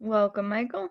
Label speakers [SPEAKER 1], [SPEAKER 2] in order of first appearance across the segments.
[SPEAKER 1] Welcome, Michael.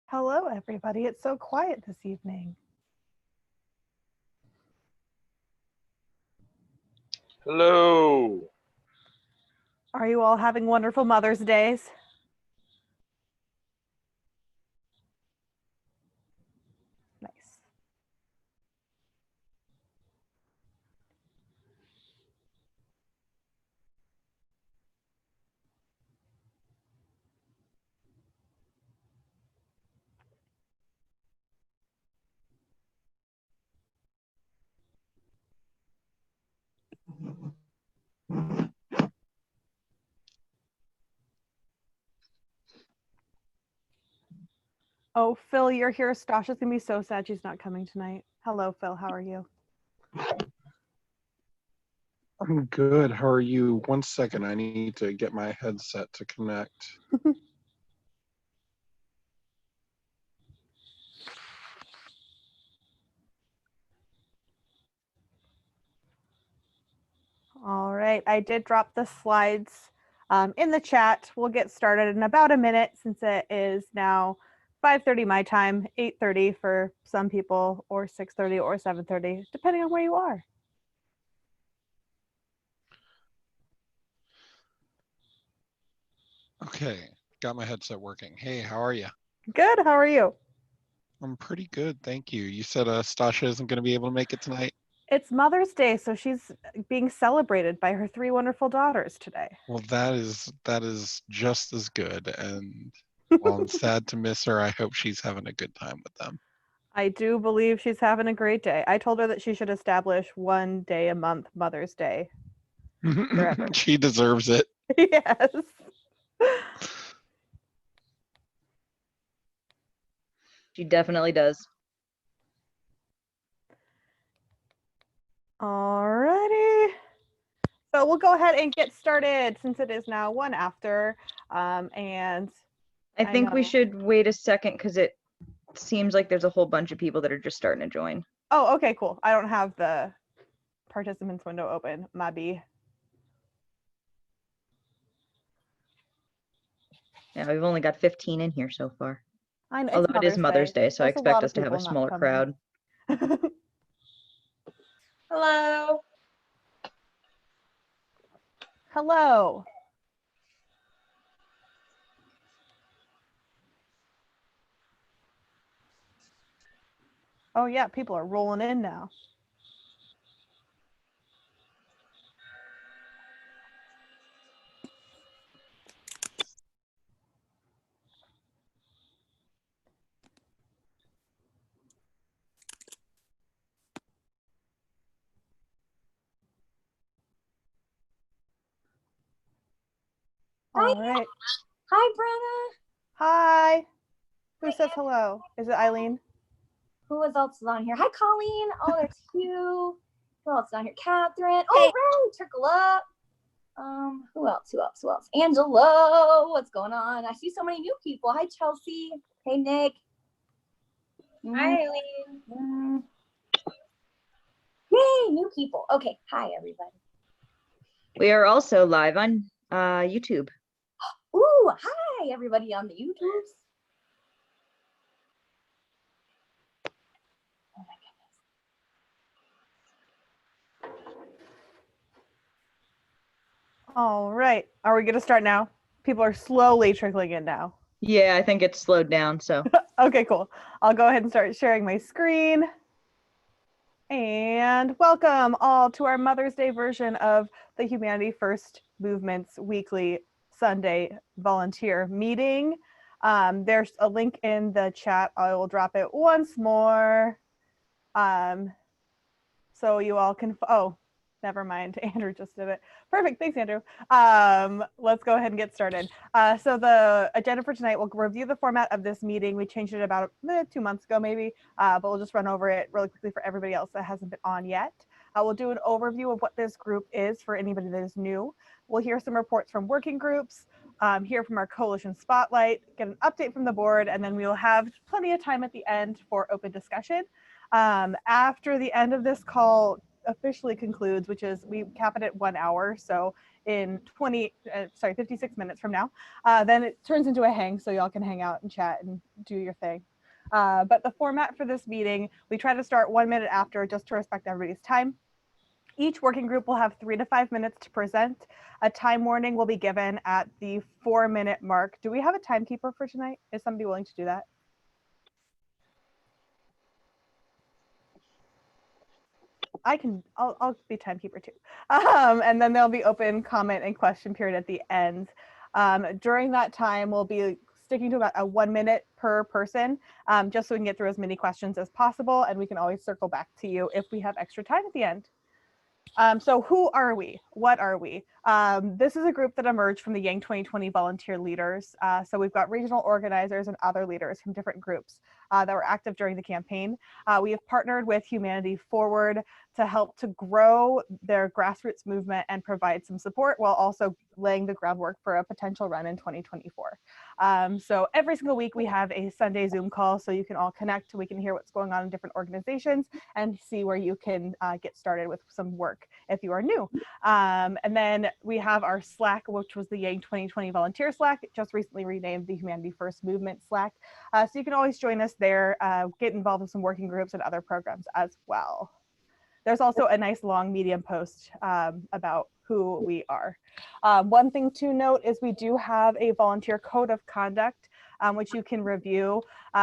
[SPEAKER 1] Hello, everybody. It's so quiet this evening.
[SPEAKER 2] Hello.
[SPEAKER 1] Are you all having wonderful Mother's Days? Nice. Oh, Phil, you're here. Stasha's gonna be so sad she's not coming tonight. Hello, Phil. How are you?
[SPEAKER 3] I'm good. How are you? One second. I need to get my headset to connect.
[SPEAKER 1] All right. I did drop the slides in the chat. We'll get started in about a minute since it is now 5:30 my time, 8:30 for some people, or 6:30 or 7:30, depending on where you are.
[SPEAKER 3] Okay, got my headset working. Hey, how are you?
[SPEAKER 1] Good. How are you?
[SPEAKER 3] I'm pretty good, thank you. You said Stasha isn't going to be able to make it tonight?
[SPEAKER 1] It's Mother's Day, so she's being celebrated by her 3 wonderful daughters today.
[SPEAKER 3] Well, that is just as good. And while I'm sad to miss her, I hope she's having a good time with them.
[SPEAKER 1] I do believe she's having a great day. I told her that she should establish 1 day a month Mother's Day forever.
[SPEAKER 3] She deserves it.
[SPEAKER 1] Yes.
[SPEAKER 4] She definitely does.
[SPEAKER 1] Alrighty. So we'll go ahead and get started since it is now 1 after. And
[SPEAKER 4] I think we
[SPEAKER 1] know.
[SPEAKER 4] should wait a second because it seems like there's a whole bunch of people that are just starting to join.
[SPEAKER 1] Oh, okay, cool. I don't have the participants window open. My B.
[SPEAKER 4] Yeah, we've only got 15 in here so far.
[SPEAKER 1] I know,
[SPEAKER 4] although it is Mother's Day, so I expect us to have a smaller crowd.
[SPEAKER 5] Hello.
[SPEAKER 1] Hello. Oh yeah, people are rolling in now. All right.
[SPEAKER 5] Hi, Brenna.
[SPEAKER 1] Hi. Who says hello? Is it Eileen?
[SPEAKER 5] Who else is on here? Hi, Colleen. Oh, there's Hugh. Who else is on here? Catherine. Oh, Ray. Trickle up. Who else? Angelo. What's going on? I see so many new people. Hi, Chelsea. Hey, Nick.
[SPEAKER 6] Hi, Eileen.
[SPEAKER 5] Yay, new people. Okay. Hi, everybody.
[SPEAKER 4] We are also live on YouTube.
[SPEAKER 5] Ooh, hi, everybody on the YouTubes. Oh, my goodness.
[SPEAKER 1] All right. Are we going to start now? People are slowly trickling in now.
[SPEAKER 4] Yeah, I think it's slowed down, so.
[SPEAKER 1] Okay, cool. I'll go ahead and start sharing my screen. And welcome all to our Mother's Day version of the Humanity First Movement's weekly Sunday volunteer meeting. There's a link in the chat. I will drop it once more. So you all can, oh, never mind. Andrew just did it. Perfect. Thanks, Andrew. Let's go ahead and get started. So the agenda for tonight, we'll review the format of this meeting. We changed it about 2 months ago, maybe, but we'll just run over it really quickly for everybody else that hasn't been on yet. We'll do an overview of what this group is for anybody that is new. We'll hear some reports from working groups, hear from our coalition spotlight, get an update from the board, and then we will have plenty of time at the end for open discussion. After the end of this call officially concludes, which is we cap it at 1 hour. So in 56 minutes from now. Then it turns into a hang, so y'all can hang out and chat and do your thing. But the format for this meeting, we try to start 1 minute after just to respect everybody's time. Each working group will have 3 to 5 minutes to present. A time warning will be given at the 4-minute mark. Do we have a timekeeper for tonight? Is somebody willing to do that? I'll be timekeeper too. And then there'll be open comment and question period at the end. During that time, we'll be sticking to about a 1 minute per person, just so we can get through as many questions as possible. And we can always circle back to you if we have extra time at the end. So who are we? What are we? This is a group that emerged from the Yang 2020 volunteer leaders. So we've got regional organizers and other leaders from different groups that were active during the campaign. We have partnered with Humanity Forward to help to grow their grassroots movement and provide some support while also laying the groundwork for a potential run in 2024. So every single week we have a Sunday Zoom call so you can all connect, we can hear what's going on in different organizations and see where you can get started with some work if you are new. And then we have our Slack, which was the Yang 2020 volunteer Slack, just recently renamed the Humanity First Movement Slack. So you can always join us there, get involved in some working groups and other programs as well. There's also a nice long Medium post about who we are. One thing to note is we do have a volunteer code of conduct, which you can review.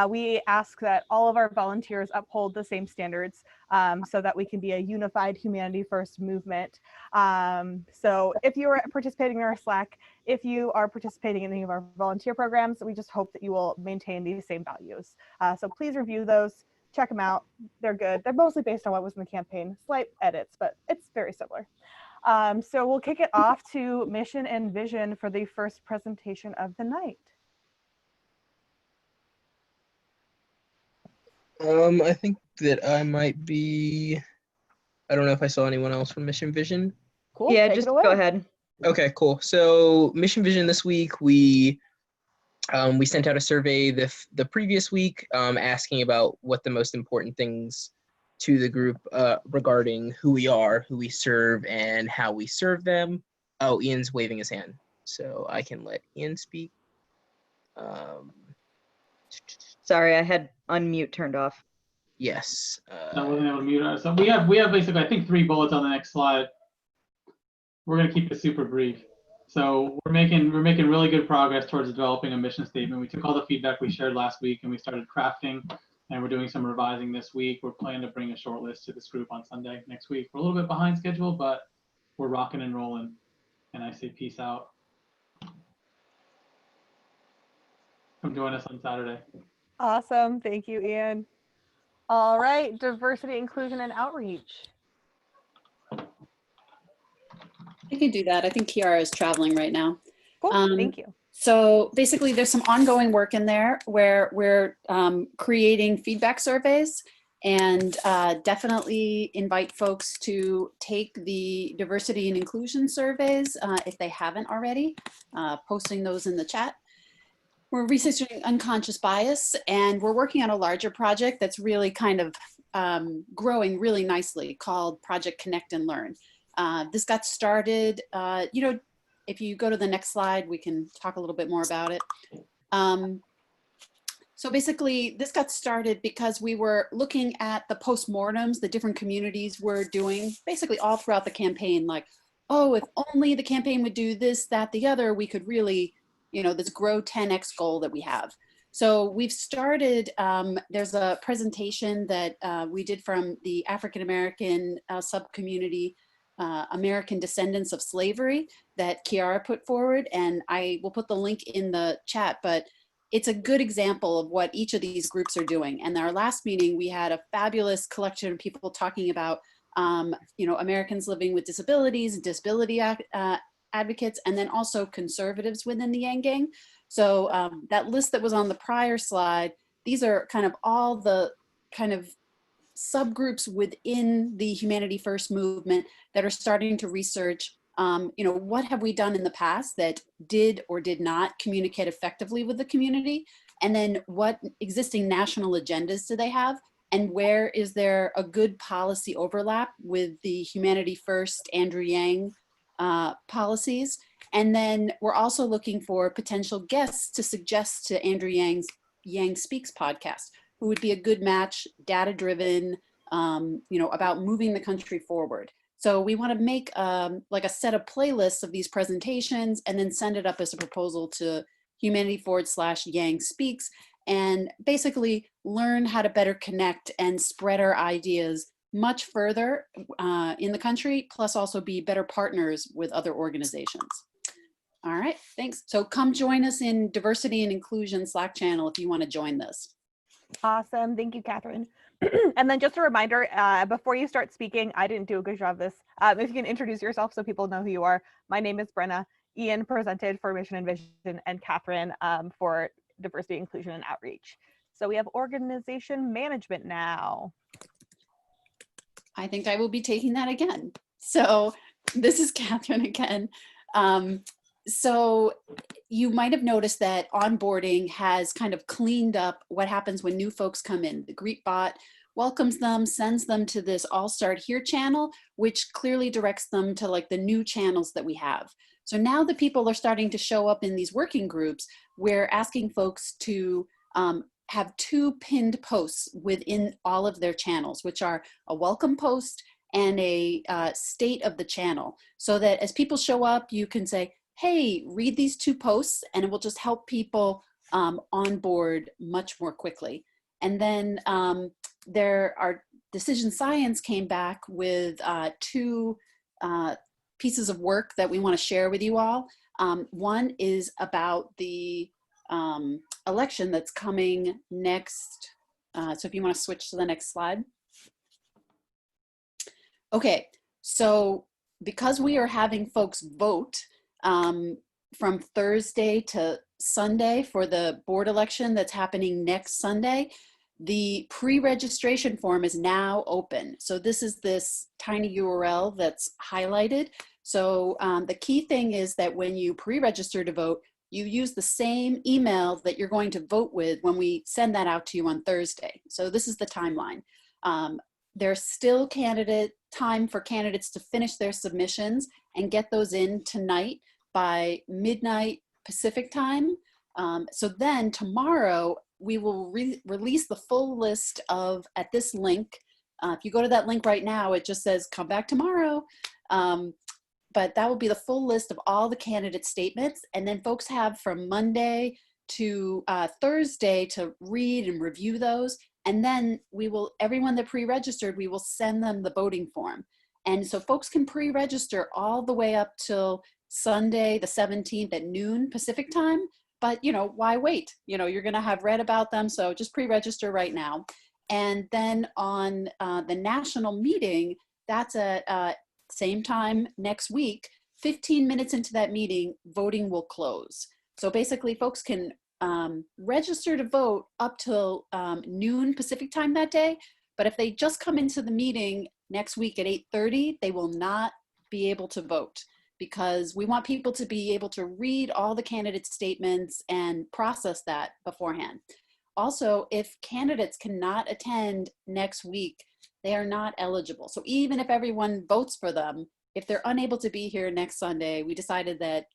[SPEAKER 1] We ask that all of our volunteers uphold the same standards so that we can be a unified Humanity First movement. So if you are participating in our Slack, if you are participating in any of our volunteer programs, we just hope that you will maintain these same values. So please review those. Check them out. They're good. They're mostly based on what was in the campaign, slight edits, but it's very similar. So we'll kick it off to mission and vision for the first presentation of the night.
[SPEAKER 7] I think that I might be, I don't know if I saw anyone else from Mission Vision.
[SPEAKER 1] Cool.
[SPEAKER 4] Yeah,
[SPEAKER 1] take
[SPEAKER 4] just
[SPEAKER 1] it away.
[SPEAKER 4] go ahead.
[SPEAKER 7] Okay, cool. So Mission Vision this week, we sent out a survey the previous week asking about what the most important things to the group regarding who we are, who we serve, and how we serve them. Oh, Ian's waving his hand, so I can let Ian speak.
[SPEAKER 4] Sorry, I had unmute turned off.
[SPEAKER 7] Yes.
[SPEAKER 8] I wasn't able to mute her. So we have basically, I think, 3 bullets on the next slide. We're going to keep it super brief. So we're making really good progress towards developing a mission statement. We took all the feedback we shared last week and we started crafting, and we're doing some revising this week. We're planning to bring a short list to this group on Sunday next week. We're a little bit behind schedule, but we're rocking and rolling. And I say peace out. Come join us on Saturday.
[SPEAKER 1] Awesome. Thank you, Ian. All right. Diversity, inclusion, and outreach.
[SPEAKER 9] I can do that. I think Kiara is traveling right now.
[SPEAKER 1] Cool. Thank you.
[SPEAKER 9] So basically there's some ongoing work in there where we're creating feedback surveys, and definitely invite folks to take the diversity and inclusion surveys if they haven't already, posting those in the chat. We're researching unconscious bias, and we're working on a larger project that's really kind of growing really nicely called Project Connect and Learn. This got started, if you go to the next slide, we can talk a little bit more about it. So basically, this got started because we were looking at the postmortems the different communities were doing, basically all throughout the campaign, like, oh, if only the campaign would do this, that, the other, we could really, this grow 10x goal that we have. So we've started, there's a presentation that we did from the African-American sub-community, American Descendants of Slavery, that Kiara put forward, and I will put the link in the chat, but it's a good example of what each of these groups are doing. And our last meeting, we had a fabulous collection of people talking about, Americans living with disabilities, disability advocates, and then also conservatives within the Yang Gang. So that list that was on the prior slide, these are kind of all the kind of subgroups within the Humanity First movement that are starting to research, what have we done in the past that did or did not communicate effectively with the community? And then what existing national agendas do they have? And where is there a good policy overlap with the Humanity First, Andrew Yang policies. And then we're also looking for potential guests to suggest to Andrew Yang Speaks podcast, who would be a good match, data-driven, about moving the country forward. So we want to make like a set of playlists of these presentations and then send it up as a proposal to Humanity/Yang Speaks, and basically learn how to better connect and spread our ideas much further in the country, plus also be better partners with other organizations. All right, thanks. So come join us in Diversity and Inclusion Slack channel if you want to join this.
[SPEAKER 1] Awesome. Thank you, Catherine. And then just a reminder, before you start speaking, I didn't do a good job of this. If you can introduce yourself so people know who you are. My name is Brenna. Ian presented for Mission and Vision, and Catherine for Diversity, Inclusion, and Outreach. So we have organization management now.
[SPEAKER 9] I think I will be taking that again. So this is Catherine again. So you might have noticed that onboarding has kind of cleaned up what happens when new folks come in. The GreetBot welcomes them, sends them to this All Start Here channel, which clearly directs them to like the new channels that we have. So now the people are starting to show up in these working groups. We're asking folks to have 2 pinned posts within all of their channels, which are a welcome post and a state of the channel. So that as people show up, you can say, hey, read these 2 posts, and it will just help people onboard much more quickly. And then our Decision Science came back with 2 pieces of work that we want to share with you all. One is about the election that's coming next. So if you want to switch to the next slide. Okay, so because we are having folks vote from Thursday to Sunday for the board election that's happening next Sunday, the pre-registration form is now open. So this is this tiny URL that's highlighted. So the key thing is that when you pre-register to vote, you use the same email that you're going to vote with when we send that out to you on Thursday. So this is the timeline. There's still time for candidates to finish their submissions and get those in tonight by midnight Pacific time. So then tomorrow we will release the full list of, at this link. If you go to that link right now, it just says come back tomorrow. But that will be the full list of all the candidate statements. And then folks have from Monday to Thursday to read and review those. And then everyone that pre-registered, we will send them the voting form. And so folks can pre-register all the way up till Sunday, the 17th at noon Pacific time. But, why wait? You're going to have read about them. So just pre-register right now. And then on the national meeting, that's at same time next week, 15 minutes into that meeting, voting will close. So basically folks can register to vote up till noon Pacific time that day. But if they just come into the meeting next week at 8:30, they will not be able to vote, because we want people to be able to read all the candidate statements and process that beforehand. Also, if candidates cannot attend next week, they are not eligible. So even if everyone votes for them, if they're unable to be here next Sunday, we decided that,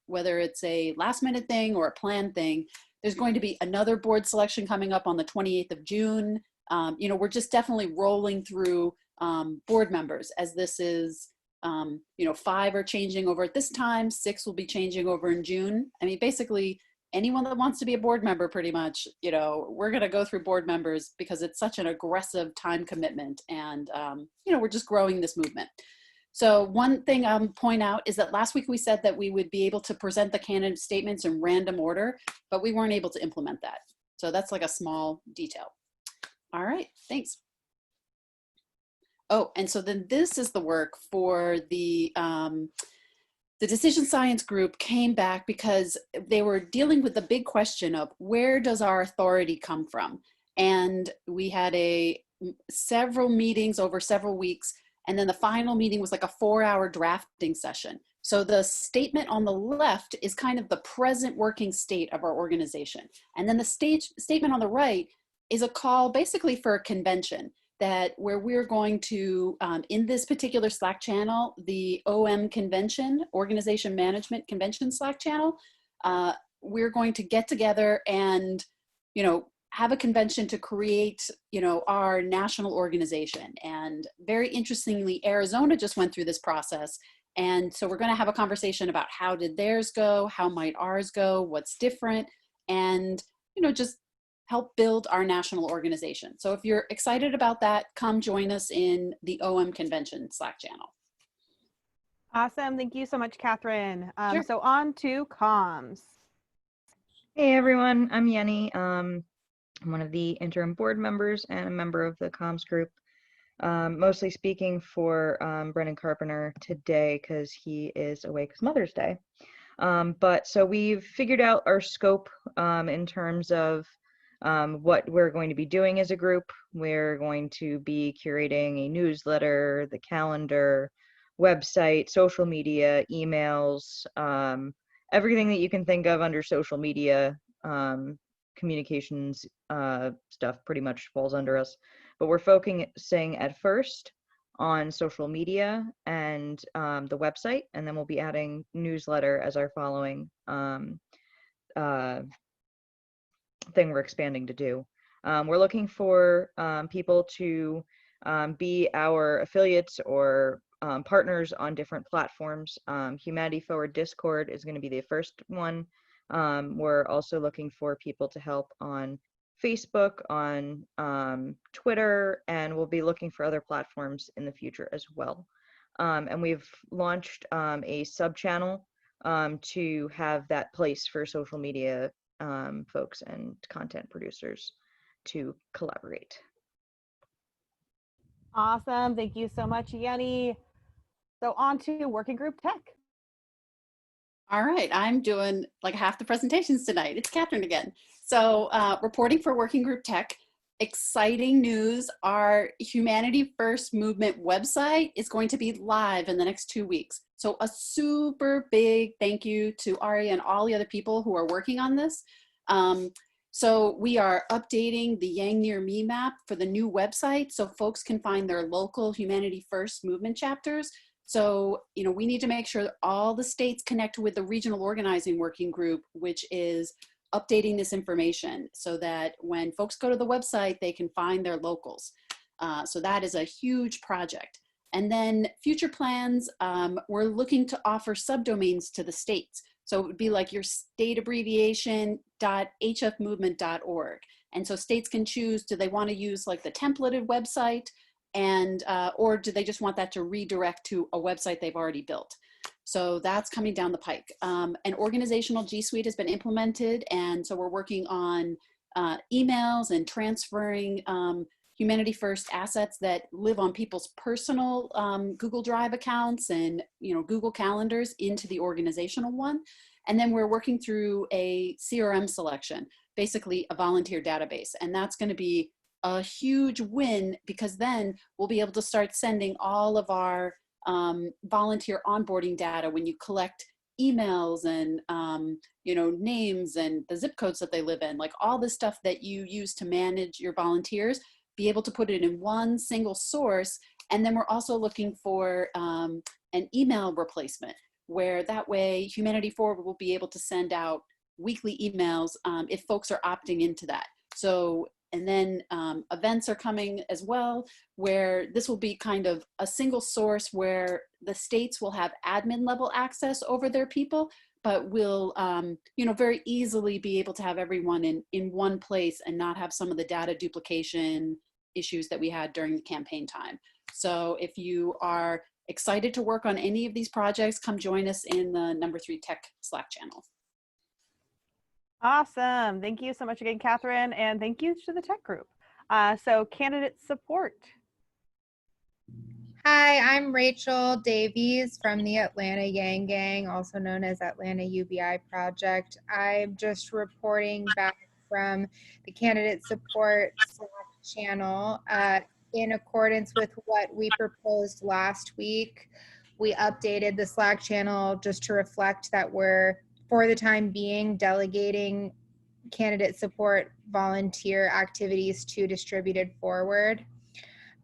[SPEAKER 9] whether it's a last minute thing or a planned thing, there's going to be another board selection coming up on the 28th of June. We're just definitely rolling through board members, as this is, 5 are changing over at this time, 6 will be changing over in June. I mean, basically anyone that wants to be a board member, pretty much, we're going to go through board members because it's such an aggressive time commitment, and, we're just growing this movement. So one thing I'll point out is that last week we said that we would be able to present the candidate statements in random order, but we weren't able to implement that. So that's like a small detail. All right, thanks. Oh, and so then this is the work for the Decision Science group came back because they were dealing with the big question of where does our authority come from? And we had several meetings over several weeks. And then the final meeting was like a 4-hour drafting session. So the statement on the left is kind of the present working state of our organization. And then the statement on the right is a call basically for a convention. that where we're going to, in this particular Slack channel, the OM convention, Organization Management Convention Slack channel, we're going to get together and, you know, have a convention to create, you know, our national organization. And very interestingly, Arizona just went through this process. And so we're going to have a conversation about how did theirs go, how might ours go, what's different, and, you know, just help build our national organization. So if you're excited about that, come join us in the OM convention Slack channel.
[SPEAKER 1] Awesome. Thank you so much, Catherine.
[SPEAKER 9] Sure.
[SPEAKER 1] So on to comms.
[SPEAKER 4] Hey everyone, I'm Yenny. I'm one of the interim board members and a member of the comms group. Mostly speaking for Brendan Carpenter today because he is away because Mother's Day. But so we've figured out our scope in terms of what we're going to be doing as a group. We're going to be curating a newsletter, the calendar, website, social media, emails, everything that you can think of under social media. Communications stuff pretty much falls under us. But we're focusing at first on social media and the website, and then we'll be adding newsletter as our following thing we're expanding to do. We're looking for people to be our affiliates or partners on different platforms. Humanity Forward Discord is going to be the first one. We're also looking for people to help on Facebook, on Twitter, and we'll be looking for other platforms in the future as well. And we've launched a sub-channel to have that place for social media folks and content producers to collaborate.
[SPEAKER 1] Awesome. Thank you so much, Yenny. So on to working group tech.
[SPEAKER 9] All right, I'm doing like half the presentations tonight. It's Catherine again. So reporting for Working Group Tech, exciting news. Our Humanity First Movement website is going to be live in the next 2 weeks. So a super big thank you to Ari and all the other people who are working on this. So we are updating the Yang Near Me map for the new website so folks can find their local Humanity First Movement chapters. So, you know, we need to make sure that all the states connect with the regional organizing working group, which is updating this information so that when folks go to the website, they can find their locals. So that is a huge project. And then future plans, we're looking to offer subdomains to the states. So it would be like your state abbreviation .hfmovement.org. And so states can choose, do they want to use like the templated website, and or do they just want that to redirect to a website they've already built? So that's coming down the pike. An organizational G Suite has been implemented, and so we're working on emails and transferring Humanity First assets that live on people's personal Google Drive accounts and, you know, Google Calendars into the organizational one. And then we're working through a CRM selection, basically a volunteer database, and that's going to be a huge win because then we'll be able to start sending all of our volunteer onboarding data when you collect emails and you know, names and the zip codes that they live in, like all the stuff that you use to manage your volunteers, be able to put it in one single source. And then we're also looking for an email replacement where that way Humanity Forward will be able to send out weekly emails if folks are opting into that. So, and then events are coming as well, where this will be kind of a single source where the states will have admin level access over their people, but will, you know, very easily be able to have everyone in one place and not have some of the data duplication issues that we had during the campaign time. So if you are excited to work on any of these projects, come join us in the No. 3 Tech Slack channel.
[SPEAKER 1] Awesome. Thank you so much again, Catherine, and thank you to the tech group. So candidate support.
[SPEAKER 6] Hi, I'm Rachel Davies from the Atlanta Yang Gang, also known as Atlanta UBI Project. I'm just reporting back from the candidate support Slack channel. In accordance with what we proposed last week, we updated the Slack channel just to reflect that we're, for the time being, delegating candidate support volunteer activities to Distributed Forward.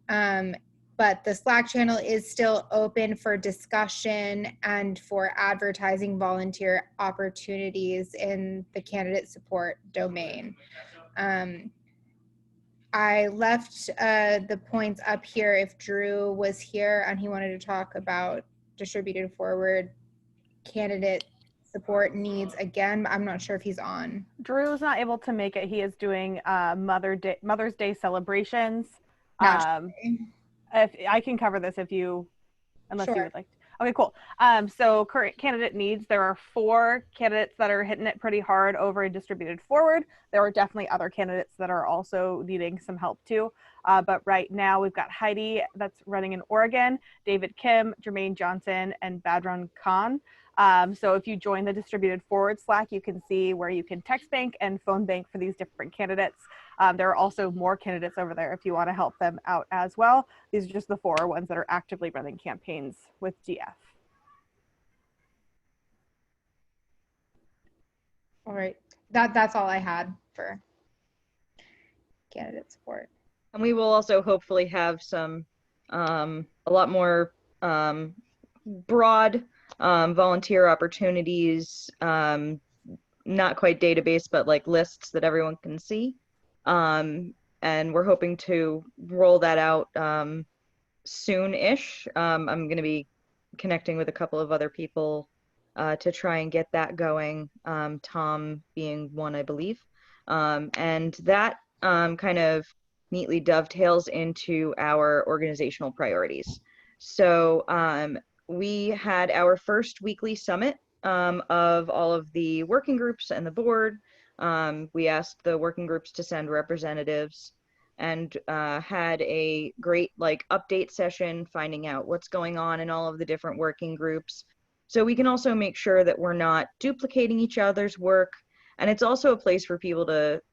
[SPEAKER 6] But the Slack channel is still open for discussion and for advertising volunteer opportunities in the candidate support domain. I left the points up here if Drew was here and he wanted to talk about distributed forward candidate support needs again. I'm not sure if he's on.
[SPEAKER 1] Drew's not able to make it. He is doing Mother's Day celebrations.
[SPEAKER 6] Not
[SPEAKER 1] If I can cover this if you, unless you
[SPEAKER 6] Sure.
[SPEAKER 1] would like. Okay, cool. So current candidate needs, there are 4 candidates that are hitting it pretty hard over in distributed forward. There are definitely other candidates that are also needing some help too. But right now we've got Heidi that's running in Oregon, David Kim, Jermaine Johnson, and Badron Khan. So if you join the distributed forward Slack, you can see where you can text bank and phone bank for these different candidates. There are also more candidates over there if you want to help them out as well. These are just the 4 ones that are actively running campaigns with GF.
[SPEAKER 6] All right. That's all I had for candidate support.
[SPEAKER 4] And we will also hopefully have some, a lot more broad volunteer opportunities, not quite database, but like lists that everyone can see. And we're hoping to roll that out soon-ish. I'm going to be connecting with a couple of other people to try and get that going, Tom being one, I believe. And that kind of neatly dovetails into our organizational priorities. So we had our first weekly summit of all of the working groups and the board. We asked the working groups to send representatives and had a great update session, finding out what's going on in all of the different working groups. So we can also make sure that we're not duplicating each other's work. And it's also a place for people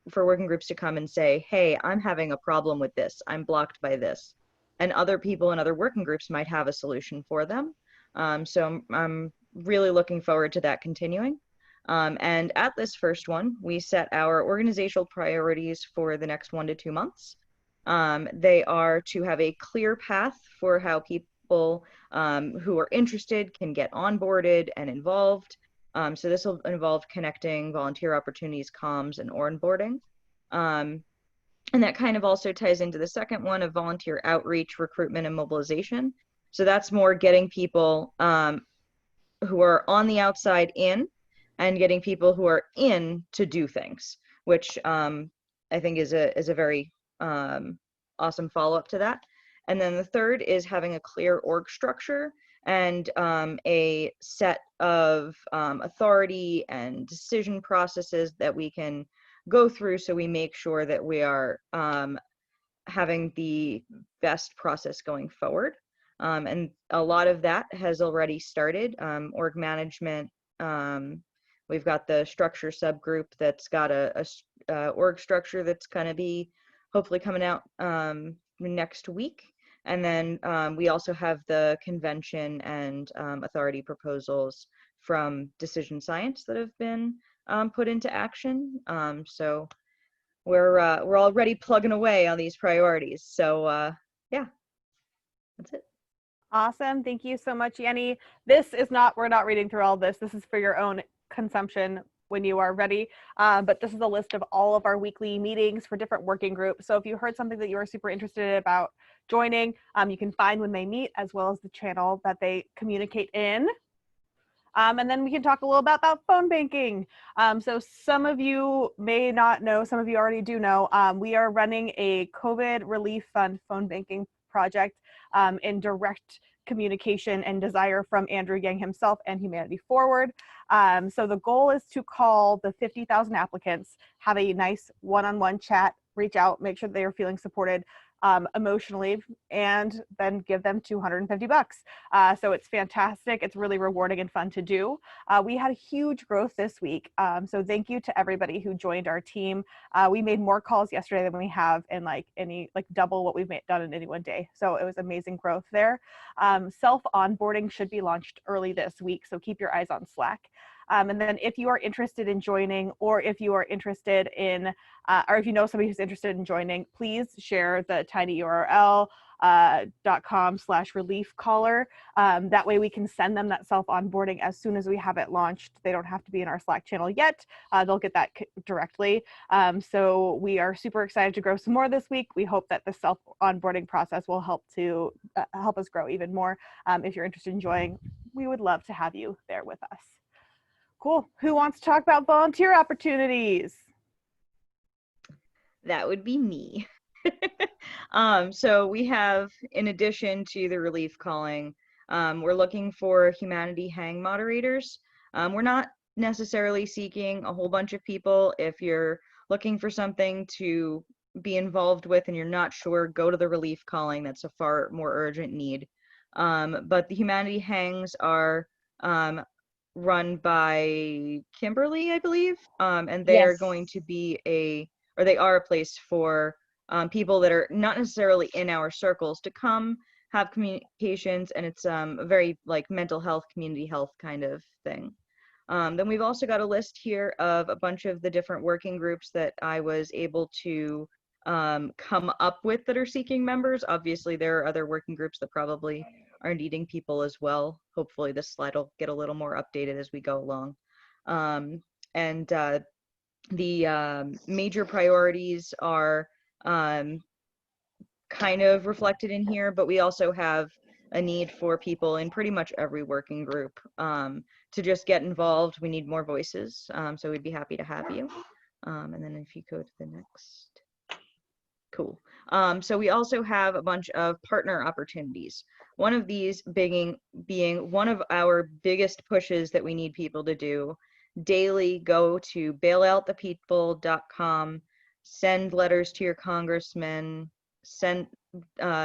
[SPEAKER 4] for working groups to come and say, hey, I'm having a problem with this. I'm blocked by this. And other people in other working groups might have a solution for them. So I'm really looking forward to that continuing. And at this first one, we set our organizational priorities for the next 1 to 2 months. They are to have a clear path for how people who are interested can get onboarded and involved. So this will involve connecting volunteer opportunities, comms, and onboarding. And that kind of also ties into the second one of volunteer outreach, recruitment, and mobilization. So that's more getting people who are on the outside in, and getting people who are in to do things, which I think is a very awesome follow-up to that. And then the third is having a clear org structure and a set of authority and decision processes that we can go through, so we make sure that we are having the best process going forward. And a lot of that has already started. Org management, we've got the structure subgroup that's got a org structure that's going to be hopefully coming out next week. And then we also have the convention and authority proposals from Decision Science that have been put into action. So we're already plugging away on these priorities. So yeah, that's it.
[SPEAKER 1] Awesome. Thank you so much, Yenny. We're not reading through all this. This is for your own consumption when you are ready. But this is a list of all of our weekly meetings for different working groups. So if you heard something that you are super interested about joining, you can find when they meet, as well as the channel that they communicate in. And then we can talk a little about phone banking. So some of you may not know, some of you already do know, we are running a COVID Relief Fund phone banking project in direct communication and desire from Andrew Yang himself and Humanity Forward. So the goal is to call the 50,000 applicants, have a nice one-on-one chat, reach out, make sure they are feeling supported emotionally, and then give them $250. So it's fantastic. It's really rewarding and fun to do. We had a huge growth this week. So thank you to everybody who joined our team. We made more calls yesterday than we have in double what we've done in any one day. So it was amazing growth there. Self-onboarding should be launched early this week, so keep your eyes on Slack. And then if you are interested in joining, or if you are interested in, or if you know somebody who's interested in joining, please share the tinyurl .com/relief caller. That way we can send them that self-onboarding as soon as we have it launched. They don't have to be in our Slack channel yet. They'll get that directly. So we are super excited to grow some more this week. We hope that the self-onboarding process will help to help us grow even more. If you're interested in joining, we would love to have you there with us. Cool. Who wants to talk about volunteer opportunities?
[SPEAKER 4] That would be me. So we have, in addition to the relief calling, we're looking for Humanity Hang moderators. We're not necessarily seeking a whole bunch of people. If you're looking for something to be involved with and you're not sure, go to the relief calling. That's a far more urgent need. But the Humanity Hangs are run by Kimberly, I believe, and they are going to be they are a place for people that are not necessarily in our circles to come have communications, and it's a very like mental health, community health kind of thing. Then we've also got a list here of a bunch of the different working groups that I was able to come up with that are seeking members. Obviously, there are other working groups that probably are needing people as well. Hopefully this slide will get a little more updated as we go along. The major priorities are kind of reflected in here, but we also have a need for people in pretty much every working group to just get involved. We need more voices, so we'd be happy to have you. And then if you go to the next. Cool. So we also have a bunch of partner opportunities. One of these being one of our biggest pushes that we need people to do daily. Go to bailoutthepeople.com, send letters to your congressmen,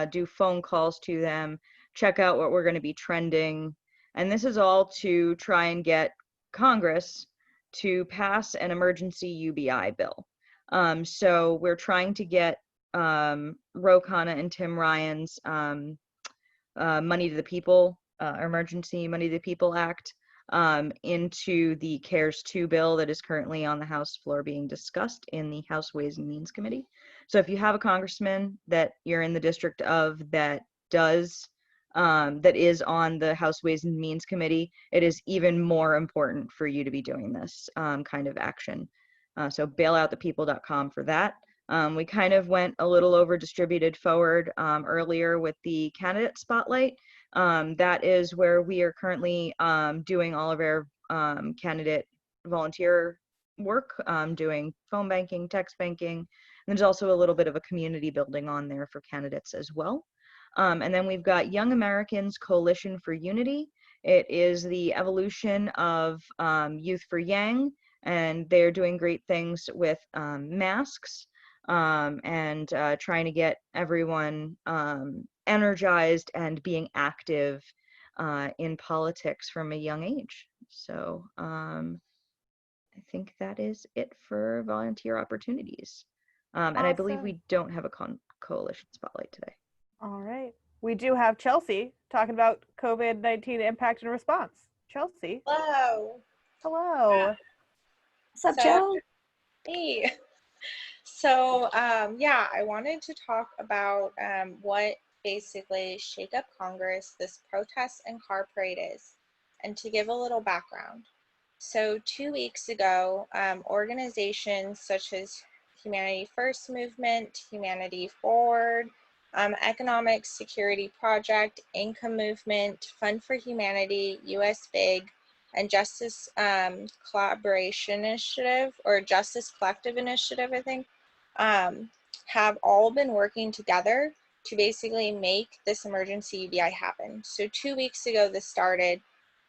[SPEAKER 4] do phone calls to them, check out what we're going to be trending. And this is all to try and get Congress to pass an emergency UBI bill. So we're trying to get Ro Khanna and Tim Ryan's Money to the People, Emergency Money to the People Act into the CARES 2 bill that is currently on the House floor being discussed in the House Ways and Means Committee. So if you have a congressman that you're in the district of that is on the House Ways and Means Committee, it is even more important for you to be doing this kind of action. So bailoutthepeople.com for that. We kind of went a little over distributed forward earlier with the candidate spotlight. That is where we are currently doing all of our candidate volunteer work, doing phone banking, text banking. And there's also a little bit of a community building on there for candidates as well. And then we've got Young Americans Coalition for Unity. It is the evolution of Youth for Yang, and they're doing great things with masks. And trying to get everyone energized and being active in politics from a young age. So I think that is it for volunteer opportunities. And I believe we don't have a coalition spotlight today.
[SPEAKER 1] All right. We do have Chelsea talking about COVID-19 impact and response. Chelsea.
[SPEAKER 10] Hello.
[SPEAKER 1] Hello.
[SPEAKER 5] What's up, Joe?
[SPEAKER 10] Hey. So, yeah, I wanted to talk about what basically Shake Up Congress, this protest and car parade is, and to give a little background. So 2 weeks ago, organizations such as Humanity First Movement, Humanity Forward, Economic Security Project, Income Movement, Fund for Humanity, US Big, and Justice Collaboration Initiative, or Justice Collective Initiative, I think, have all been working together to basically make this emergency UBI happen. So 2 weeks ago this started,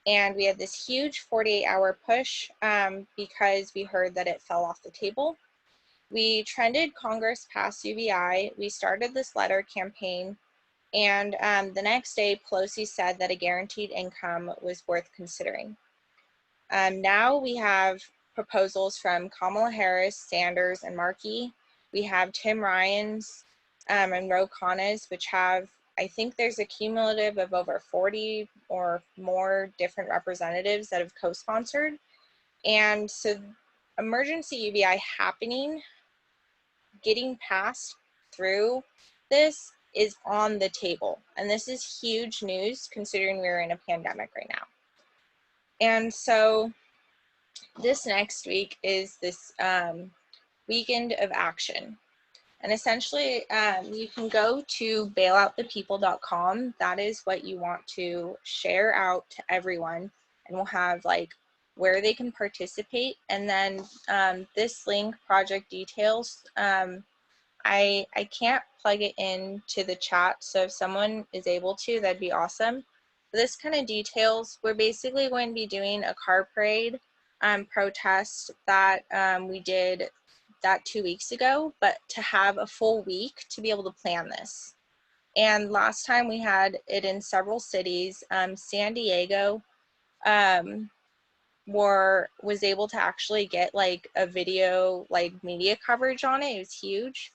[SPEAKER 10] and we had this huge 48-hour push because we heard that it fell off the table. We trended Congress past UBI. We started this letter campaign, and the next day Pelosi said that a guaranteed income was worth considering. Now we have proposals from Kamala Harris, Sanders, and Markey. We have Tim Ryan's and Ro Khanna's, which have, I think there's a cumulative of over 40 or more different representatives that have co-sponsored. And so emergency UBI happening, getting passed through this is on the table. And this is huge news considering we're in a pandemic right now. And so this next week is this weekend of action. And essentially, you can go to bailoutthepeople.com. That is what you want to share out to everyone. And we'll have like where they can participate. And then this link, project details, I can't plug it into the chat. So if someone is able to, that'd be awesome. This kind of details, we're basically going to be doing a car parade protest that we did that 2 weeks ago, but to have a full week to be able to plan this. And last time we had it in several cities. San Diego was able to actually get like a video, like media coverage on it. It was huge.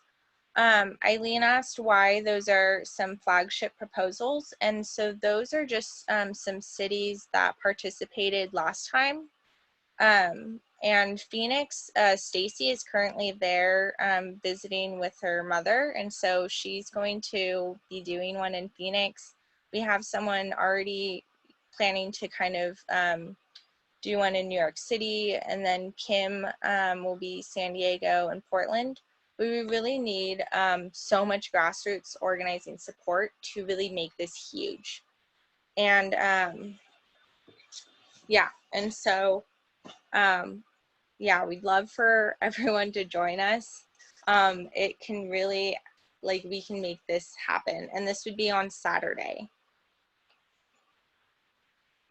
[SPEAKER 10] Eileen asked why those are some flagship proposals. And so those are just some cities that participated last time. And Phoenix, Stacy is currently there visiting with her mother. And so she's going to be doing one in Phoenix. We have someone already planning to kind of do one in New York City. And then Kim will be San Diego and Portland. We really need so much grassroots organizing support to really make this huge. And yeah, and so yeah, we'd love for everyone to join us. It can really, like, we can make this happen. And this would be on Saturday.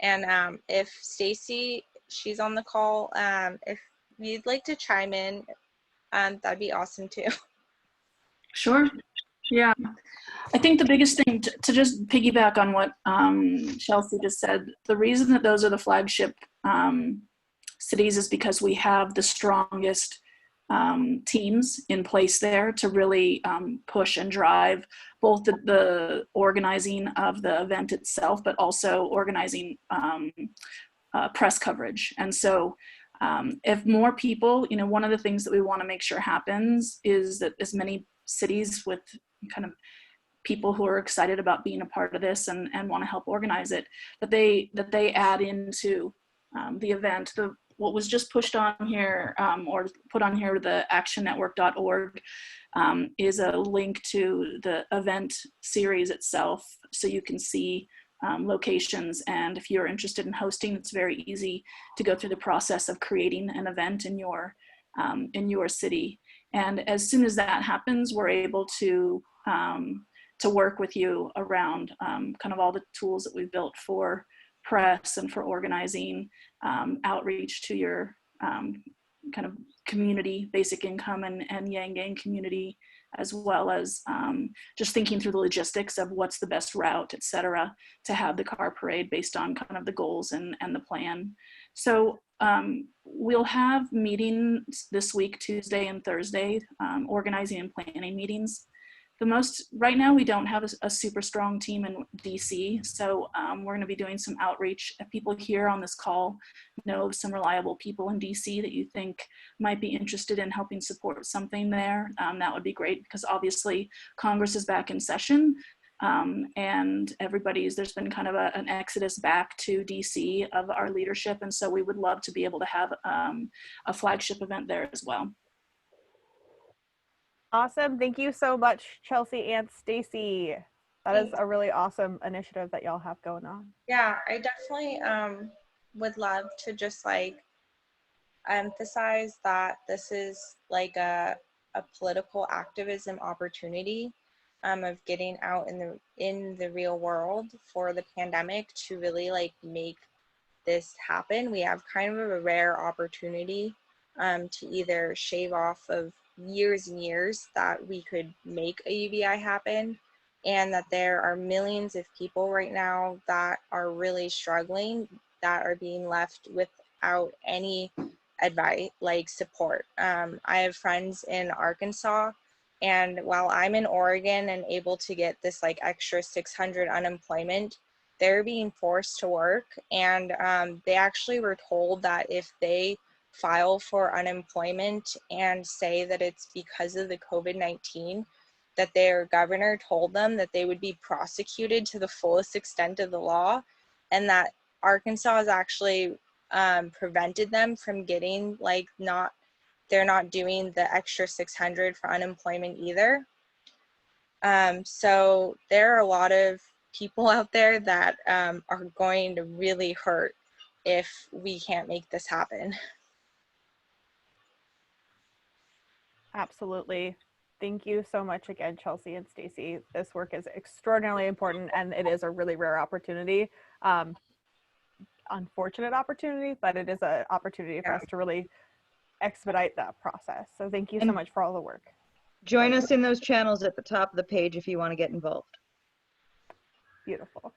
[SPEAKER 10] And if Stacy, she's on the call, if you'd like to chime in, that'd be awesome too.
[SPEAKER 11] Sure. Yeah. I think the biggest thing to just piggyback on what Chelsea just said, the reason that those are the flagship cities is because we have the strongest teams in place there to really push and drive both the organizing of the event itself, but also organizing press coverage. And so if more people, you know, one of the things that we want to make sure happens is that as many cities with kind of people who are excited about being a part of this and want to help organize it, that they add into the event. What was just pushed on here or put on here, the actionnetwork.org, is a link to the event series itself, so you can see locations. And if you're interested in hosting, it's very easy to go through the process of creating an event in your city. And as soon as that happens, we're able to work with you around kind of all the tools that we've built for press and for organizing outreach to your kind of community, basic income and Yang Gang community, as well as just thinking through the logistics of what's the best route, et cetera, to have the car parade based on kind of the goals and the plan. So we'll have meetings this week, Tuesday and Thursday, organizing and planning meetings. Right now we don't have a super strong team in DC, so we're going to be doing some outreach. If people here on this call know some reliable people in DC that you think might be interested in helping support something there, that would be great, because obviously Congress is back in session, and there's been kind of an exodus back to DC of our leadership, and so we would love to be able to have a flagship event there as well.
[SPEAKER 1] Awesome. Thank you so much, Chelsea and Stacy. That is a really awesome initiative that y'all have going on.
[SPEAKER 10] Yeah, I definitely would love to just like emphasize that this is like a political activism opportunity of getting out in the real world for the pandemic to really like make this happen. We have kind of a rare opportunity to either shave off of years and years that we could make a UBI happen, and that there are millions of people right now that are really struggling, that are being left without any advice, like support. I have friends in Arkansas, and while I'm in Oregon and able to get this like extra 600 unemployment, they're being forced to work, and they actually were told that if they file for unemployment and say that it's because of the COVID-19, that their governor told them that they would be prosecuted to the fullest extent of the law, and that Arkansas has actually prevented them from getting, like, they're not doing the extra 600 for unemployment either. So there are a lot of people out there that are going to really hurt if we can't make this happen.
[SPEAKER 1] Absolutely. Thank you so much again, Chelsea and Stacy. This work is extraordinarily important, and it is a really rare opportunity. Unfortunate opportunity, but it is an opportunity for us to really expedite that process. So thank you so much for all the work.
[SPEAKER 4] Join us in those channels at the top of the page if you want to get involved.
[SPEAKER 1] Beautiful.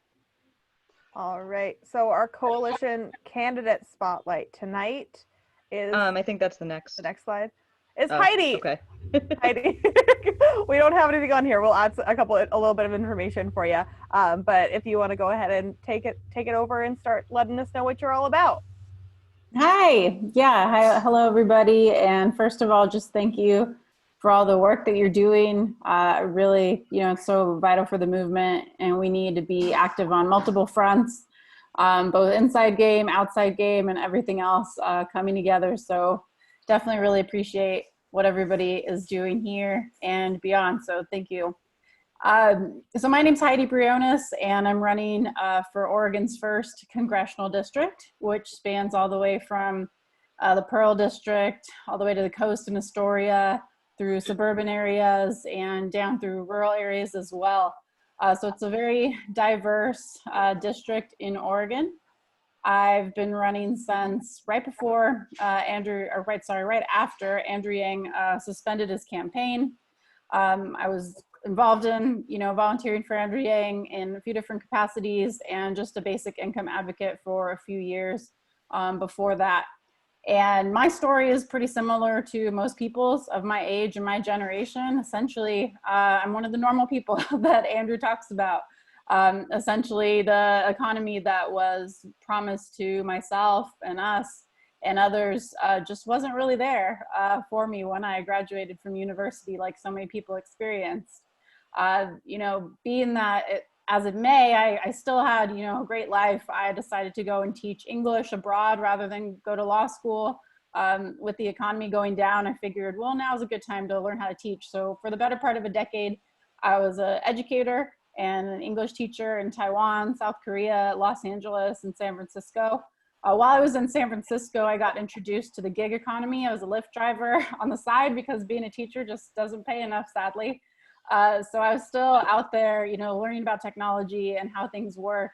[SPEAKER 1] All right. So our coalition candidate spotlight tonight is
[SPEAKER 4] I think that's the next
[SPEAKER 1] slide. Is Heidi.
[SPEAKER 4] Okay.
[SPEAKER 1] Heidi. We don't have anything on here. We'll add a little bit of information for you. But if you want to go ahead and take it over and start letting us know what you're all about.
[SPEAKER 12] Hi. Yeah. Hi. Hello, everybody. And first of all, just thank you for all the work that you're doing. Really, it's so vital for the movement, and we need to be active on multiple fronts, both inside game, outside game, and everything else coming together. So definitely really appreciate what everybody is doing here and beyond. So thank you. So my name's Heidi Briones, and I'm running for Oregon's 1st congressional district, which spans all the way from the Pearl District, all the way to the coast in Astoria, through suburban areas, and down through rural areas as well. So it's a very diverse district in Oregon. I've been running since right after Andrew Yang suspended his campaign. I was involved in, volunteering for Andrew Yang in a few different capacities, and just a basic income advocate for a few years before that. And my story is pretty similar to most people's of my age and my generation. Essentially, I'm one of the normal people that Andrew talks about. Essentially, the economy that was promised to myself and us and others just wasn't really there for me when I graduated from university, like so many people experienced. Being that as it may, I still had, a great life. I decided to go and teach English abroad rather than go to law school. With the economy going down, I figured, well, now's a good time to learn how to teach. So for the better part of a decade, I was an educator and an English teacher in Taiwan, South Korea, Los Angeles, and San Francisco. While I was in San Francisco, I got introduced to the gig economy. I was a Lyft driver on the side because being a teacher just doesn't pay enough, sadly. So I was still out there, learning about technology and how things work.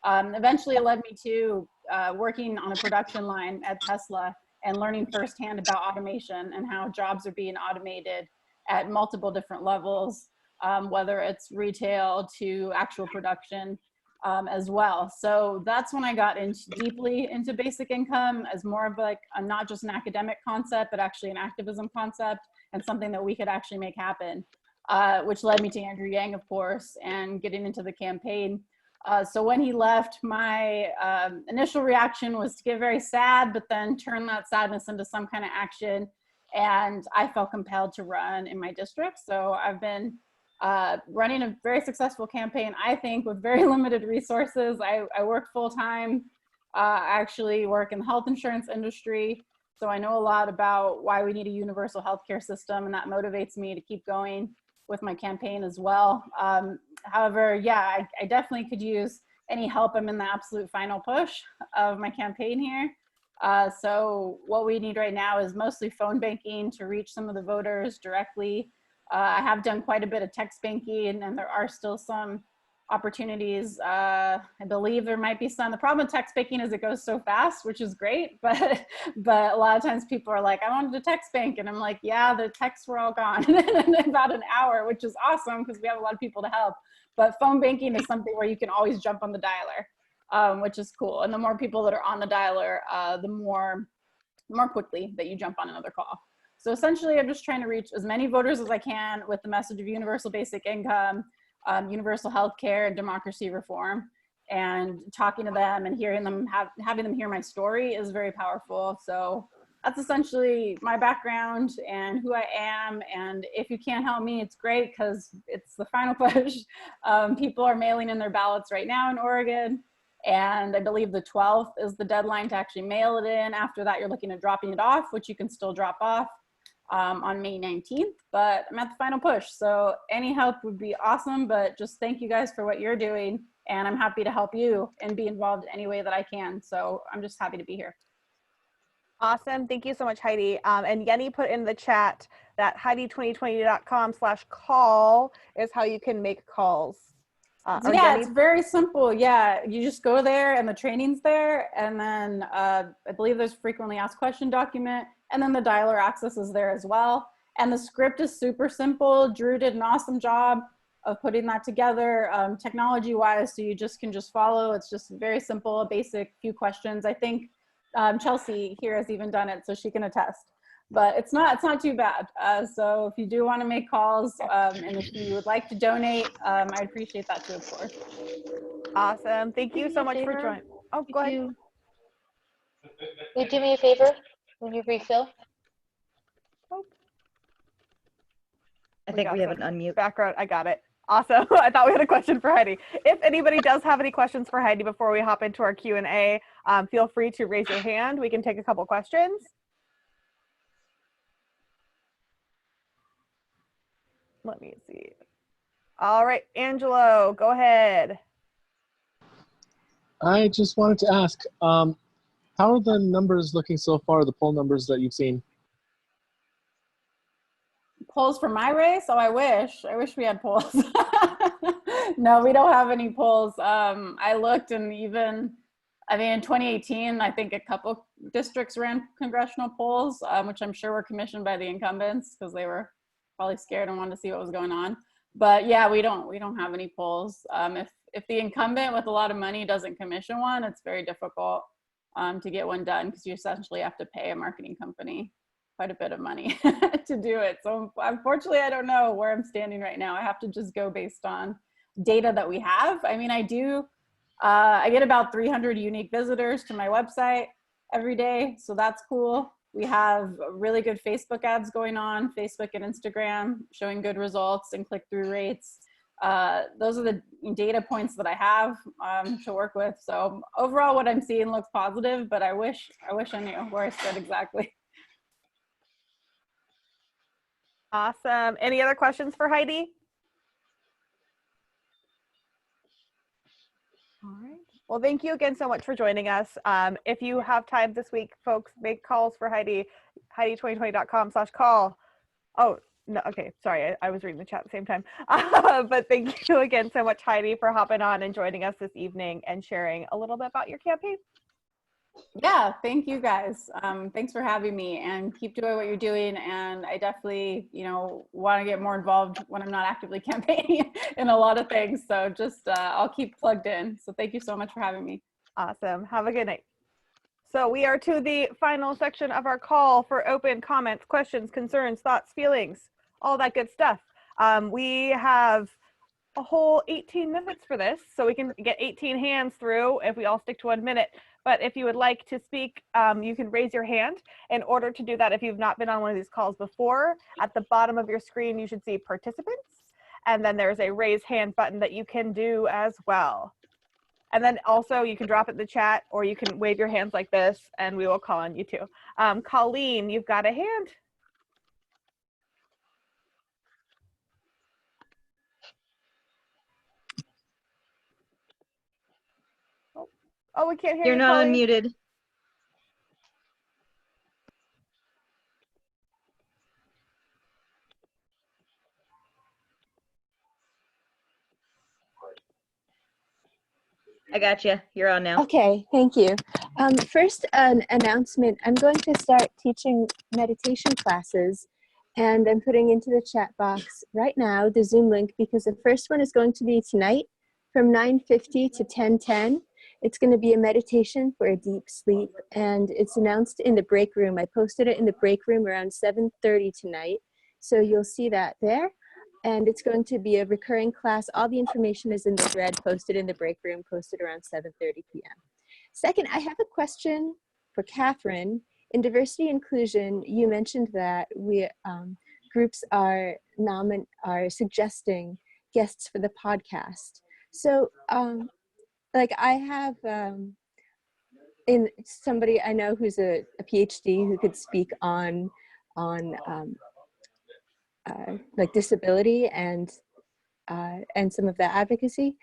[SPEAKER 12] Eventually it led me to working on a production line at Tesla and learning firsthand about automation and how jobs are being automated at multiple different levels, whether it's retail to actual production as well. So that's when I got deeply into basic income as more of like not just an academic concept, but actually an activism concept and something that we could actually make happen. Which led me to Andrew Yang, of course, and getting into the campaign. So when he left, my initial reaction was to get very sad, but then turn that sadness into some kind of action. And I felt compelled to run in my district. So I've been running a very successful campaign, I think, with very limited resources. I work full time. I actually work in the health insurance industry. So I know a lot about why we need a universal healthcare system, and that motivates me to keep going with my campaign as well. However, yeah, I definitely could use any help. I'm in the absolute final push of my campaign here. So what we need right now is mostly phone banking to reach some of the voters directly. I have done quite a bit of text banking, and there are still some opportunities. I believe there might be some. The problem with text banking is it goes so fast, which is great, but a lot of times people are like, I wanted to text bank, and I'm like, yeah, the texts were all gone in about an hour, which is awesome because we have a lot of people to help. But phone banking is something where you can always jump on the dialer, which is cool. And the more people that are on the dialer, the more quickly that you jump on another call. So essentially, I'm just trying to reach as many voters as I can with the message of universal basic income, universal health care, and democracy reform. and talking to them and hearing them, having them hear my story is very powerful. So that's essentially my background and who I am. And if you can't help me, it's great because it's the final push. People are mailing in their ballots right now in Oregon. And I believe the 12th is the deadline to actually mail it in. After that, you're looking at dropping it off, which you can still drop off on May 19th, but I'm at the final push. So any help would be awesome, but just thank you guys for what you're doing. And I'm happy to help you and be involved any way that I can. So I'm just happy to be here.
[SPEAKER 1] Awesome. Thank you so much, Heidi. And Yenny put in the chat that Heidi2020.com/call is how you can make calls.
[SPEAKER 12] Yeah, it's very simple. Yeah, you just go there and the training's there. And then I believe there's frequently asked question document. And then the dialer access is there as well. And the script is super simple. Drew did an awesome job of putting that together technology-wise. So you can just follow. It's just very simple, a basic few questions. I think Chelsea here has even done it, so she can attest. But it's not too bad. So if you do want to make calls and if you would like to donate, I'd appreciate that too, of course.
[SPEAKER 1] Awesome. Thank you so much for joining. Oh, go ahead.
[SPEAKER 13] Would you do me a favor when you refill?
[SPEAKER 4] I think we have an unmute.
[SPEAKER 1] Background, I got it. Awesome. I thought we had a question for Heidi. If anybody does have any questions for Heidi before we hop into our Q&A, feel free to raise your hand. We can take a couple questions. Let me see. All right, Angelo, go ahead.
[SPEAKER 14] I just wanted to ask, how are the numbers looking so far, the poll numbers that you've seen?
[SPEAKER 12] Polls for my race? Oh, I wish we had polls. No, we don't have any polls. I looked, and even, I mean, in 2018, I think a couple districts ran congressional polls, which I'm sure were commissioned by the incumbents because they were probably scared and wanted to see what was going on. But yeah, we don't have any polls. If the incumbent with a lot of money doesn't commission one, it's very difficult to get one done because you essentially have to pay a marketing company quite a bit of money to do it. So unfortunately, I don't know where I'm standing right now. I have to just go based on data that we have. I mean, I get about 300 unique visitors to my website every day. So that's cool. We have really good Facebook ads going on, Facebook and Instagram, showing good results and click-through rates. Those are the data points that I have to work with. So overall, what I'm seeing looks positive, but I wish I knew where I stood exactly.
[SPEAKER 1] Awesome. Any other questions for Heidi? All right. Well, thank you again so much for joining us. If you have time this week, folks, make calls for Heidi, Heidi2020.com/call. Oh, no, okay, sorry, I was reading the chat at the same time. But thank you again so much, Heidi, for hopping on and joining us this evening and sharing a little bit about your campaign.
[SPEAKER 12] Yeah, thank you guys. Thanks for having me, and keep doing what you're doing. And I definitely, want to get more involved when I'm not actively campaigning in a lot of things. So just, I'll keep plugged in. So thank you so much for having me.
[SPEAKER 1] Awesome. Have a good night. So we are to the final section of our call for open comments, questions, concerns, thoughts, feelings, all that good stuff. We have a whole 18 minutes for this, so we can get 18 hands through if we all stick to 1 minute. But if you would like to speak, you can raise your hand. In order to do that, if you've not been on one of these calls before, at the bottom of your screen, you should see participants. And then there's a raise hand button that you can do as well. And then also you can drop it in the chat, or you can wave your hands like this and we will call on you too. Colleen, you've got a hand. Oh, we can't hear you.
[SPEAKER 4] You're not
[SPEAKER 1] Colleen.
[SPEAKER 4] unmuted. I got you. You're on now.
[SPEAKER 15] Okay, thank you. First, an announcement. I'm going to start teaching meditation classes, and I'm putting into the chat box right now the Zoom link, because the first one is going to be tonight from 9:50 to 10:10. It's going to be a meditation for a deep sleep, and it's announced in the break room. I posted it in the break room around 7:30 tonight, so you'll see that there. and it's going to be a recurring class. All the information is in the thread posted in the break room, posted around 7:30 p.m. Second, I have a question for Catherine. In diversity inclusion, you mentioned that groups are suggesting guests for the podcast. So, like I have in somebody I know who's a PhD who could speak on like disability and some of the advocacy,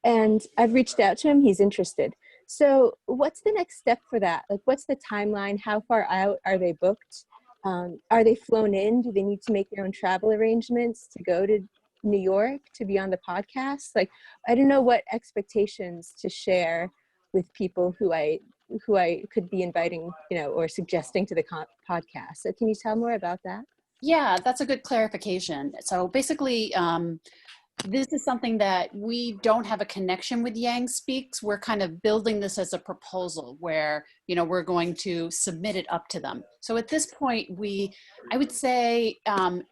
[SPEAKER 15] and I've reached out to him. He's interested. So what's the next step for that? Like, what's the timeline? How far out are they booked? Are they flown in? Do they need to make their own travel arrangements to go to New York to be on the podcast? Like, I don't know what expectations to share with people who I could be inviting, or suggesting to the podcast. So can you tell more about that?
[SPEAKER 9] Yeah, that's a good clarification. So basically, this is something that we don't have a connection with Yang Speaks. We're kind of building this as a proposal where, we're going to submit it up to them. So at this point, I would say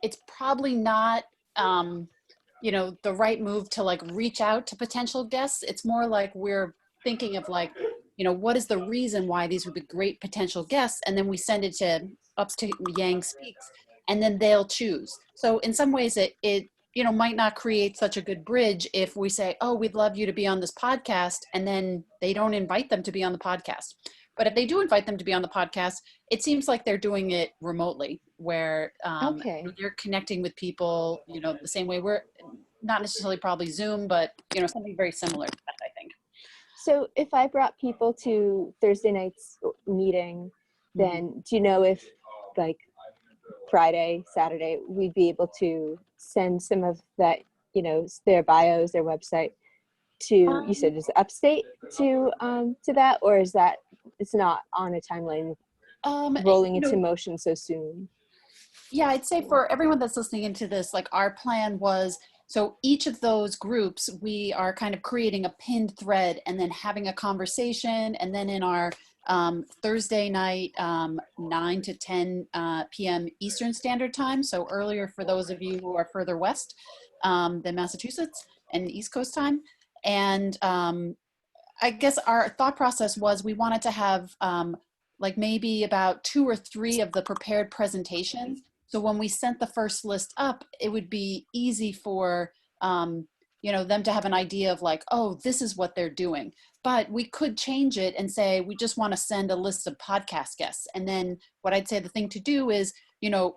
[SPEAKER 9] it's probably not, the right move to like reach out to potential guests. It's more like we're thinking of like, what is the reason why these would be great potential guests? And then we send it up to Yang Speaks, and then they'll choose. So in some ways it might not create such a good bridge if we say, oh, we'd love you to be on this podcast, and then they don't invite them to be on the podcast. But if they do invite them to be on the podcast, it seems like they're doing it remotely, where they're connecting with people, the same way we're not necessarily probably Zoom, but something very similar to that, I think.
[SPEAKER 15] So if I brought people to Thursday night's meeting, then do you know if like Friday, Saturday, we'd be able to send some of that, their bios, their website to, you said is Upstate to that, or is that it's not on a timeline rolling into motion so soon?
[SPEAKER 9] Yeah, I'd say for everyone that's listening into this, like our plan was, so each of those groups, we are kind of creating a pinned thread and then having a conversation, and then in our Thursday night, 9 to 10 p.m. Eastern Standard Time, so earlier for those of you who are further west than Massachusetts and East Coast time. And I guess our thought process was we wanted to have like maybe about 2 or 3 of the prepared presentations. So when we sent the first list up, it would be easy for them to have an idea of like, oh, this is what they're doing. But we could change it and say, we just want to send a list of podcast guests. And then what I'd say the thing to do is,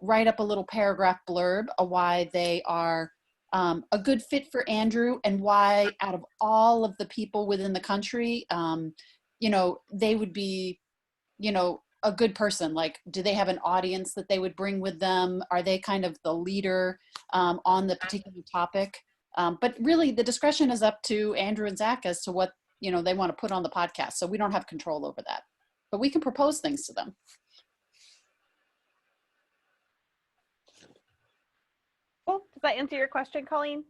[SPEAKER 9] write up a little paragraph blurb of why they are a good fit for Andrew, and why out of all of the people within the country, they would be, a good person. Like, do they have an audience that they would bring with them? Are they kind of the leader on the particular topic? But really the discretion is up to Andrew and Zach as to what, they want to put on the podcast. So we don't have control over that, but we can propose things to them.
[SPEAKER 1] Cool. Does that answer your question, Colleen?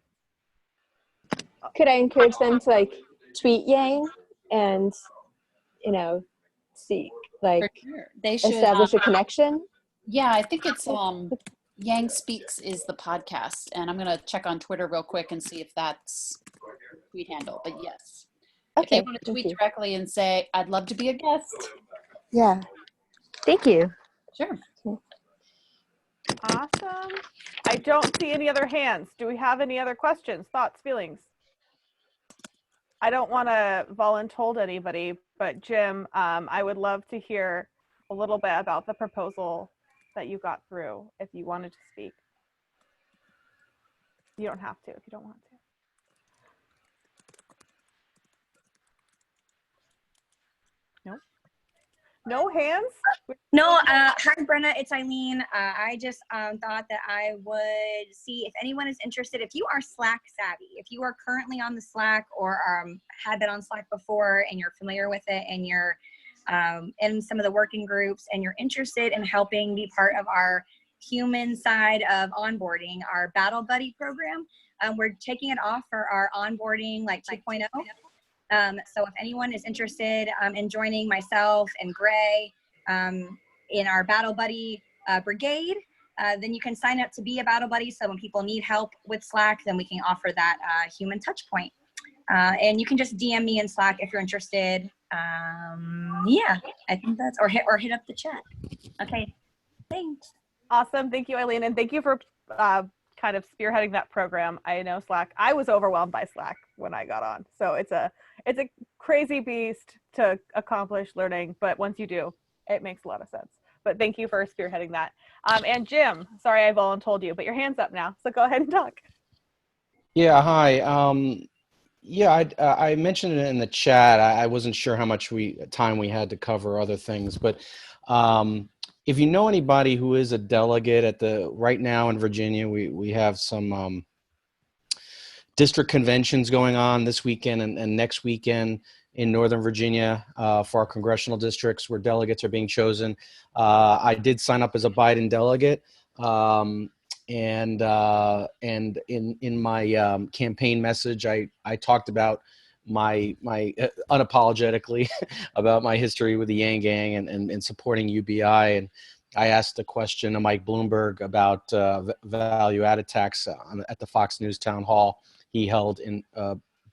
[SPEAKER 15] Could I encourage them to like tweet Yang and, see, like,
[SPEAKER 9] sure. They should
[SPEAKER 15] establish a connection?
[SPEAKER 9] Yeah, I think it's Yang Speaks is the podcast, and I'm gonna check on Twitter real quick and see if that's tweet handle. But yes, if they want to tweet directly and say, "I'd love to be a guest."
[SPEAKER 15] Yeah. Thank you.
[SPEAKER 9] Sure.
[SPEAKER 1] Awesome. I don't see any other hands. Do we have any other questions, thoughts, feelings? I don't want to voluntold anybody, but Jim, I would love to hear a little bit about the proposal that you got through if you wanted to speak. You don't have to if you don't want to. Nope. No hands?
[SPEAKER 16] No, hi Brenna, it's Eileen. I just thought that I would see if anyone is interested. If you are Slack savvy, if you are currently on the Slack or had been on Slack before and you're familiar with it and you're in some of the working groups and you're interested in helping be part of our human side of onboarding, our Battle Buddy program, we're taking it off for our onboarding like 2.0. So if anyone is interested in joining myself and Gray in our Battle Buddy brigade, then you can sign up to be a battle buddy. So when people need help with Slack, then we can offer that human touch point. And you can just DM me in Slack if you're interested. Yeah, I think that's, or hit up the chat. Okay, thanks.
[SPEAKER 1] Awesome. Thank you, Eileen. And thank you for kind of spearheading that program. I know Slack, I was overwhelmed by Slack when I got on. So it's a crazy beast to accomplish learning, but once you do, it makes a lot of sense. But thank you for spearheading that. And Jim, sorry I voluntold you, but your hand's up now. So go ahead and talk.
[SPEAKER 17] Yeah, hi. Yeah, I mentioned it in the chat. I wasn't sure how much time we had to cover other things, but if you know anybody who is a delegate right now in Virginia, we have some district conventions going on this weekend and next weekend in Northern Virginia for our congressional districts where delegates are being chosen. I did sign up as a Biden delegate. And in my campaign message, I talked about my unapologetically about my history with the Yang Gang and supporting UBI. And I asked a question to Mike Bloomberg about value-added tax at the Fox News town hall he held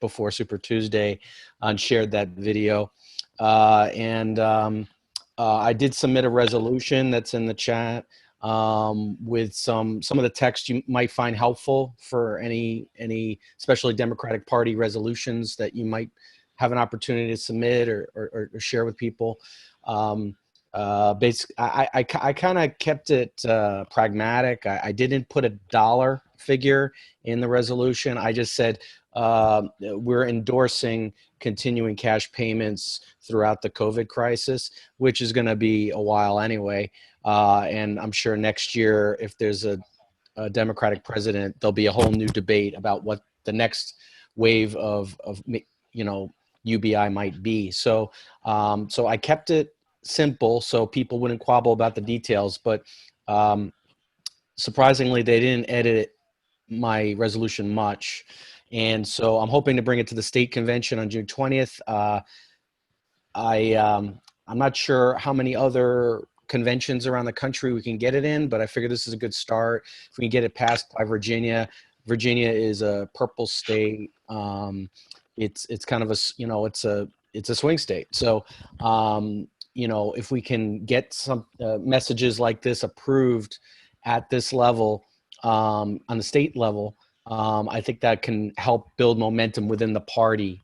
[SPEAKER 17] before Super Tuesday, and shared that video. I did submit a resolution that's in the chat with some of the text you might find helpful for any especially Democratic Party resolutions that you might have an opportunity to submit or share with people. Basically, I kind of kept it pragmatic. I didn't put a dollar figure in the resolution. I just said we're endorsing continuing cash payments throughout the COVID crisis, which is going to be a while anyway. And I'm sure next year, if there's a Democratic president, there'll be a whole new debate about what the next wave of UBI might be. So I kept it simple so people wouldn't quabble about the details. But surprisingly, they didn't edit my resolution much. And so I'm hoping to bring it to the state convention on June 20th. I'm not sure how many other conventions around the country we can get it in, but I figure this is a good start. If we can get it passed by Virginia. Virginia is a purple state. It's kind of it's a swing state. So if we can get some messages like this approved at this level, on the state level, I think that can help build momentum within the party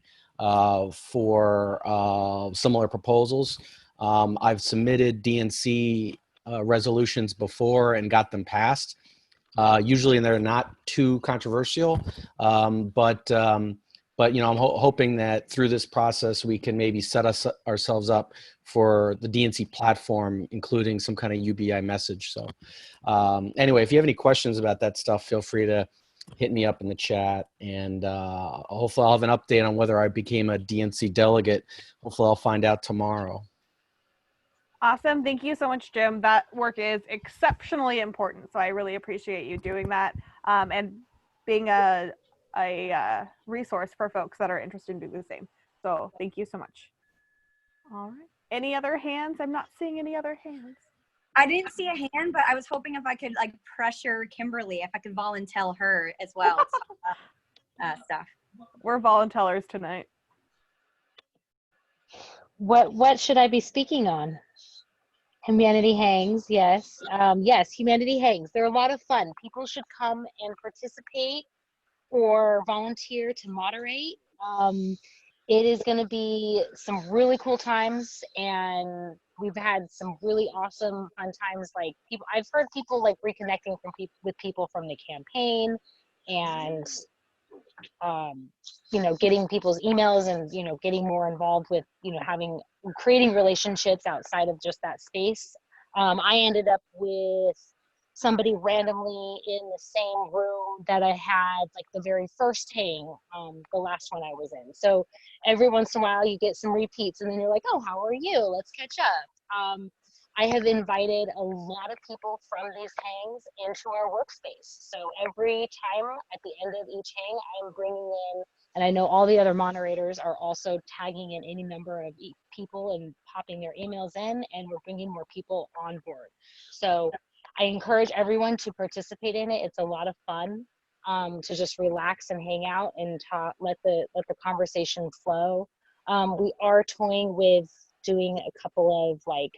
[SPEAKER 17] for similar proposals. I've submitted DNC resolutions before and got them passed. Usually they're not too controversial, but I'm hoping that through this process we can maybe set ourselves up for the DNC platform, including some kind of UBI message. So anyway, if you have any questions about that stuff, feel free to hit me up in the chat, and hopefully I'll have an update on whether I became a DNC delegate. Hopefully I'll find out tomorrow.
[SPEAKER 1] Awesome. Thank you so much, Jim. That work is exceptionally important. So I really appreciate you doing that and being a resource for folks that are interested in doing the same. So thank you so much. All right. Any other hands? I'm not seeing any other hands.
[SPEAKER 16] I didn't see a hand, but I was hoping if I could pressure Kimberly, if I could volunteer her as well. Stuff.
[SPEAKER 1] We're volunteers tonight.
[SPEAKER 13] What should I be speaking on? Humanity Hangs, yes. Yes, Humanity Hangs. They're a lot of fun. People should come and participate or volunteer to moderate. It is going to be some really cool times, and we've had some really awesome fun times. I've heard people reconnecting with people from the campaign, and getting people's emails and getting more involved with creating relationships outside of just that space. I ended up with somebody randomly in the same room that I had the very first hang, the last one I was in. So every once in a while you get some repeats, and then you're like, oh, how are you? Let's catch up. I have invited a lot of people from these hangs into our workspace. So every time at the end of each hang, I'm bringing in, and I know all the other moderators are also tagging in any number of people and popping their emails in, and we're bringing more people on board. So I encourage everyone to participate in it. It's a lot of fun to just relax and hang out and talk, let the conversation flow. We are toying with doing a couple of like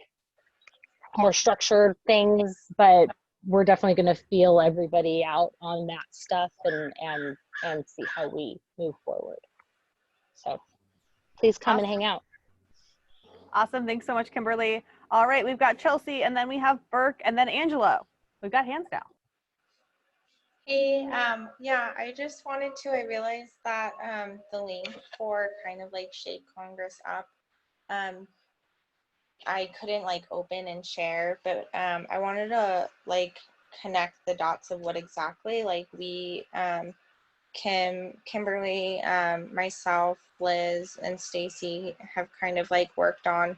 [SPEAKER 13] more structured things, but we're definitely going to feel everybody out on that stuff and see how we move forward. So please come and hang out.
[SPEAKER 1] Awesome. Thanks so much, Kimberly. All right, we've got Chelsea, and then we have Burke, and then Angelo. We've got hands down.
[SPEAKER 10] Hey, yeah, I just wanted to, I realized that the link for kind of like Shake Congress up, I couldn't like open and share, but I wanted to like connect the dots of what exactly like we, Kimberly, myself, Liz, and Stacy have kind of like worked on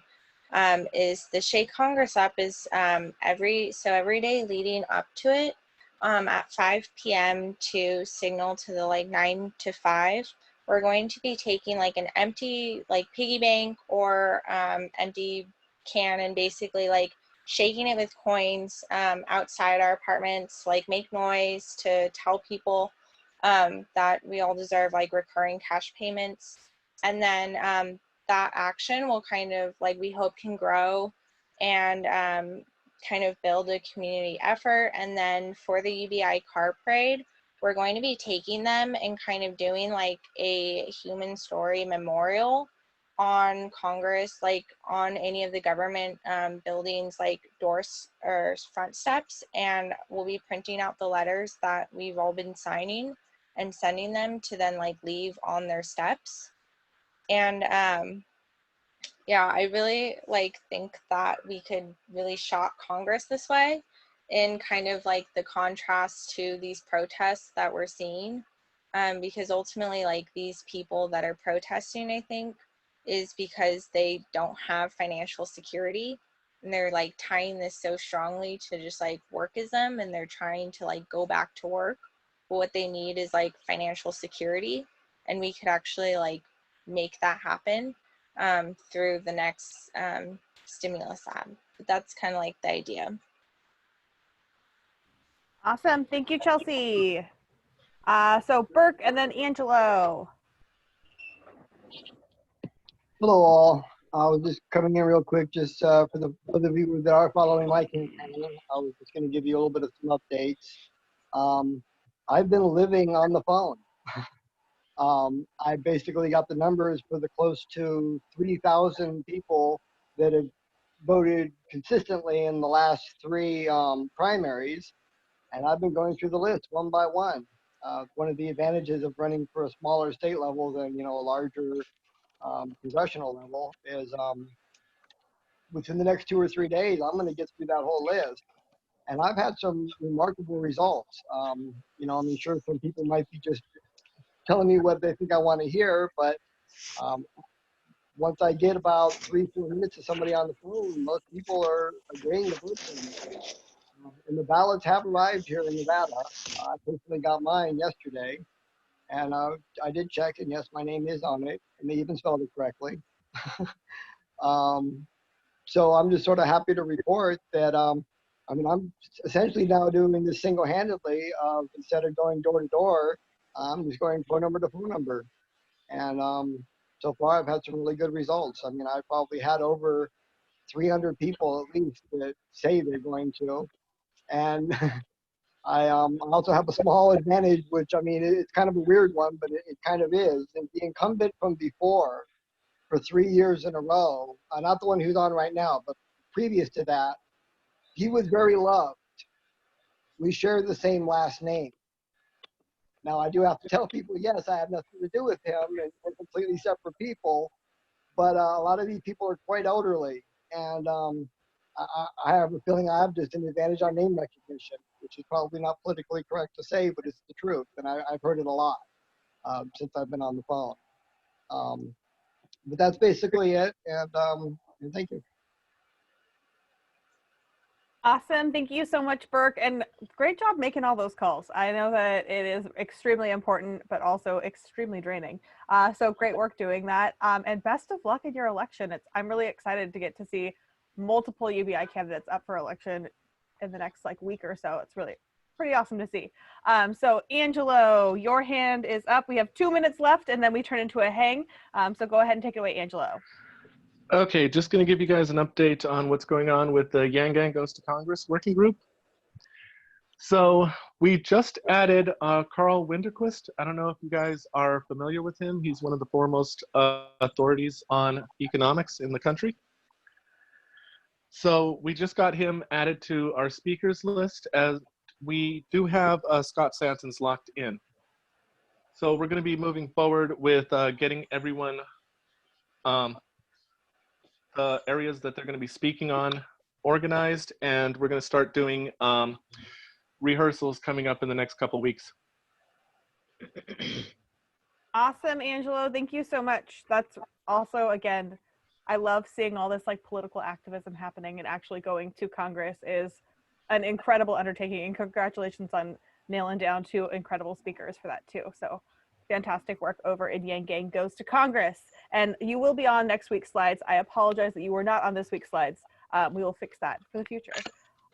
[SPEAKER 10] is the Shake Congress up is every day leading up to it at 5 p.m. to signal to the like 9 to 5. We're going to be taking like an empty like piggy bank or empty can and basically like shaking it with coins outside our apartments, like make noise to tell people that we all deserve like recurring cash payments. And then that action will kind of like we hope can grow and kind of build a community effort. And then for the UBI car parade, we're going to be taking them and kind of doing like a human story memorial on Congress, like on any of the government buildings, like doors or front steps. And we'll be printing out the letters that we've all been signing and sending them to then like leave on their steps. And yeah, I really like think that we could really shock Congress this way in kind of like the contrast to these protests that we're seeing. Because ultimately like these people that are protesting, I think, is because they don't have financial security and they're like tying this so strongly to just like workism and they're trying to like go back to work. But what they need is like financial security, and we could actually like make that happen through the next stimulus ad. But that's kind of like the idea.
[SPEAKER 1] Awesome. Thank you, Chelsea. So Burke and then Angelo.
[SPEAKER 18] Hello all. I was just coming in real quick just for the viewers that are following my campaign. I was just going to give you a little bit of some updates. I've been living on the phone. I basically got the numbers for the close to 3,000 people that have voted consistently in the last 3 primaries, and I've been going through the list one by one. One of the advantages of running for a smaller state level than a larger congressional level is within the next 2 or 3 days, I'm going to get through that whole list. And I've had some remarkable results. I'm sure some people might be just telling me what they think I want to hear, but once I get about 3-4 minutes of somebody on the phone, most people are agreeing to vote for me. And the ballots have arrived here in Nevada. I personally got mine yesterday, and I did check, and yes, my name is on it, and they even spelled it correctly. So I'm just sort of happy to report that, I'm essentially now doing this single-handedly. Instead of going door to door, I'm just going phone number to phone number. And so far, I've had some really good results. I probably had over 300 people at least that say they're going to. And I also have a small advantage, which, it's kind of a weird one, but it kind of is. And the incumbent from before, for 3 years in a row, not the one who's on right now, but previous to that, he was very loved. We share the same last name. Now, I do have to tell people, yes, I have nothing to do with him, and we're completely separate people, but a lot of these people are quite elderly, and I have a feeling I have just an advantage on name recognition, which is probably not politically correct to say, but it's the truth, and I've heard it a lot since I've been on the phone. But that's basically it, and thank you.
[SPEAKER 1] Awesome. Thank you so much, Burke. And great job making all those calls. I know that it is extremely important, but also extremely draining. So great work doing that. And best of luck in your election. I'm really excited to get to see multiple UBI candidates up for election in the next like week or so. It's really pretty awesome to see. So Angelo, your hand is up. We have 2 minutes left and then we turn into a hang. So go ahead and take it away, Angelo.
[SPEAKER 14] Okay, just going to give you guys an update on what's going on with the Yang Gang Goes to Congress working group. So we just added Carl Winterquist. I don't know if you guys are familiar with him. He's one of the foremost authorities on economics in the country. So we just got him added to our speakers list, as we do have Scott Santons locked in. So we're going to be moving forward with getting everyone the areas that they're going to be speaking on organized, and we're going to start doing rehearsals coming up in the next couple weeks.
[SPEAKER 1] Awesome, Angelo. Thank you so much. That's also, again, I love seeing all this like political activism happening, and actually going to Congress is an incredible undertaking, and congratulations on nailing down 2 incredible speakers for that too. So fantastic work over in Yang Gang Goes to Congress. And you will be on next week's slides. I apologize that you were not on this week's slides. We will fix that for the future.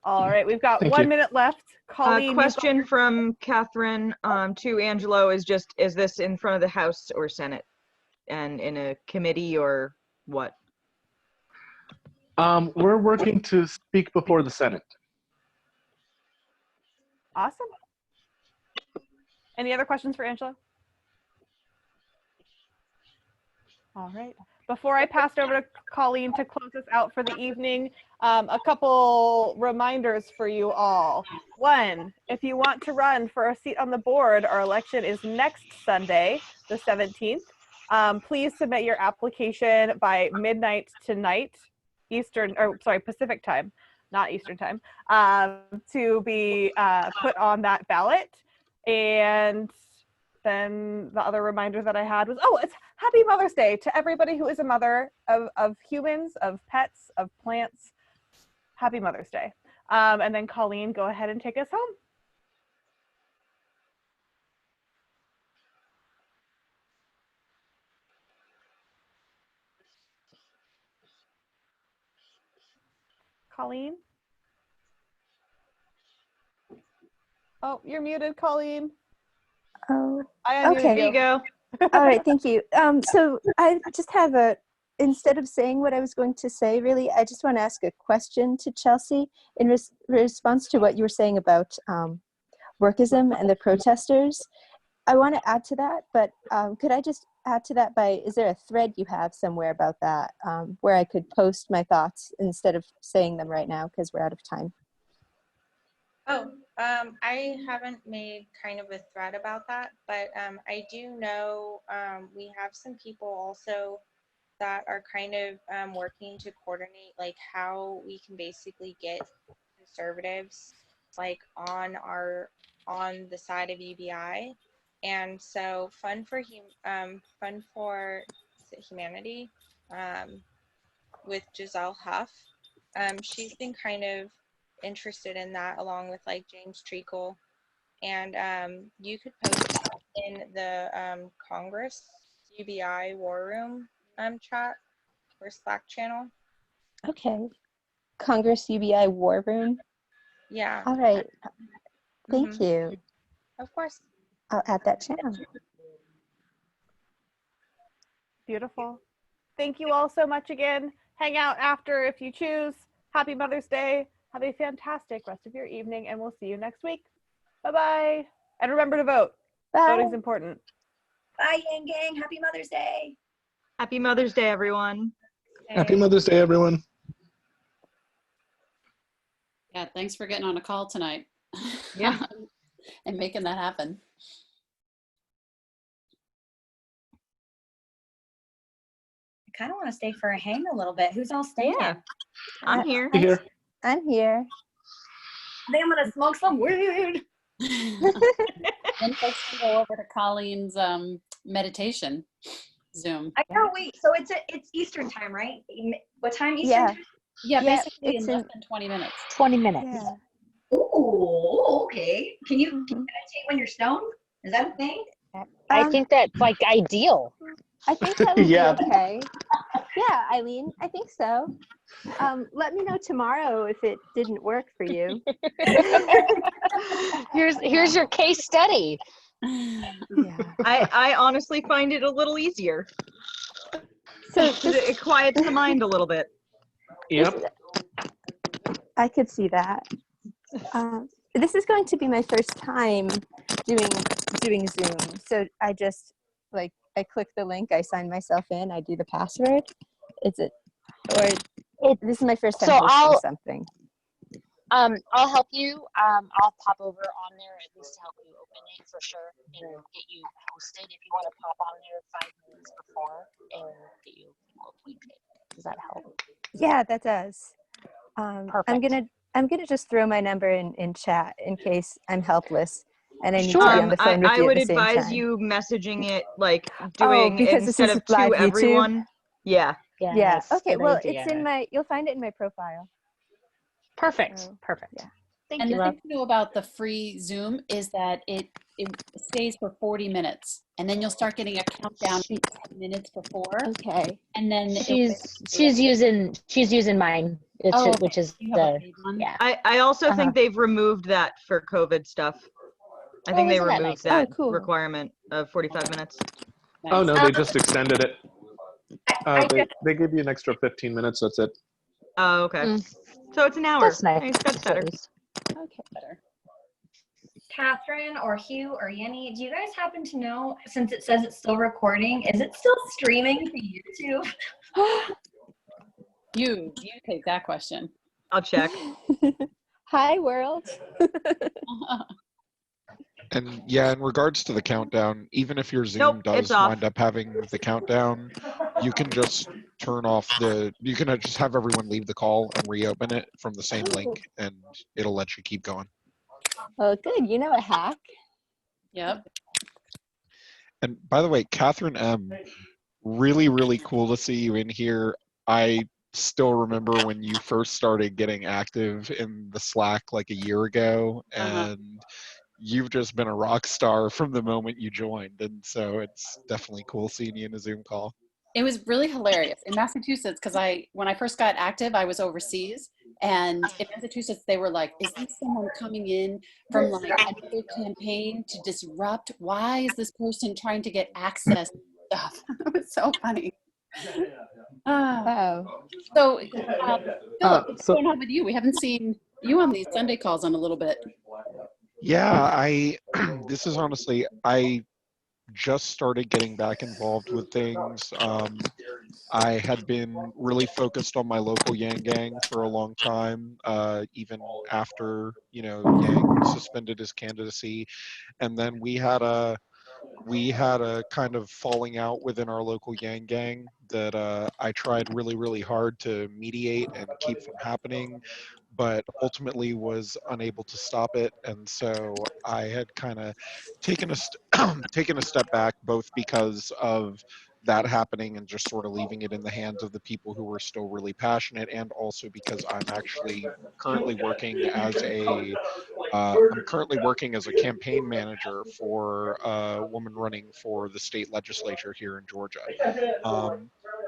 [SPEAKER 1] All right, we've got 1 minute left. Colleen,
[SPEAKER 4] question from Catherine to Angelo is just, is this in front of the House or Senate? And in a committee or what?
[SPEAKER 14] We're working to speak before the Senate.
[SPEAKER 1] Awesome. Any other questions for Angela? All right. Before I pass it over to Colleen to close us out for the evening, a couple reminders for you all. 1, if you want to run for a seat on the board, our election is next Sunday, the 17th. Please submit your application by midnight tonight, Pacific time, not Eastern time, to be put on that ballot. And then the other reminder that I had was, it's Happy Mother's Day to everybody who is a mother of humans, of pets, of plants. Happy Mother's Day. And then Colleen, go ahead and take us home. Colleen? Oh, you're muted, Colleen.
[SPEAKER 15] Oh,
[SPEAKER 1] I unmuted
[SPEAKER 15] okay.
[SPEAKER 1] you.
[SPEAKER 4] There you go.
[SPEAKER 15] All right, thank you. So I just have instead of saying what I was going to say, really, I just want to ask a question to Chelsea in response to what you were saying about workism and the protesters. I want to add to that, but could I just add to that is there a thread you have somewhere about that where I could post my thoughts instead of saying them right now because we're out of time?
[SPEAKER 10] I haven't made kind of a thread about that, but I do know we have some people also that are kind of working to coordinate like how we can basically get conservatives like on the side of UBI. And so Fun for Humanity with Giselle Huff, she's been kind of interested in that, along with like James Treacle, and you could post that in the Congress UBI War Room chat or Slack channel.
[SPEAKER 15] Okay. Congress UBI War Room.
[SPEAKER 10] Yeah.
[SPEAKER 15] All right. Thank you.
[SPEAKER 10] Of course.
[SPEAKER 15] I'll add that channel.
[SPEAKER 1] Beautiful. Thank you all so much again. Hang out after if you choose. Happy Mother's Day. Have a fantastic rest of your evening, and we'll see you next week. Bye-bye. And remember to vote.
[SPEAKER 15] Bye.
[SPEAKER 1] Voting's important.
[SPEAKER 16] Bye, Yang Gang. Happy Mother's Day.
[SPEAKER 4] Happy Mother's Day, everyone.
[SPEAKER 14] Happy Mother's Day, everyone.
[SPEAKER 9] Yeah, thanks for getting on a call tonight.
[SPEAKER 4] Yeah.
[SPEAKER 9] And making that happen.
[SPEAKER 16] I kind of want to stay for a hang a little bit. Who's all staying?
[SPEAKER 4] Yeah. I'm here.
[SPEAKER 14] Here.
[SPEAKER 15] I'm here.
[SPEAKER 16] I think I'm going to smoke some weed.
[SPEAKER 9] Then folks can go over to Colleen's meditation Zoom.
[SPEAKER 16] I know. Wait. So it's Eastern time, right? What time Eastern?
[SPEAKER 15] Yeah.
[SPEAKER 16] Time?
[SPEAKER 9] Yeah,
[SPEAKER 15] Yeah,
[SPEAKER 9] basically in
[SPEAKER 15] it's
[SPEAKER 9] less than 20 minutes.
[SPEAKER 13] 20 minutes.
[SPEAKER 15] Yeah.
[SPEAKER 16] Ooh, okay. Can you meditate when you're stoned? Is that a thing?
[SPEAKER 13] I think that's like ideal.
[SPEAKER 15] I think that would
[SPEAKER 14] Yeah.
[SPEAKER 15] be okay. Yeah, Eileen, I think so. Let me know tomorrow if it didn't work for you.
[SPEAKER 13] Here's your case study.
[SPEAKER 4] I honestly find it a little easier.
[SPEAKER 15] So
[SPEAKER 4] It quiets the mind a little bit.
[SPEAKER 14] Yep.
[SPEAKER 15] I could see that. This is going to be my first time doing Zoom. So I just I click the link, I sign myself in, I do the password. Is it this is my first time
[SPEAKER 13] So
[SPEAKER 15] hosting something.
[SPEAKER 13] I'll help you. I'll pop over on there at least to help you open it for sure and get you hosted. If you want to pop on there 5 minutes before and get you appointed. Does that help?
[SPEAKER 15] Yeah, that does.
[SPEAKER 13] Perfect.
[SPEAKER 15] I'm gonna just throw my number in chat in case I'm helpless and I need to be on the phone with
[SPEAKER 4] I
[SPEAKER 15] you at
[SPEAKER 4] would
[SPEAKER 15] the same
[SPEAKER 4] advise
[SPEAKER 15] time.
[SPEAKER 4] you messaging it doing
[SPEAKER 15] because this
[SPEAKER 4] instead
[SPEAKER 15] is
[SPEAKER 4] of
[SPEAKER 15] live
[SPEAKER 4] to
[SPEAKER 15] YouTube?
[SPEAKER 4] everyone. Yeah.
[SPEAKER 15] Yeah. Okay.
[SPEAKER 13] good
[SPEAKER 15] Well,
[SPEAKER 13] idea.
[SPEAKER 15] it's in my. You'll find it in my profile.
[SPEAKER 13] Perfect. Perfect.
[SPEAKER 15] Yeah.
[SPEAKER 13] Thank
[SPEAKER 9] And
[SPEAKER 13] you,
[SPEAKER 9] the
[SPEAKER 13] love.
[SPEAKER 9] thing to know about the free Zoom is that it stays for 40 minutes, and then you'll start getting a countdown 10 minutes before.
[SPEAKER 15] Okay.
[SPEAKER 9] And then
[SPEAKER 13] She's using mine, which is the yeah.
[SPEAKER 4] I also think they've removed that for COVID stuff. I think they
[SPEAKER 13] isn't that
[SPEAKER 4] removed
[SPEAKER 13] nice?
[SPEAKER 4] that requirement of 45 minutes.
[SPEAKER 14] Oh no, they just extended it. They give you an extra 15 minutes. That's it.
[SPEAKER 4] Oh, okay. So it's an hour.
[SPEAKER 13] That's nice.
[SPEAKER 4] That's better.
[SPEAKER 15] Okay.
[SPEAKER 9] Better.
[SPEAKER 16] Catherine or Hugh or Yenny, do you guys happen to know, since it says it's still recording, is it still streaming to YouTube?
[SPEAKER 9] You take that question.
[SPEAKER 4] I'll check.
[SPEAKER 15] Hi, world.
[SPEAKER 3] And yeah, in regards to the countdown, even if your Zoom does wind up having the countdown, you can just you can just have everyone leave the call and reopen it from the same link and it'll let you keep going.
[SPEAKER 15] Oh, good. You know a hack.
[SPEAKER 9] Yep.
[SPEAKER 3] And by the way, Catherine M., really, really cool to see you in here. I still remember when you first started getting active in the Slack like a year ago, and you've just been a rock star from the moment you joined. And so it's definitely cool seeing you in a Zoom call.
[SPEAKER 9] It was really hilarious in Massachusetts because when I first got active, I was overseas. And in Massachusetts, they were like, is this someone coming in from like another campaign to disrupt? Why is this person trying to get access to stuff? It was so funny.
[SPEAKER 15] Wow.
[SPEAKER 9] So, Philip, what's going on with you? We haven't seen you on these Sunday calls in a little bit.
[SPEAKER 3] Yeah, this is honestly, I just started getting back involved with things. I had been really focused on my local Yang Gang for a long time, even after, Yang suspended his candidacy. And then we had a kind of falling out within our local Yang Gang that I tried really, really hard to mediate and keep from happening, but ultimately was unable to stop it. And so I had kind of taken a step back, both because of that happening and just sort of leaving it in the hands of the people who were still really passionate, and also because I'm actually currently working as a campaign manager for a woman running for the state legislature here in Georgia.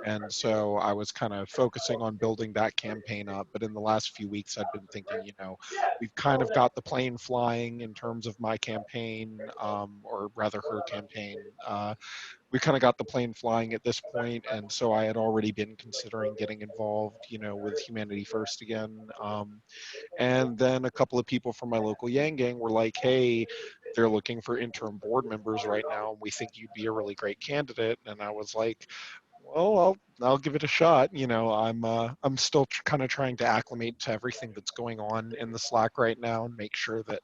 [SPEAKER 3] And so I was kind of focusing on building that campaign up. But in the last few weeks, I've been thinking, we've kind of got the plane flying in terms of my campaign, or rather her campaign. We kind of got the plane flying at this point, and so I had already been considering getting involved, with Humanity First again. And then a couple of people from my local Yang Gang were like, hey, they're looking for interim board members right now, and we think you'd be a really great candidate. And I was like, well, I'll give it a shot. I'm still kind of trying to acclimate to everything that's going on in the Slack right now and make sure that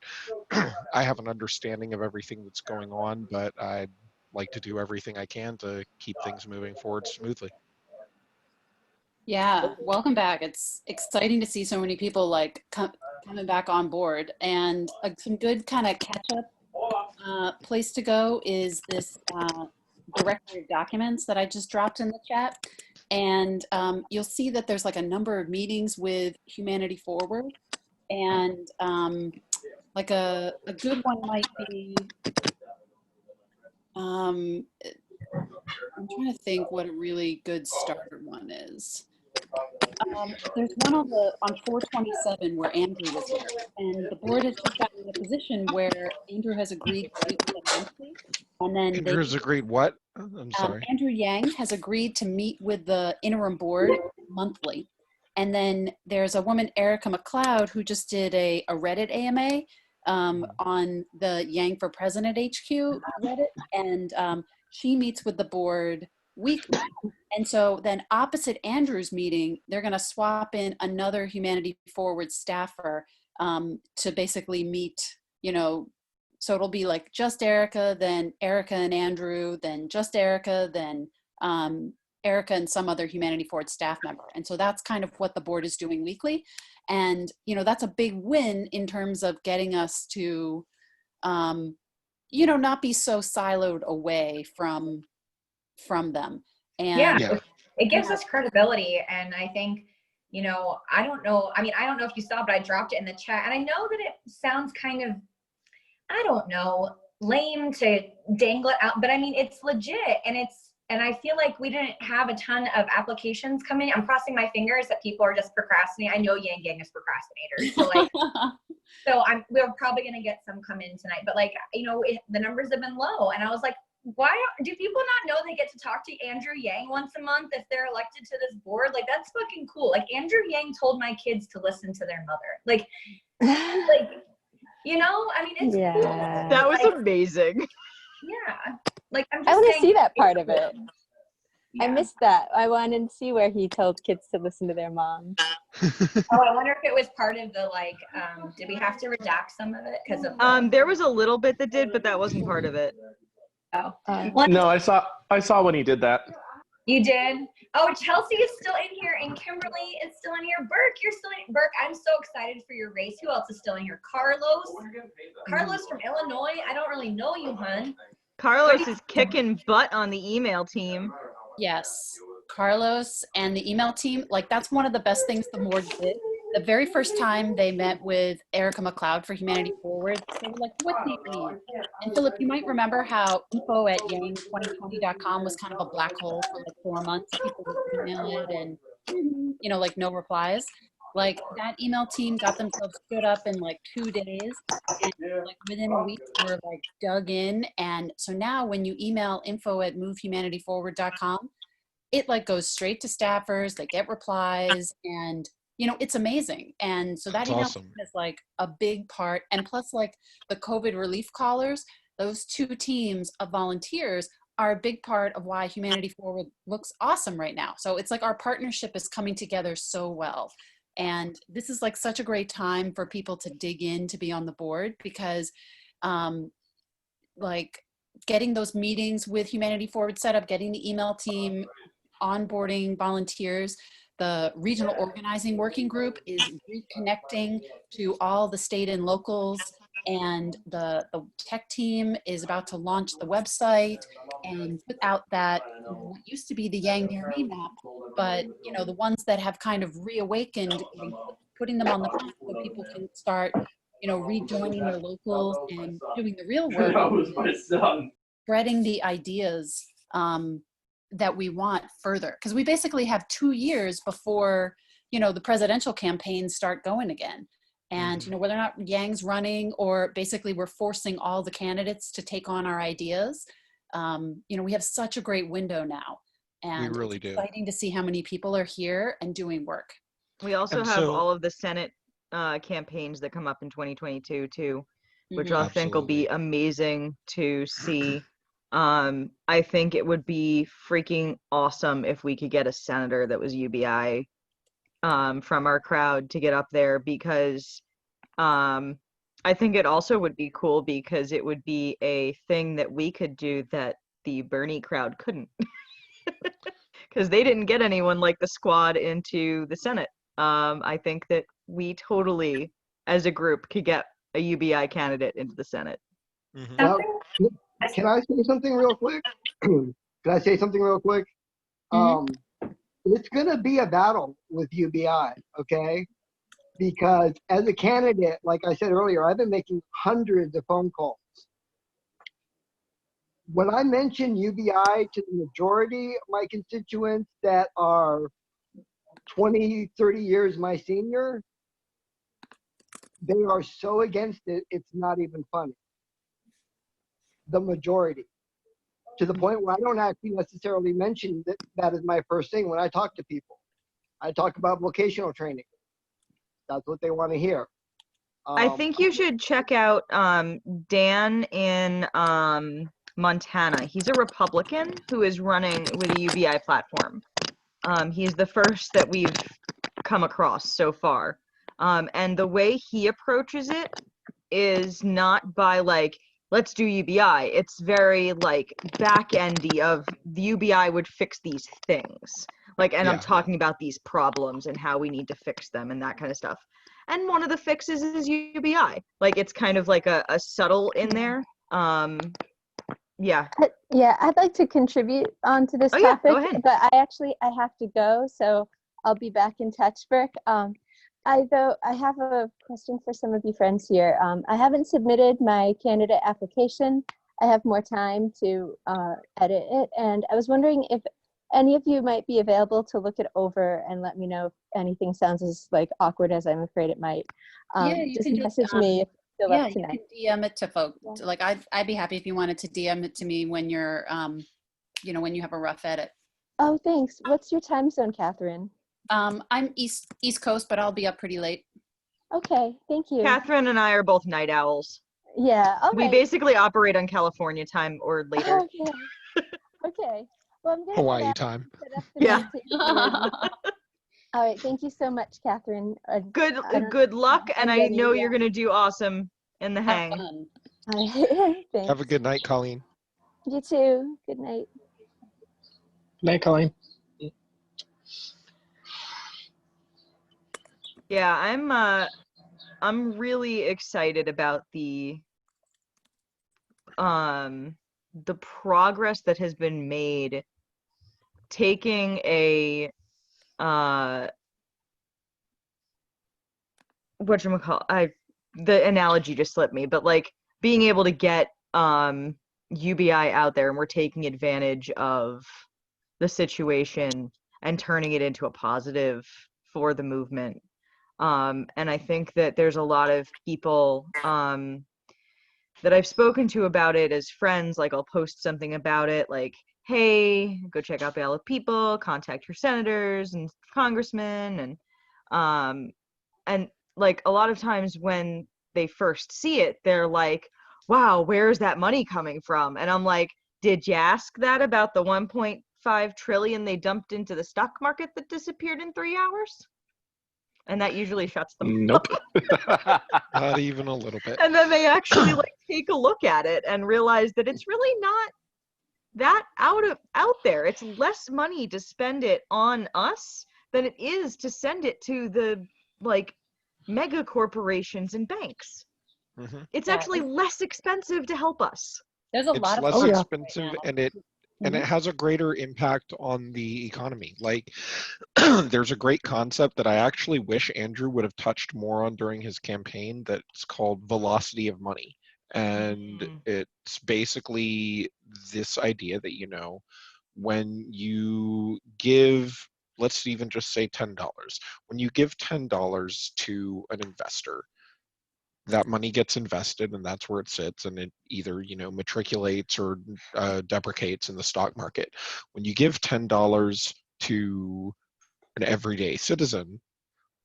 [SPEAKER 3] I have an understanding of everything that's going on, but I'd like to do everything I can to keep things moving forward smoothly.
[SPEAKER 9] Yeah, welcome back. It's exciting to see so many people coming back on board, and some good kind of catch up place to go is this directory of documents that I just dropped in the chat. And you'll see that there's like a number of meetings with Humanity Forward, and like a good one might be I'm trying to think what a really good starter one is. There's one on 427 where Andrew was there, and the board has just gotten in a position where Andrew has agreed to meet with them monthly, and then
[SPEAKER 3] Andrew's agreed what? I'm sorry.
[SPEAKER 9] Andrew Yang has agreed to meet with the interim board monthly, and then there's a woman, Erica McLeod, who just did a Reddit AMA on the Yang for President HQ Reddit, and she meets with the board weekly. And so then opposite Andrew's meeting, they're going to swap in another Humanity Forward staffer to basically meet, you know, so it'll be like just Erica, then Erica and Andrew, then just Erica, then Erica and some other Humanity Forward staff member. And so that's kind of what the board is doing weekly. And, you know, that's a big win in terms of getting us to, you know, not be so siloed away from them. And
[SPEAKER 16] it gives us credibility. And I think, you know, I don't know if you saw, but I dropped it in the chat, and I know that it sounds kind of, I don't know, lame to dangle it out, but I mean, it's legit, and I feel like we didn't have a ton of applications coming. I'm crossing my fingers that people are just procrastinating. I know Yang Gang is procrastinators. So like, we're probably going to get some come in tonight, but like, you know, the numbers have been low. And I was like, why do people not know they get to talk to Andrew Yang once a month if they're elected to this board? Like, that's fucking cool. Like, Andrew Yang told my kids to listen to their mother. Like, you know, I mean, it's cool.
[SPEAKER 4] That was amazing.
[SPEAKER 16] Yeah. Like, I'm just
[SPEAKER 15] I want to
[SPEAKER 16] saying,
[SPEAKER 15] see that
[SPEAKER 16] it's
[SPEAKER 15] part of
[SPEAKER 16] cool.
[SPEAKER 15] it. I missed that. I wanted to see where he told kids to listen to their mom.
[SPEAKER 16] Oh, I wonder if it was part of the, like, did we have to redact some of it? Because of
[SPEAKER 4] There was a little bit that did, but that wasn't part of it.
[SPEAKER 16] Oh.
[SPEAKER 14] No, I saw when he did that.
[SPEAKER 16] You did? Oh, Chelsea is still in here, and Kimberly is still in here. Burke, you're still in. Burke, I'm so excited for your race. Who else is still in here? Carlos from Illinois. I don't really know you, hun.
[SPEAKER 4] Carlos is kicking butt on the email team.
[SPEAKER 9] yes, Carlos and the email team, like that's one of the best things the board did. The very first time they met with Erica McLeod for Humanity Forward, they were like, what do you need? And Philip, you might remember how info@yang2020.com was kind of a black hole for like 4 months. People would email it and, you know, like no replies. Like that email team got themselves stood up in like 2 days, and like within a week they were like dug in. And so now when you email info@movehumanityforward.com, it like goes straight to staffers, they get replies, and you know, it's amazing. And so that
[SPEAKER 3] That's
[SPEAKER 9] email
[SPEAKER 3] awesome.
[SPEAKER 9] team is like a big part. And plus like the COVID relief callers, those 2 teams of volunteers are a big part of why Humanity Forward looks awesome right now. So it's like our partnership is coming together so well. And this is like such a great time for people to dig in to be on the board, because like getting those meetings with Humanity Forward set up, getting the email team, onboarding volunteers, the regional organizing working group is reconnecting to all the state and locals, and the tech team is about to launch the website and put out that, you know, what used to be the Yang DMV map, but you know, the ones that have kind of reawakened, putting them on the map so people can start, you know, rejoining their locals and doing the real work,
[SPEAKER 19] That was my son.
[SPEAKER 9] spreading the ideas that we want further, because we basically have 2 years before, you know, the presidential campaigns start going again. And, you know, whether or not Yang's running, or basically we're forcing all the candidates to take on our ideas, you know, we have such a great window now. And
[SPEAKER 3] We really
[SPEAKER 9] it's
[SPEAKER 3] do.
[SPEAKER 9] exciting to see how many people are here and doing work.
[SPEAKER 4] We also
[SPEAKER 3] And
[SPEAKER 4] have
[SPEAKER 3] so-
[SPEAKER 4] all of the Senate campaigns that come up in 2022 too, which
[SPEAKER 9] Mhm.
[SPEAKER 4] I think will be amazing to see. I think it would be freaking awesome if we could get a senator that was UBI from our crowd to get up there, because I think it also would be cool because it would be a thing that we could do that the Bernie crowd couldn't, because they didn't get anyone like the squad into the Senate. I think that we totally, as a group, could get a UBI candidate into the Senate.
[SPEAKER 18] Well, can I say something real quick? Can I say something real quick? It's going to be a battle with UBI, okay? Because as a candidate, like I said earlier, I've been making hundreds of phone calls. when I mention UBI to the majority of my constituents that are 20, 30 years my senior, they are so against it, it's not even funny. The majority. To the point where I don't actually necessarily mention that is my first thing when I talk to people. I talk about vocational training. That's what they want to hear.
[SPEAKER 4] I think you should check out Dan in Montana. He's a Republican who is running with a UBI platform. He's the first that we've come across so far. And the way he approaches it is not by like, let's do UBI. It's very like back-endy of the UBI would fix these things. Like, and I'm talking about these problems and how we need to fix them and that kind of stuff. And one of the fixes is UBI. Like, it's kind of like a subtle in there. Yeah.
[SPEAKER 15] Yeah, I'd like to contribute onto this
[SPEAKER 4] Yeah,
[SPEAKER 15] topic,
[SPEAKER 4] go ahead.
[SPEAKER 15] but I have to go, so I'll be back in touch, Brooke. I have a question for some of you friends here. I haven't submitted my candidate application. I have more time to edit it, and I was wondering if any of you might be available to look it over and let me know if anything sounds as like awkward as I'm afraid it might.
[SPEAKER 9] Yeah, you
[SPEAKER 15] just
[SPEAKER 9] can
[SPEAKER 15] message me if you feel
[SPEAKER 9] yeah,
[SPEAKER 15] up tonight.
[SPEAKER 9] you can DM it to folks. Like I'd be happy if you wanted to DM it to me when you're, you know, when you have a rough edit.
[SPEAKER 15] Oh, thanks. What's your time zone, Catherine?
[SPEAKER 9] I'm East Coast, but I'll be up pretty late.
[SPEAKER 15] Okay, thank you.
[SPEAKER 4] Catherine and I are both night owls.
[SPEAKER 15] Yeah, all
[SPEAKER 4] We
[SPEAKER 15] right.
[SPEAKER 4] basically operate on California time or later.
[SPEAKER 15] Okay. Okay. Well, I'm gonna
[SPEAKER 3] Hawaii
[SPEAKER 15] head out
[SPEAKER 3] time.
[SPEAKER 15] and set up the
[SPEAKER 4] Yeah.
[SPEAKER 15] meditation. All right. Thank you so much, Catherine.
[SPEAKER 4] Good luck, and I know you're gonna do awesome in the hang.
[SPEAKER 15] Thanks.
[SPEAKER 3] Have a good night, Colleen.
[SPEAKER 15] You too. Good night.
[SPEAKER 14] Night, Colleen.
[SPEAKER 4] Yeah, I'm really excited about the progress that has been made taking a the analogy just slipped me, but like being able to get UBI out there, and we're taking advantage of the situation and turning it into a positive for the movement. And I think that there's a lot of people that I've spoken to about it as friends. Like, I'll post something about it, like, hey, go check out Ballot of People, contact your senators and congressmen, and like a lot of times when they first see it, they're like, wow, where's that money coming from? And I'm like, did you ask that about the 1.5 trillion they dumped into the stock market that disappeared in 3 hours? And that usually shuts them
[SPEAKER 14] Nope.
[SPEAKER 3] Not even a little bit.
[SPEAKER 4] And then they actually like take a look at it and realize that it's really not that out there. It's less money to spend it on us than it is to send it to the like mega corporations and banks.
[SPEAKER 3] Mm-hmm.
[SPEAKER 4] It's actually less expensive to help us.
[SPEAKER 12] There's a
[SPEAKER 3] It's
[SPEAKER 12] lot of
[SPEAKER 3] less
[SPEAKER 12] progress
[SPEAKER 3] expensive,
[SPEAKER 12] right now.
[SPEAKER 3] and it
[SPEAKER 12] Mhm.
[SPEAKER 3] has a greater impact on the economy. Like, there's a great concept that I actually wish Andrew would have touched more on during his campaign that's called velocity of money. And it's basically this idea that, you know, when you give, let's even just say $10, when you give $10 to an investor, that money gets invested, and that's where it sits, and it either, you know, matriculates or deprecates in the stock market. When you give $10 to an everyday citizen,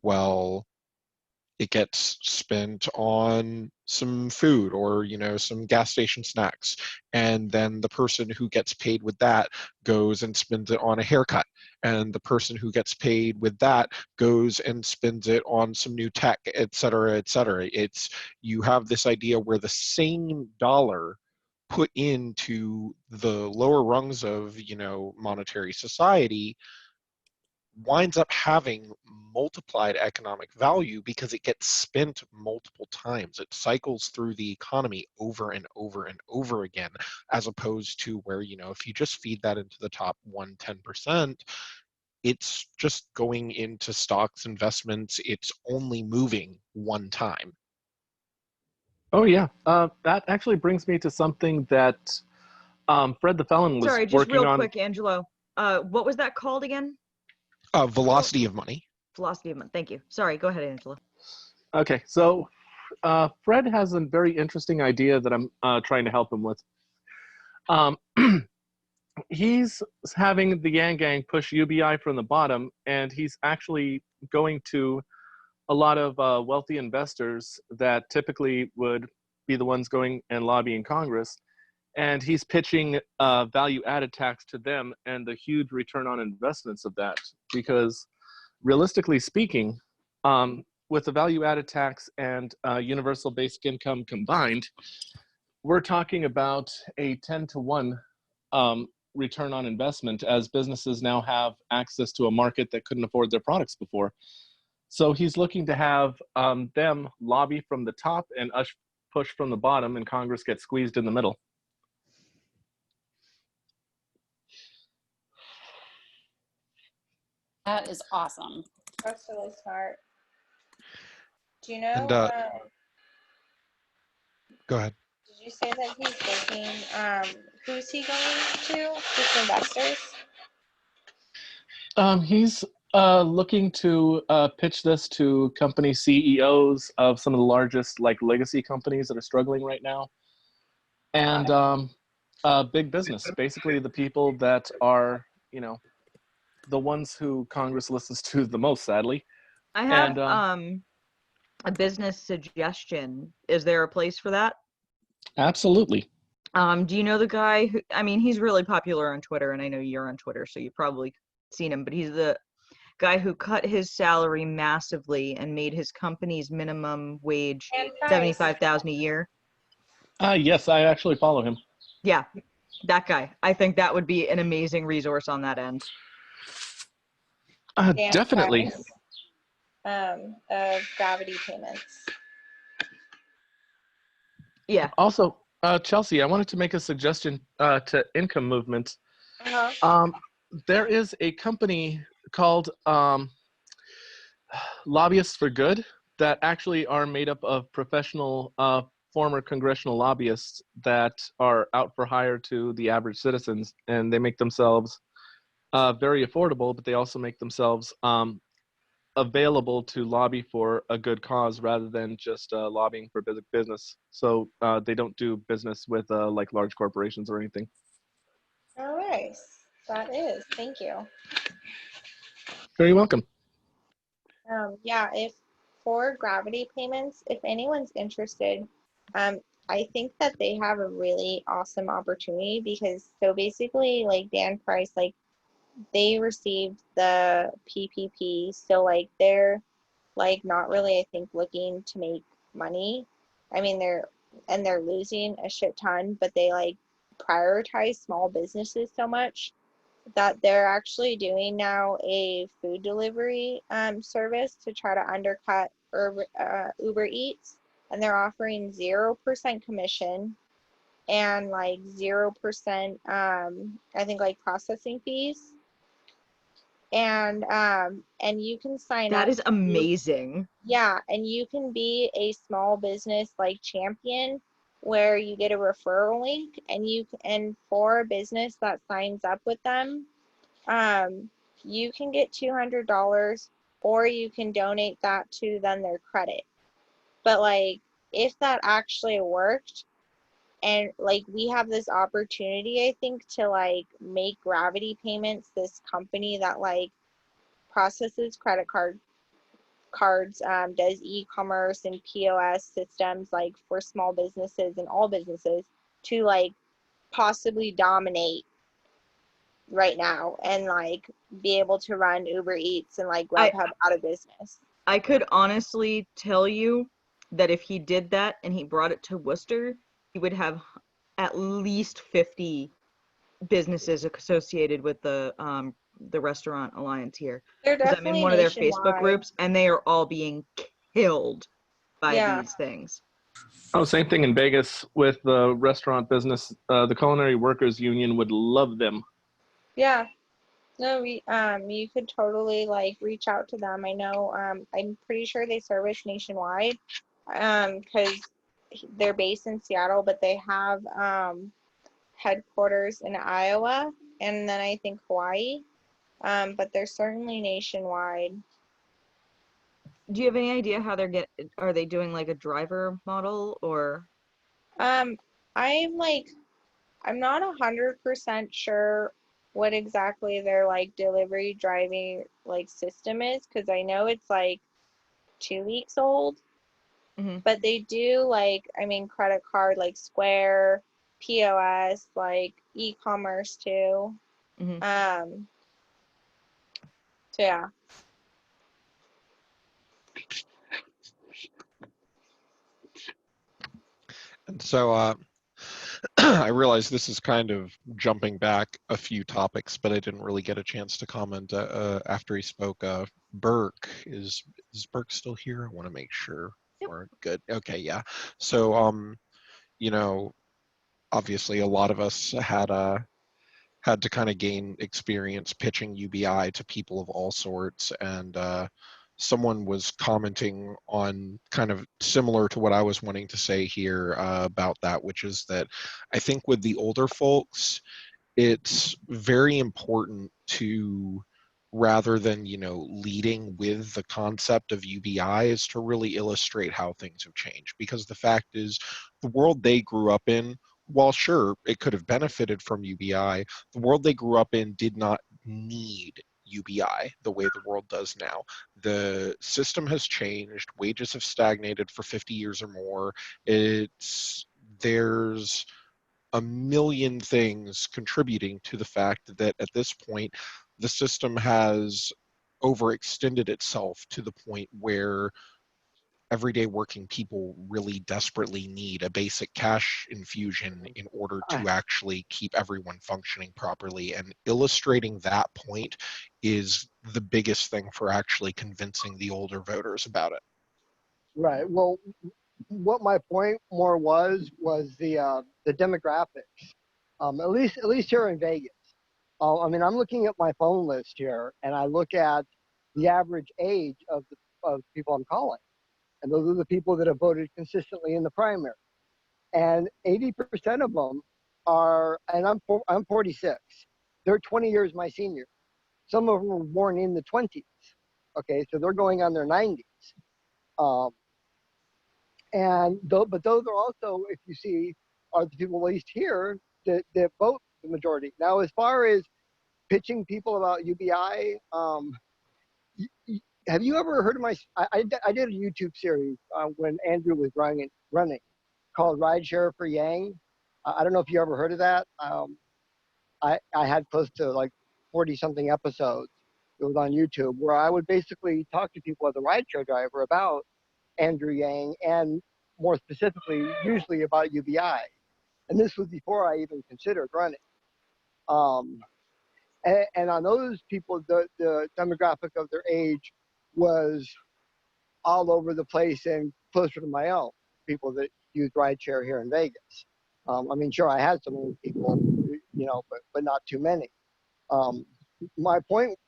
[SPEAKER 3] well, it gets spent on some food or, you know, some gas station snacks, and then the person who gets paid with that goes and spends it on a haircut, and the person who gets paid with that goes and spends it on some new tech, et cetera, et cetera. It's, you have this idea where the same dollar put into the lower rungs of, you know, monetary society winds up having multiplied economic value because it gets spent multiple times. It cycles through the economy over and over and over again, as opposed to where, you know, if you just feed that into the top 10%, it's just going into stocks, investments. It's only moving one time.
[SPEAKER 14] Oh yeah, that actually brings me to something that Fred the Felon was
[SPEAKER 4] Sorry, just
[SPEAKER 14] working
[SPEAKER 4] real
[SPEAKER 14] on.
[SPEAKER 4] quick, Angelo. What was that called again?
[SPEAKER 3] Velocity of money.
[SPEAKER 4] Velocity of money. Thank you. Sorry, go ahead, Angelo.
[SPEAKER 14] Okay, so Fred has a very interesting idea that I'm trying to help him with. He's having the Yang Gang push UBI from the bottom, and he's actually going to a lot of wealthy investors that typically would be the ones going and lobbying Congress, and he's pitching value-added tax to them and the huge return on investments of that. Because realistically speaking, with the value-added tax and universal basic income combined, we're talking about a 10-to-1 return on investment, as businesses now have access to a market that couldn't afford their products before. So he's looking to have them lobby from the top and us push from the bottom, and Congress gets squeezed in the middle.
[SPEAKER 9] That is awesome.
[SPEAKER 10] That's really smart. Do you know?
[SPEAKER 3] And, go ahead.
[SPEAKER 10] Did you say that he's looking? Who's he going to? Just investors?
[SPEAKER 14] He's looking to pitch this to company CEOs of some of the largest legacy companies that are struggling right now, and big business, basically the people that are the ones who Congress listens to the most, sadly.
[SPEAKER 4] I have
[SPEAKER 14] And,
[SPEAKER 4] a business suggestion. Is there a place for that?
[SPEAKER 14] absolutely.
[SPEAKER 4] Do you know the guy who, I mean, he's really popular on Twitter, and I know you're on Twitter, so you've probably seen him, but he's the guy who cut his salary massively and made his company's minimum wage $75,000 a year.
[SPEAKER 14] Yes, I actually follow him.
[SPEAKER 4] Yeah, that guy. I think that would be an amazing resource on that end.
[SPEAKER 10] Dan
[SPEAKER 14] Definitely.
[SPEAKER 10] Price, of Gravity Payments.
[SPEAKER 4] Yeah.
[SPEAKER 14] Also, Chelsea, I wanted to make a suggestion to Income Movement. There is a company called Lobbyists for Good that actually are made up of professional former congressional lobbyists that are out for hire to the average citizens, and they make themselves very affordable, but they also make themselves available to lobby for a good cause rather than just lobbying for business. So they don't do business with like large corporations or anything.
[SPEAKER 10] Oh, nice. That is. Thank you.
[SPEAKER 14] Very welcome.
[SPEAKER 10] Yeah, if for Gravity Payments, if anyone's interested, I think that they have a really awesome opportunity because so basically like Dan Price, like they received the PPP, so like they're like not really, I think, looking to make money. I mean, they're losing a shit ton, but they like prioritize small businesses so much that they're actually doing now a food delivery service to try to undercut Uber Eats, and they're offering 0% commission and like 0% I think like processing fees. And you can sign up.
[SPEAKER 4] That is amazing.
[SPEAKER 10] Yeah, and you can be a small business like champion where you get a referral link, and for a business that signs up with them, you can get $200, or you can donate that to then their credit. But like if that actually worked, and like we have this opportunity, I think, to like make Gravity Payments this company that like processes credit cards, does e-commerce and POS systems like for small businesses and all businesses, to like possibly dominate right now and like be able to run Uber Eats and like Grubhub out of business.
[SPEAKER 4] I could honestly tell you that if he did that and he brought it to Worcester, he would have at least 50 businesses associated with the Restaurant Alliance here.
[SPEAKER 10] They're
[SPEAKER 4] 'Cause I'm in
[SPEAKER 10] definitely
[SPEAKER 4] one of their Facebook
[SPEAKER 10] nationwide.
[SPEAKER 4] groups, and they are all being killed by these things.
[SPEAKER 14] Oh, same thing in Vegas with the restaurant business. The Culinary Workers Union would love them.
[SPEAKER 10] Yeah. No, you could totally like reach out to them. I know, I'm pretty sure they service nationwide, because they're based in Seattle, but they have headquarters in Iowa, and then I think Hawaii, but they're certainly nationwide.
[SPEAKER 4] Do you have any idea how are they doing like a driver model or?
[SPEAKER 10] I'm not 100% sure what exactly their like delivery driving like system is, because I know it's like 2 weeks old. But they do like, I mean, credit card, like Square, POS, like e-commerce too. So yeah.
[SPEAKER 3] And so I realize this is kind of jumping back a few topics, but I didn't really get a chance to comment after he spoke. Burke, is Burke still here? I want to make sure. We're good. Okay, yeah. So, you know, obviously a lot of us had to kind of gain experience pitching UBI to people of all sorts, and someone was commenting on kind of similar to what I was wanting to say here about that, which is that I think with the older folks, it's very important to, rather than, you know, leading with the concept of UBI, is to really illustrate how things have changed. Because the fact is, the world they grew up in, while sure, it could have benefited from UBI, the world they grew up in did not need UBI the way the world does now. The system has changed, wages have stagnated for 50 years or more. There's a million things contributing to the fact that at this point, the system has overextended itself to the point where everyday working people really desperately need a basic cash infusion in order to actually keep everyone functioning properly. And illustrating that point is the biggest thing for actually convincing the older voters about it.
[SPEAKER 18] Right. Well, what my point more was the demographics. At least here in Vegas. I mean, I'm looking at my phone list here, and I look at the average age of people I'm calling, and those are the people that have voted consistently in the primary. And 80% of them are, and I'm 46. They're 20 years my senior. Some of them were born in the 20s. Okay, so they're going on their 90s. But those are also, if you see, are the people at least here that vote the majority. Now, as far as pitching people about UBI, have you ever heard of I did a YouTube series when Andrew was running called Rideshare for Yang. I don't know if you ever heard of that. I had close to like 40 something episodes. It was on YouTube where I would basically talk to people as a rideshare driver about Andrew Yang, and more specifically, usually about UBI. And this was before I even considered running. And on those people, the demographic of their age was all over the place and closer to my own, people that use rideshare here in Vegas. I mean, sure, I had some of those people, you know, but not too many. My point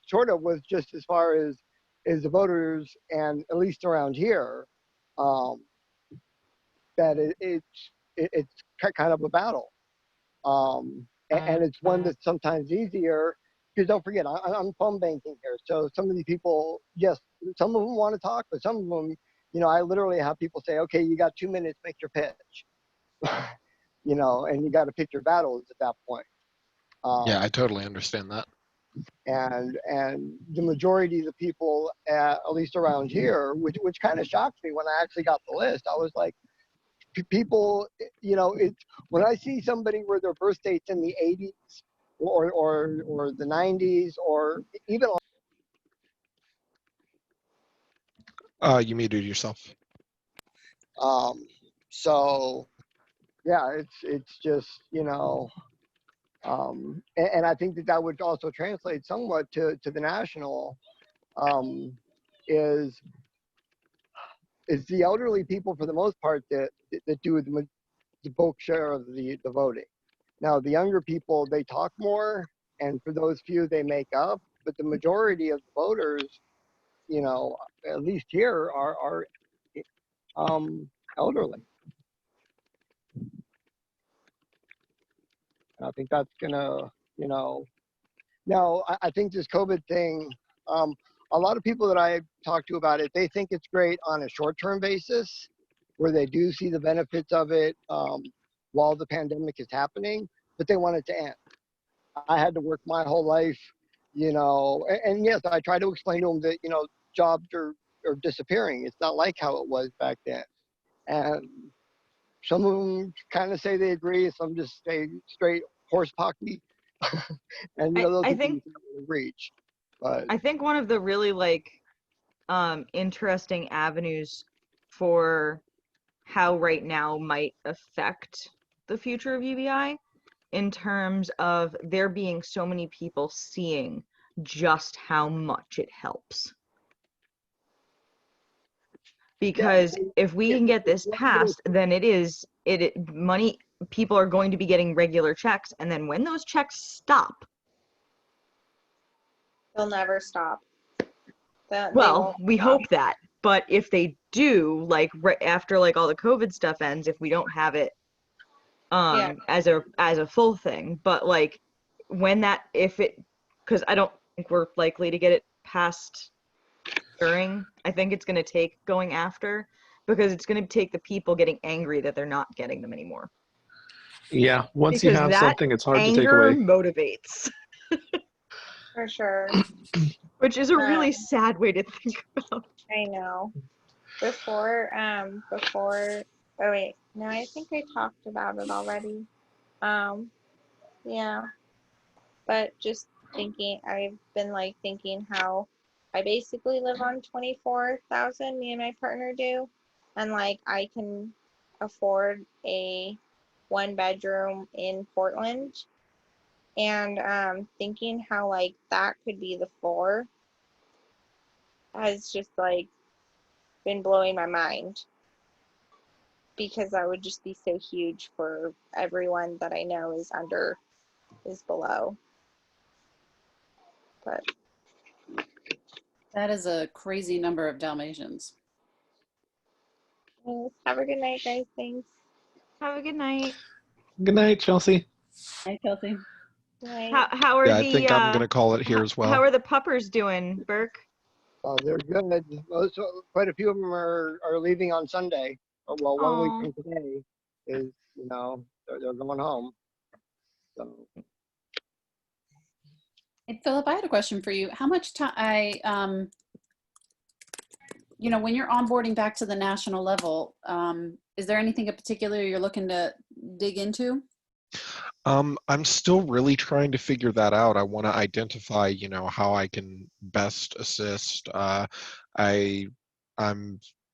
[SPEAKER 18] sort of was just as far as the voters, and at least around here, that it's kind of a battle. And it's one that's sometimes easier, because don't forget, I'm phone banking here. So some of these people, yes, some of them want to talk, but some of them, you know, I literally have people say, okay, you got 2 minutes, make your pitch. You know, and you got to pick your battles at that point.
[SPEAKER 3] Yeah, I totally understand that.
[SPEAKER 18] And the majority of the people, at least around here, which kind of shocked me when I actually got the list, I was like, people, you know, when I see somebody where their birth date's in the 80s or the 90s, or even
[SPEAKER 3] You muted yourself.
[SPEAKER 18] so yeah, it's just, you know, and I think that would also translate somewhat to the national, is the elderly people for the most part that do the bulk share of the voting. Now, the younger people, they talk more, and for those few, they make up. But the majority of the voters, you know, at least here, are elderly. And I think that's gonna, now I think this COVID thing, a lot of people that I talk to about it, they think it's great on a short-term basis, where they do see the benefits of it while the pandemic is happening, but they want it to end. I had to work my whole life, and yes, I try to explain to them that, jobs are disappearing. It's not like how it was back then. And some of them kind of say they agree, some just say straight horse pocky. And those
[SPEAKER 4] I
[SPEAKER 18] people
[SPEAKER 4] think
[SPEAKER 18] you can't really reach. But
[SPEAKER 4] I think one of the really interesting avenues for how right now might affect the future of UBI in terms of there being so many people seeing just how much it helps. Because if we can get this passed, then money, people are going to be getting regular checks, and then when those checks stop,
[SPEAKER 10] They'll never stop. They
[SPEAKER 4] well,
[SPEAKER 10] won't
[SPEAKER 4] we
[SPEAKER 10] stop.
[SPEAKER 4] hope that. But if they do, like right after all the COVID stuff ends, if we don't have it
[SPEAKER 10] Yeah.
[SPEAKER 4] as a full thing, but because I don't think we're likely to get it passed during. I think it's going to take going after, because it's going to take the people getting angry that they're not getting them anymore.
[SPEAKER 14] Yeah, once you
[SPEAKER 4] Because
[SPEAKER 14] have
[SPEAKER 4] that
[SPEAKER 14] something, it's hard to take
[SPEAKER 4] anger
[SPEAKER 14] away.
[SPEAKER 4] motivates,
[SPEAKER 10] For sure.
[SPEAKER 4] which is a really sad way to think about.
[SPEAKER 10] I know. Before, oh wait, no, I think I talked about it already. Yeah, but just thinking, I've been thinking how I basically live on 24,000, me and my partner do, and I can afford a 1-bedroom in Portland, and thinking how that could be the floor has just been blowing my mind, because that would just be so huge for everyone that I know is below. But
[SPEAKER 9] That is a crazy number of Dalmatians.
[SPEAKER 10] have a good night, guys. Thanks.
[SPEAKER 4] Have a good night.
[SPEAKER 14] Good night, Chelsea.
[SPEAKER 9] Hi, Chelsea.
[SPEAKER 4] How are
[SPEAKER 3] Yeah, I
[SPEAKER 4] the
[SPEAKER 3] think I'm gonna call it here as well.
[SPEAKER 4] how are the puppers doing, Burke?
[SPEAKER 18] they're good. Quite a few of them are leaving on Sunday. Well, 1 week
[SPEAKER 4] Aw.
[SPEAKER 18] from today is, they're going home. So
[SPEAKER 9] Hey, Philip, I had a question for you. How much time when you're onboarding back to the national level, is there anything in particular you're looking to dig into?
[SPEAKER 3] I'm still really trying to figure that out. I want to identify, how I can best assist.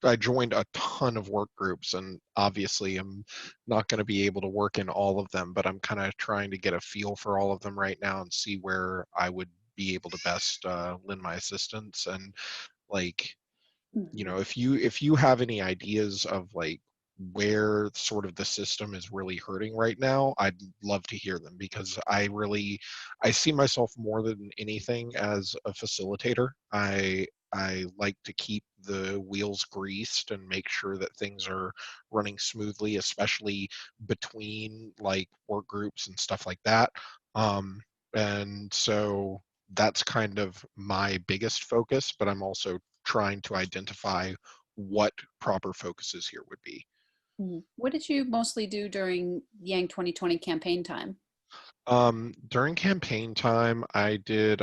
[SPEAKER 3] I joined a ton of work groups, and obviously I'm not going to be able to work in all of them, but I'm kind of trying to get a feel for all of them right now and see where I would be able to best lend my assistance. And if you have any ideas of where sort of the system is really hurting right now, I'd love to hear them, because I see myself more than anything as a facilitator. I like to keep the wheels greased and make sure that things are running smoothly, especially between work groups and stuff like that. And so that's kind of my biggest focus, but I'm also trying to identify what proper focuses here would be.
[SPEAKER 9] What did you mostly do during Yang 2020 campaign time?
[SPEAKER 3] During campaign time, I did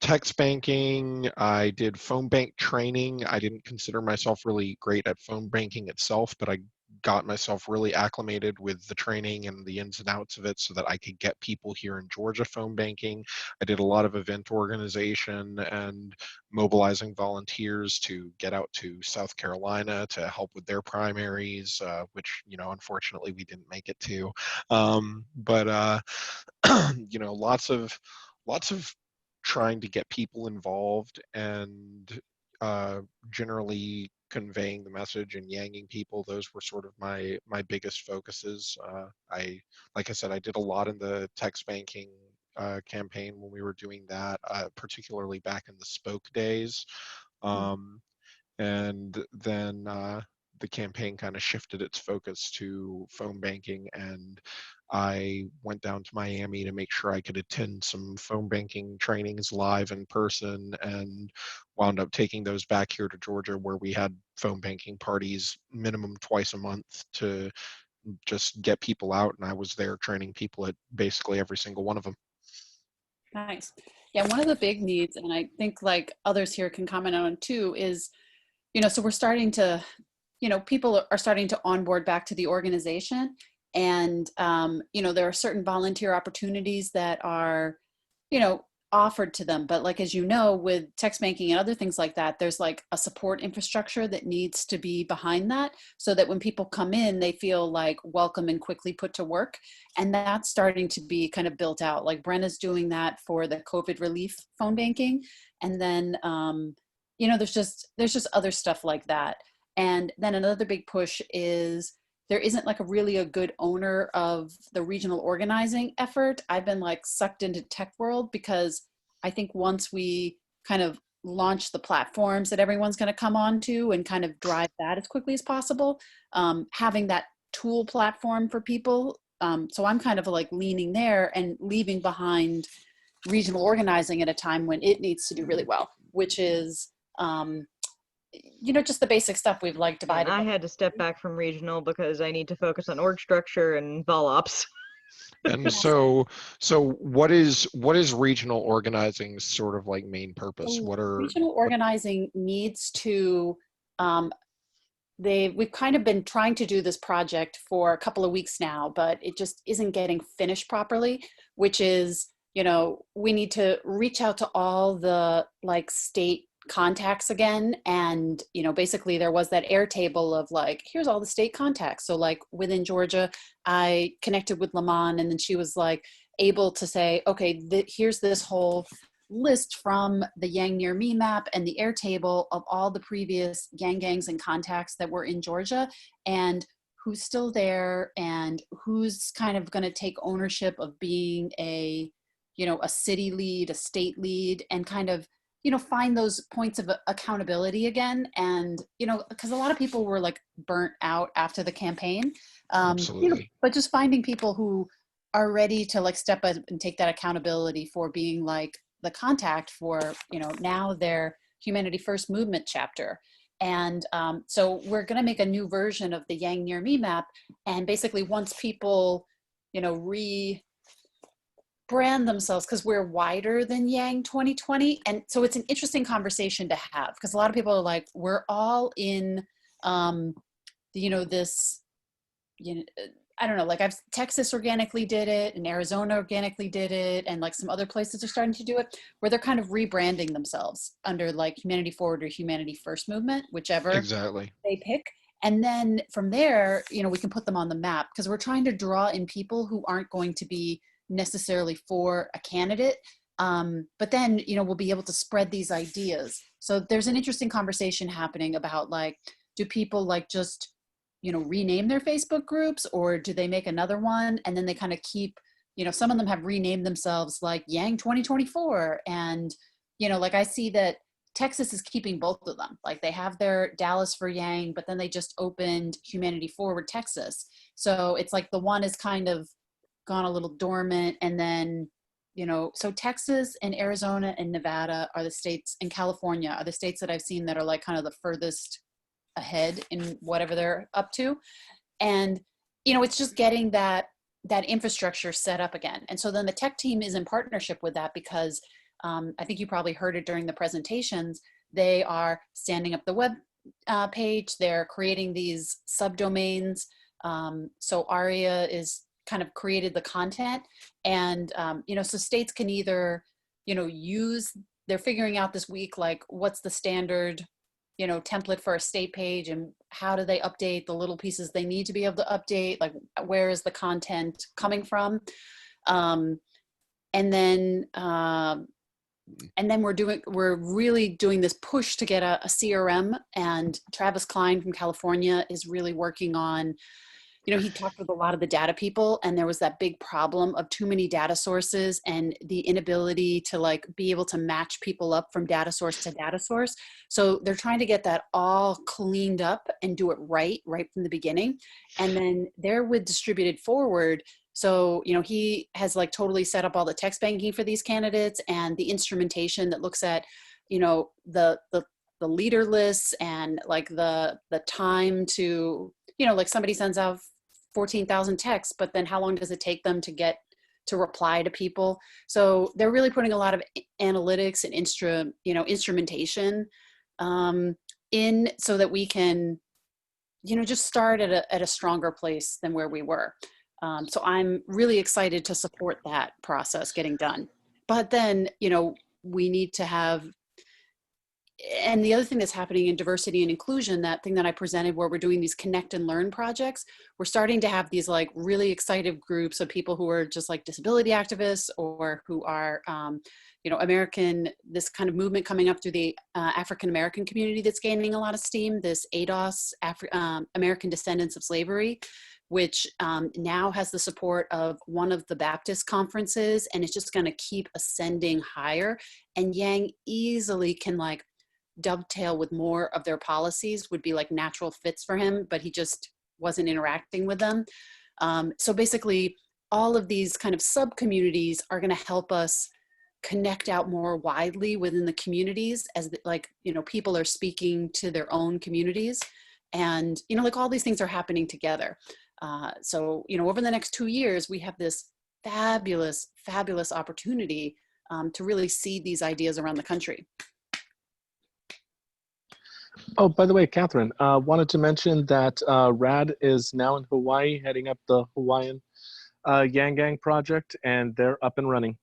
[SPEAKER 3] text banking. I did phone bank training. I didn't consider myself really great at phone banking itself, but I got myself really acclimated with the training and the ins and outs of it so that I could get people here in Georgia phone banking. I did a lot of event organization and mobilizing volunteers to get out to South Carolina to help with their primaries, which, unfortunately we didn't make it to. But lots of trying to get people involved and generally conveying the message and yanging people. Those were sort of my biggest focuses. Like I said, I did a lot in the text banking campaign when we were doing that, particularly back in the Spoke days. And then the campaign kind of shifted its focus to phone banking and I went down to Miami to make sure I could attend some phone banking trainings live in person, and wound up taking those back here to Georgia, where we had phone banking parties minimum twice a month to just get people out. And I was there training people at basically every single one of them.
[SPEAKER 9] Nice. Yeah, one of the big needs, and I think like others here can comment on too, is, so we're starting to, people are starting to onboard back to the organization. And, there are certain volunteer opportunities that are, offered to them. But like, as you know, with text banking and other things like that, there's like a support infrastructure that needs to be behind that, so that when people come in, they feel like welcome and quickly put to work. And that's starting to be kind of built out. Like Brenna's doing that for the COVID relief phone banking. And then, there's just other stuff like that. And then another big push is there isn't like a good owner of the regional organizing effort. I've been like sucked into tech world, because I think once we kind of launch the platforms that everyone's going to come on to and kind of drive that as quickly as possible, having that tool platform for people. So I'm kind of like leaning there and leaving behind regional organizing at a time when it needs to do really well, which is, just the basic stuff we've like divided.
[SPEAKER 4] I had to step back from regional because I need to focus on org structure and vol ops.
[SPEAKER 3] And so what is regional organizing's sort of like main purpose? What are
[SPEAKER 9] regional organizing needs to, we've kind of been trying to do this project for a couple of weeks now, but it just isn't getting finished properly, which is, we need to reach out to all the like state contacts again. And, basically there was that Airtable of like, here's all the state contacts. So like within Georgia, I connected with Lamont, and then she was like able to say, okay, here's this whole list from the Yang Near Me map and the Airtable of all the previous Yang gangs and contacts that were in Georgia, and who's still there, and who's kind of going to take ownership of being a city lead, a state lead, and kind of find those points of accountability again. And, because a lot of people were like burnt out after the campaign, but just finding people who are ready to like step up and take that accountability for being like the contact for, now their Humanity First movement chapter. And so we're going to make a new version of the Yang Near Me map. And basically once people, brand themselves, because we're wider than Yang 2020. And so it's an interesting conversation to have, because a lot of people are like, we're all in, this, I don't know, like Texas organically did it, and Arizona organically did it, and like some other places are starting to do it, where they're kind of rebranding themselves under like Humanity Forward or Humanity First movement, whichever
[SPEAKER 3] exactly
[SPEAKER 9] they pick. And then from there, we can put them on the map, because we're trying to draw in people who aren't going to be necessarily for a candidate, but then we'll be able to spread these ideas. So there's an interesting conversation happening about like, do people like just rename their Facebook groups, or do they make another one and then they kind of keep, some of them have renamed themselves like Yang 2024, and like I see that Texas is keeping both of them. Like they have their Dallas for Yang, but then they just opened Humanity Forward Texas. So it's like the one is kind of gone a little dormant, and then so Texas and Arizona and Nevada are the states, and California are the states that I've seen that are like kind of the furthest ahead in whatever they're up to. And it's just getting that infrastructure set up again. And so then the tech team is in partnership with that, because I think you probably heard it during the presentations, they are standing up the web page, they're creating these subdomains. So ARIA is kind of created the content, and so states can either they're figuring out this week like what's the standard template for a state page, and how do they update the little pieces they need to be able to update, like where is the content coming from, and then we're really doing this push to get a CRM, and Travis Klein from California is really working on, he talked with a lot of the data people, and there was that big problem of too many data sources and the inability to like be able to match people up from data source to data source. So they're trying to get that all cleaned up and do it right from the beginning. And then there with Distributed Forward, So, he has like totally set up all the text banking for these candidates and the instrumentation that looks at, the leader lists and like the time to, like somebody sends out 14,000 texts, but then how long does it take them to get to reply to people? So they're really putting a lot of analytics and instrumentation in so that we can, just start at a stronger place than where we were. So I'm really excited to support that process getting done. But then, we need to have, and the other thing that's happening in diversity and inclusion, that thing that I presented where we're doing these connect and learn projects, we're starting to have these like really excited groups of people who are just like disability activists or who are, this kind of movement coming up through the African-American community that's gaining a lot of steam, this ADOS, American Descendants of Slavery, which now has the support of one of the Baptist conferences, and it's just gonna keep ascending higher. And Yang easily can like dovetail with more of their policies, would be like natural fits for him, but he just wasn't interacting with them. So basically all of these kind of sub-communities are gonna help us connect out more widely within the communities as people are speaking to their own communities. And, like all these things are happening together. So, over the next 2 years, we have this fabulous, fabulous opportunity to really see these ideas around the country.
[SPEAKER 14] Oh, by the way, Catherine, wanted to mention that RAD is now in Hawaii, heading up the Hawaiian Yang Gang project, and they're up and running.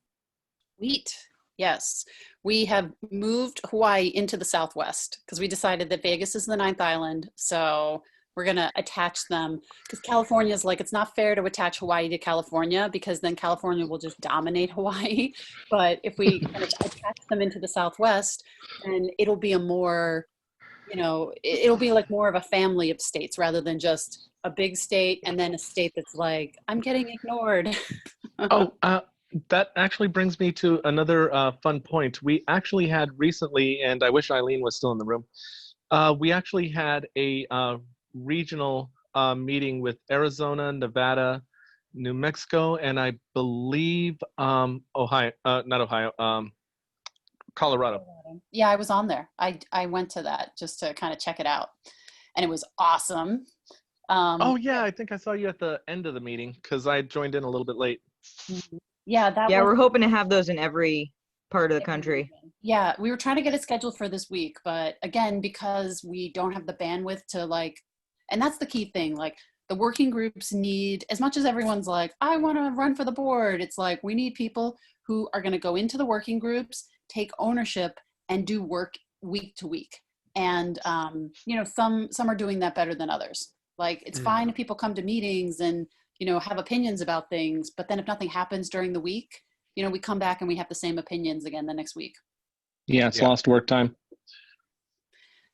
[SPEAKER 9] Sweet. Yes. We have moved Hawaii into the Southwest because we decided that Vegas is the 9th island. So we're going to attach them because California is like, it's not fair to attach Hawaii to California because then California will just dominate Hawaii. But if we kind of attach them into the Southwest, then it'll be a more, it'll be like more of a family of states rather than just a big state and then a state that's like, I'm getting ignored.
[SPEAKER 14] That actually brings me to another fun point. We actually had recently, and I wish Eileen was still in the room, we actually had a regional meeting with Arizona, Nevada, New Mexico, and I believe Colorado.
[SPEAKER 9] Yeah, I was on there. I went to that just to kind of check it out, and it was awesome.
[SPEAKER 14] Oh yeah, I think I saw you at the end of the meeting because I joined in a little bit late.
[SPEAKER 9] Yeah,
[SPEAKER 4] we're hoping to have those in every part of the country.
[SPEAKER 9] Yeah, we were trying to get it scheduled for this week, but again, because we don't have the bandwidth to and that's the key thing, the working groups need, as much as everyone's like, I want to run for the board, it's like, we need people who are going to go into the working groups, take ownership, and do work week to week. And, some are doing that better than others. It's fine if people come to meetings and, have opinions about things, but then if nothing happens during the week, we come back and we have the same opinions again the next week.
[SPEAKER 14] Yeah, it's lost work time.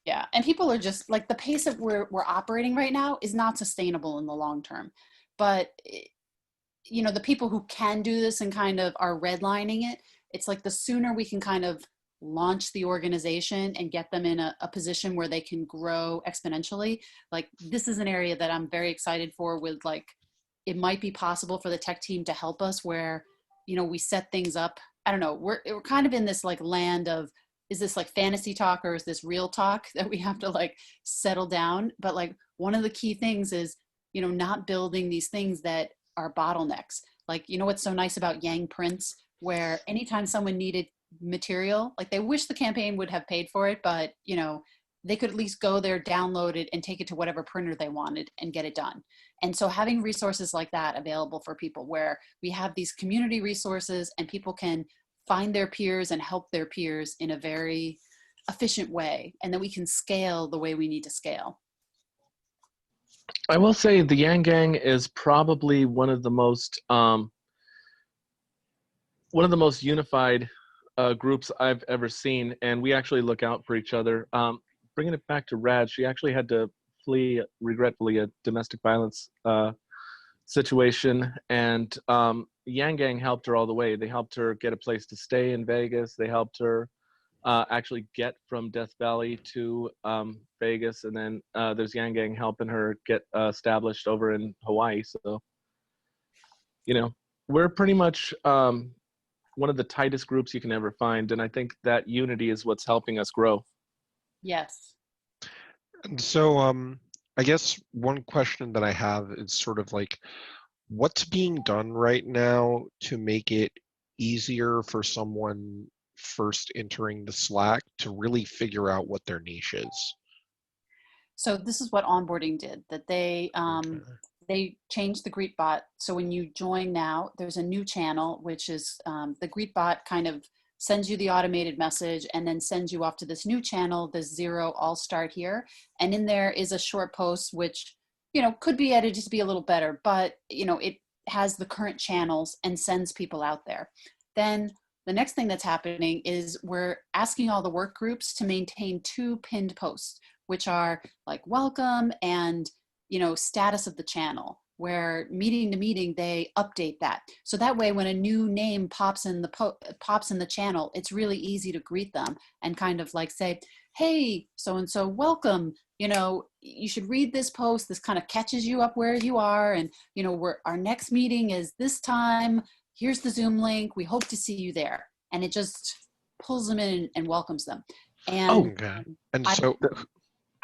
[SPEAKER 9] Yeah, and people are just the pace that we're operating right now is not sustainable in the long term. But, the people who can do this and kind of are redlining it, it's the sooner we can kind of launch the organization and get them in a position where they can grow exponentially. This is an area that I'm very excited for with it might be possible for the tech team to help us where, we set things up. I don't know. We're kind of in this land of, is this fantasy talk or is this real talk that we have to settle down? But one of the key things is, not building these things that are bottlenecks. What's so nice about Yang Prints, where anytime someone needed material, they wish the campaign would have paid for it, but they could at least go there, download it, and take it to whatever printer they wanted and get it done. And so having resources like that available for people where we have these community resources and people can find their peers and help their peers in a very efficient way, and then we can scale the way we need to scale.
[SPEAKER 14] I will say the Yang Gang is probably one of the most unified groups I've ever seen, and we actually look out for each other. Bringing it back to Rad, she actually had to flee, regretfully, a domestic violence situation, and Yang Gang helped her all the way. They helped her get a place to stay in Vegas. They helped her actually get from Death Valley to Vegas, and then there's Yang Gang helping her get established over in Hawaii. So you know, we're pretty much one of the tightest groups you can ever find. And I think that unity is what's helping us grow.
[SPEAKER 9] Yes.
[SPEAKER 3] And so, I guess one question that I have is sort of like, what's being done right now to make it easier for someone first entering the Slack to really figure out what their niche is?
[SPEAKER 9] So this is what onboarding did, that they changed the GreetBot. So when you join now, there's a new channel, which is the GreetBot kind of sends you the automated message and then sends you off to this new channel, the Zero All Start Here. And in there is a short post, which, you know, could be edited to be a little better, but, you know, it has the current channels and sends people out there. Then the next thing that's happening is we're asking all the work groups to maintain 2 pinned posts, which are like welcome and, you know, status of the channel, where meeting to meeting, they update that. So that way, when a new name pops in the channel, it's really easy to greet them and kind of like say, hey, so-and-so, welcome. You know, you should read this post. This kind of catches you up where you are. And, you know, our next meeting is this time. Here's the Zoom link. We hope to see you there. And it just pulls them in and welcomes them. And,
[SPEAKER 3] Okay. And so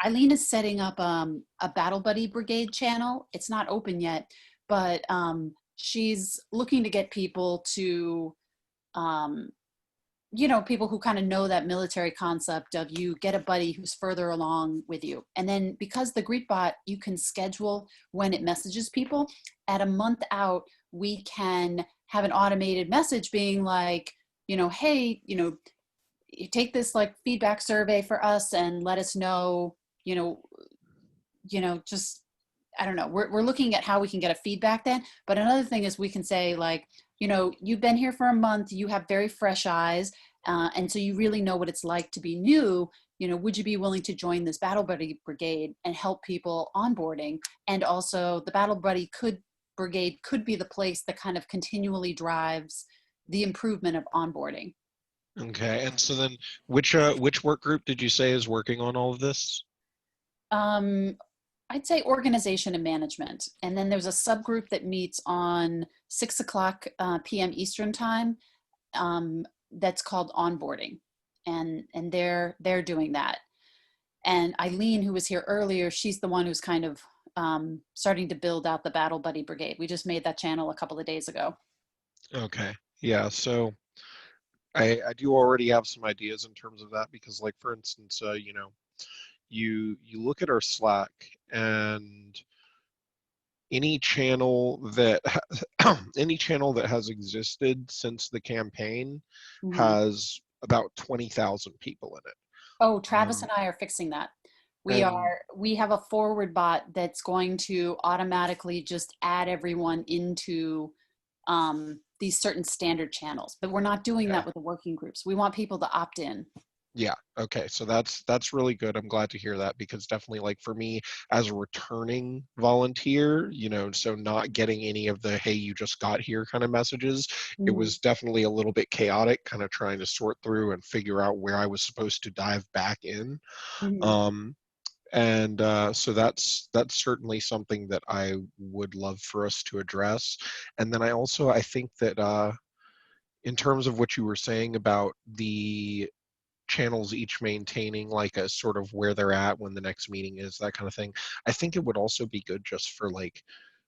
[SPEAKER 9] Eileen is setting up a Battle Buddy Brigade channel. It's not open yet, but she's looking to get people to, you know, people who kind of know that military concept of you get a buddy who's further along with you. And then because the GreetBot, you can schedule when it messages people. At a month out, we can have an automated message being like, you know, hey, you know, you take this like feedback survey for us and let us know, you know, just, I don't know, we're looking at how we can get a feedback then. But another thing is we can say like, you know, you've been here for a month, you have very fresh eyes, and so you really know what it's like to be new. You know, would you be willing to join this Battle Buddy Brigade and help people onboarding? And also the Battle Buddy Brigade could be the place that kind of continually drives the improvement of onboarding.
[SPEAKER 3] Okay, and so then which work group did you say is working on all of this?
[SPEAKER 9] I'd say organization and management. And then there's a subgroup that meets on 6 o'clock p.m. Eastern time that's called onboarding. And they're doing that. And Eileen, who was here earlier, she's the one who's kind of starting to build out the Battle Buddy Brigade. We just made that channel a couple of days ago.
[SPEAKER 3] Okay, yeah, so I do already have some ideas in terms of that because, like, for instance, you know, you look at our Slack and any channel that has existed since the campaign has about 20,000 people in it.
[SPEAKER 9] Oh, Travis and I are fixing that. We have a forward bot that's going to automatically just add everyone into these certain standard channels, but we're not doing that with the working groups. We want people to opt in.
[SPEAKER 3] Yeah. Okay. So that's really good. I'm glad to hear that because definitely, like, for me as a returning volunteer, you know, so not getting any of the, hey, you just got here kind of messages, it was definitely a little bit chaotic, kind of trying to sort through and figure out where I was supposed to dive back in. So that's certainly something that I would love for us to address. And then I think that in terms of what you were saying about the channels each maintaining like a sort of where they're at when the next meeting is, that kind of thing, I think it would also be good just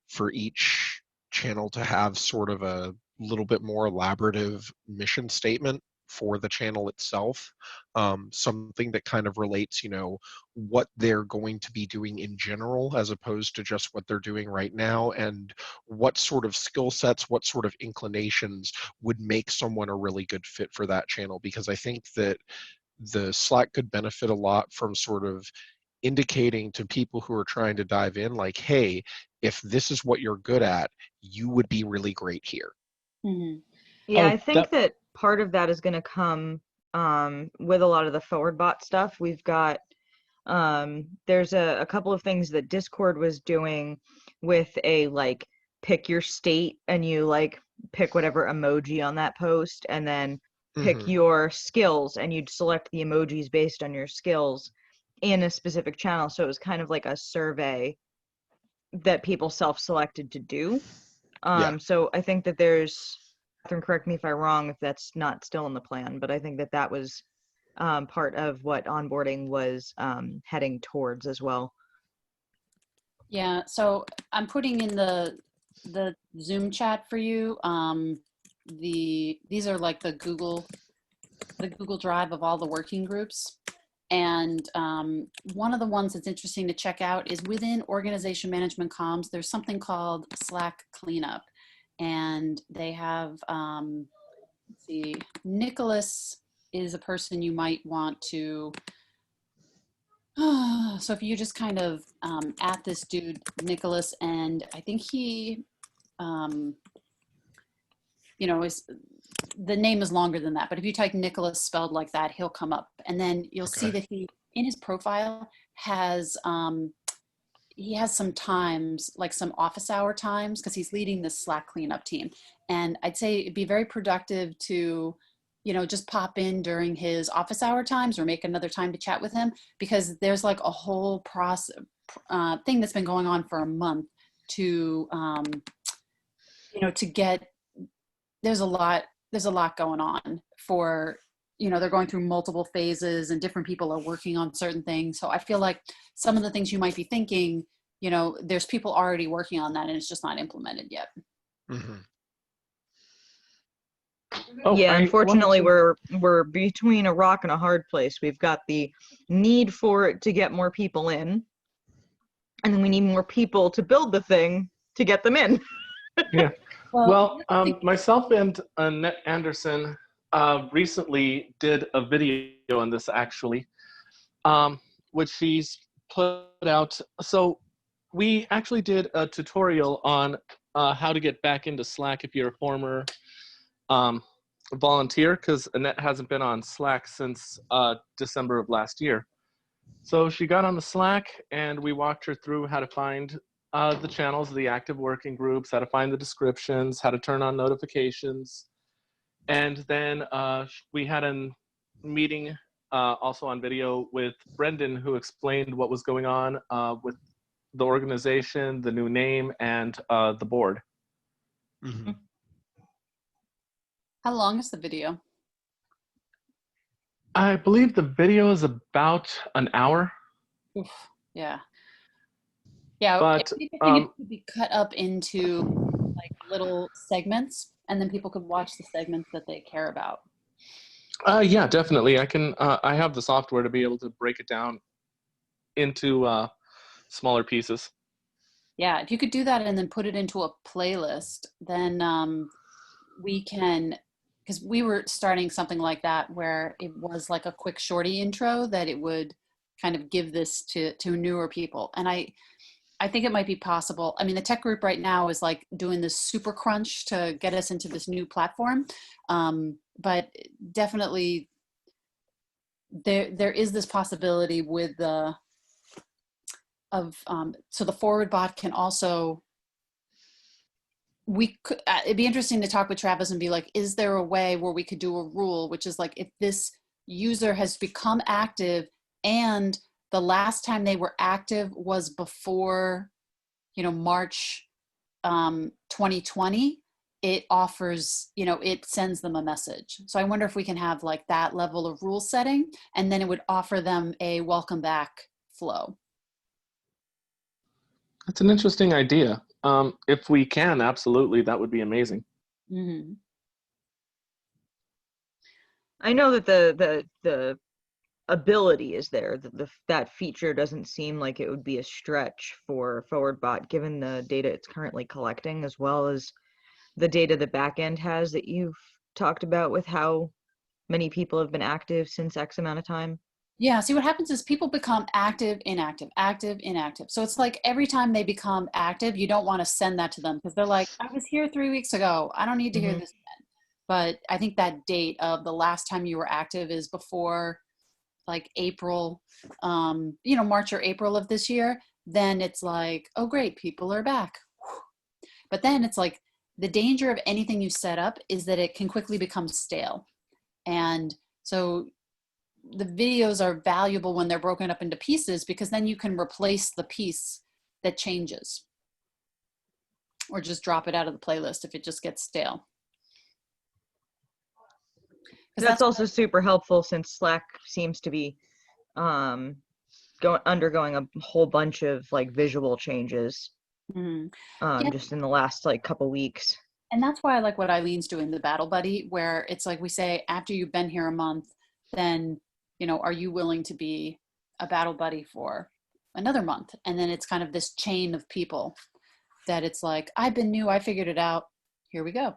[SPEAKER 3] for each channel to have sort of a little bit more elaborative mission statement for the channel itself, something that kind of relates, you know, what they're going to be doing in general as opposed to just what they're doing right now, and what sort of skill sets, what sort of inclinations would make someone a really good fit for that channel. Because I think that the Slack could benefit a lot from sort of indicating to people who are trying to dive in, like, hey, if this is what you're good at, you would be really great here.
[SPEAKER 4] Yeah, I think that part of that is going to come with a lot of the forward bot stuff. We've got, there's a couple of things that Discord was doing with a, like, pick your state and you, like, pick whatever emoji on that post and then pick your skills and you'd select the emojis based on your skills in a specific channel. So it was kind of like a survey that people self-selected to do.
[SPEAKER 3] Yeah.
[SPEAKER 4] So I think that there's, Catherine, correct me if I'm wrong, if that's not still in the plan, but I think that that was part of what onboarding was heading towards as well.
[SPEAKER 9] Yeah, so I'm putting in the Zoom chat for you. These are like the Google Drive of all the working groups. And one of the ones that's interesting to check out is within organization management comms, there's something called Slack Cleanup. And they have, let's see, Nicholas is a person you might want to, so if you just kind of at this dude, Nicholas, and I think he, you know, is, the name is longer than that, but if you type Nicholas spelled like that, he'll come up. And then you'll see that he, in his profile, has he has some times, like some office hour times, because he's leading this Slack cleanup team. And I'd say it'd be very productive to, you know, just pop in during his office hour times or make another time to chat with him, because there's like a whole process thing that's been going on for a month to, you know, to get, there's a lot going on for, you know, they're going through multiple phases and different people are working on certain things. So I feel like some of the things you might be thinking, you know, there's people already working on that and it's just not implemented yet.
[SPEAKER 3] Mm-hmm.
[SPEAKER 14] Oh,
[SPEAKER 4] yeah,
[SPEAKER 14] I
[SPEAKER 4] unfortunately,
[SPEAKER 14] wanted
[SPEAKER 4] we're between a rock and a hard place. We've got the need for it to get more people in, and then we need more people to build the thing to get them in.
[SPEAKER 14] Yeah. Well, myself and Annette Anderson recently did a video on this, actually, which she's put out. So we actually did a tutorial on how to get back into Slack if you're a former volunteer, because Annette hasn't been on Slack since December of last year. So she got on the Slack and we walked her through how to find the channels, the active working groups, how to find the descriptions, how to turn on notifications. And then we had a meeting also on video with Brendan, who explained what was going on with the organization, the new name, and the board.
[SPEAKER 3] Mm-hmm.
[SPEAKER 9] How long is the video?
[SPEAKER 14] I believe the video is about an hour.
[SPEAKER 9] Oof, yeah. Yeah,
[SPEAKER 14] But,
[SPEAKER 9] I think it could be cut up into like little segments, and then people could watch the segments that they care about.
[SPEAKER 14] Yeah, definitely. I can. I have the software to be able to break it down into smaller pieces.
[SPEAKER 9] Yeah, if you could do that and then put it into a playlist, then we can, because we were starting something like that where it was like a quick shorty intro that it would kind of give this to newer people. And I think it might be possible. I mean, the tech group right now is like doing this super crunch to get us into this new platform. But definitely there is this possibility with the, so the forward bot can also, we could, it'd be interesting to talk with Travis and be like, is there a way where we could do a rule, which is like, if this user has become active and the last time they were active was before, you know, March 2020, it offers, you know, it sends them a message. So I wonder if we can have like that level of rule setting, and then it would offer them a welcome back flow.
[SPEAKER 14] That's an interesting idea. If we can, absolutely, that would be amazing.
[SPEAKER 9] Mm-hmm.
[SPEAKER 4] I know that the ability is there. That feature doesn't seem like it would be a stretch for ForwardBot, given the data it's currently collecting, as well as the data the backend has that you've talked about with how many people have been active since X amount of time.
[SPEAKER 9] Yeah, see what happens is people become active, inactive, active, inactive. So it's like every time they become active, you don't want to send that to them because they're like, I was here 3 weeks ago. I don't need to hear this again. But I think that date of the last time you were active is before like April, you know, March or April of this year. Then it's like, oh, great, people are back. But then it's like the danger of anything you set up is that it can quickly become stale. And so the videos are valuable when they're broken up into pieces, because then you can replace the piece that changes. or just drop it out of the playlist if it just gets stale.
[SPEAKER 4] That's also super helpful since Slack seems to be undergoing a whole bunch of like visual changes just in the last like couple weeks.
[SPEAKER 9] And that's why I like what Eileen's doing, the Battle Buddy, where it's like we say, after you've been here a month, then, you know, are you willing to be a Battle Buddy for another month? And then it's kind of this chain of people that it's like, I've been new, I figured it out, here we go.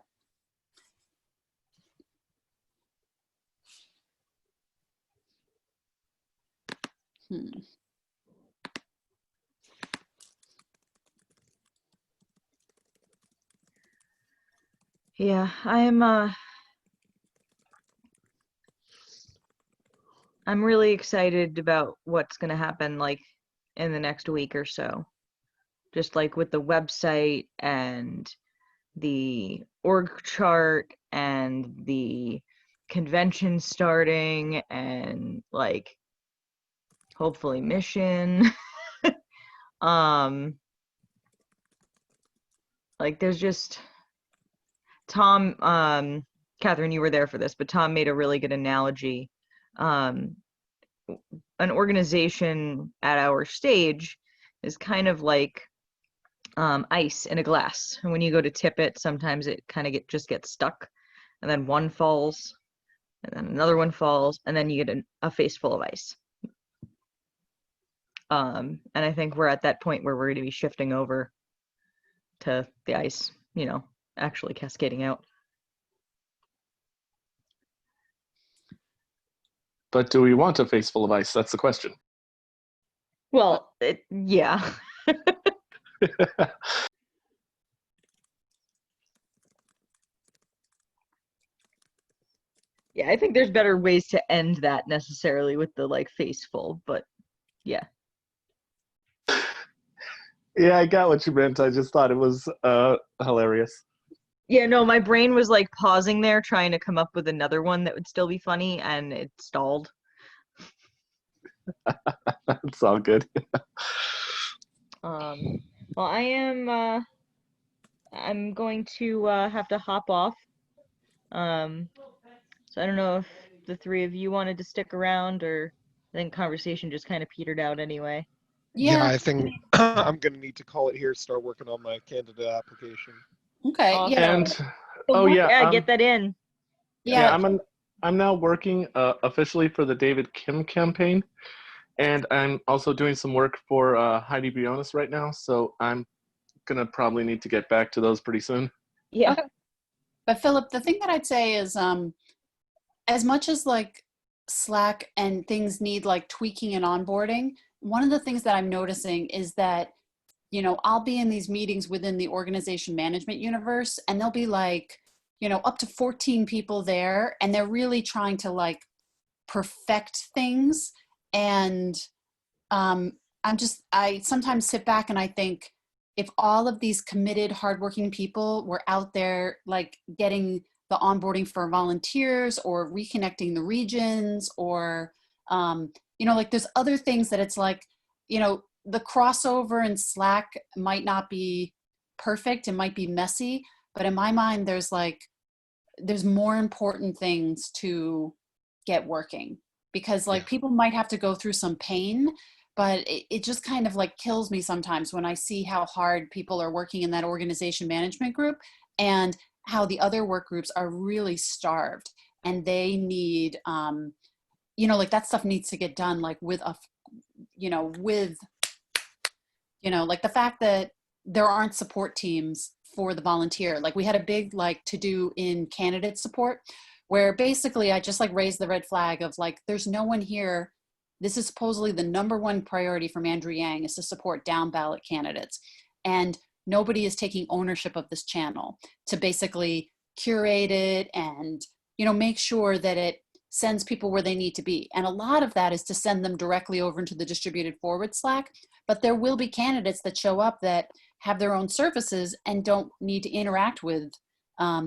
[SPEAKER 4] Yeah, I'm really excited about what's going to happen like in the next week or so. Just like with the website and the org chart and the convention starting and like hopefully mission. Like there's just Tom, Catherine, you were there for this, but Tom made a really good analogy. An organization at our stage is kind of like ice in a glass. And when you go to tip it, sometimes it kind of just gets stuck, and then one falls, and then another one falls, and then you get a face full of ice. And I think we're at that point where we're going to be shifting over to the ice, you know, actually cascading out.
[SPEAKER 14] But do we want a face full of ice? That's the question.
[SPEAKER 4] Well, yeah. Yeah, I think there's better ways to end that necessarily with the like face full, but yeah.
[SPEAKER 14] Yeah, I got what you meant. I just thought it was hilarious.
[SPEAKER 4] Yeah, no, my brain was like pausing there trying to come up with another one that would still be funny, and it stalled.
[SPEAKER 14] It's all good.
[SPEAKER 4] Well, I'm going to have to hop off. So I don't know if the three of you wanted to stick around, or I think conversation just kind of petered out anyway.
[SPEAKER 3] Yeah, I think I'm going to need to call it here, start working on my candidate application.
[SPEAKER 9] Okay, yeah.
[SPEAKER 14] And
[SPEAKER 4] Get that in.
[SPEAKER 14] Yeah, I'm now working officially for the David Kim campaign, and I'm also doing some work for Heidi Briones right now. So I'm gonna probably need to get back to those pretty soon.
[SPEAKER 4] Yeah.
[SPEAKER 9] Okay. But Philip, the thing that I'd say is, as much as like Slack and things need like tweaking and onboarding, one of the things that I'm noticing is that, you know, I'll be in these meetings within the organization management universe, and there'll be like, you know, up to 14 people there, and they're really trying to like perfect things. And I sometimes sit back and I think, if all of these committed, hardworking people were out there like getting the onboarding for volunteers or reconnecting the regions, or, you know, like there's other things that it's like, you know, the crossover in Slack might not be perfect, it might be messy, but in my mind, there's more important things to get working, because like people might have to go through some pain, but it just kind of like kills me sometimes when I see how hard people are working in that organization management group, and how the other work groups are really starved, and they need, you know, like that stuff needs to get done like with like the fact that there aren't support teams for the volunteer. Like we had a big like to do in candidate support, where basically I just like raised the red flag of like, there's no one here. This is supposedly the #1 priority from Andrew Yang, is to support down ballot candidates. And nobody is taking ownership of this channel to basically curate it and, you know, make sure that it sends people where they need to be. And a lot of that is to send them directly over into the distributed forward Slack. But there will be candidates that show up that have their own services and don't need to interact with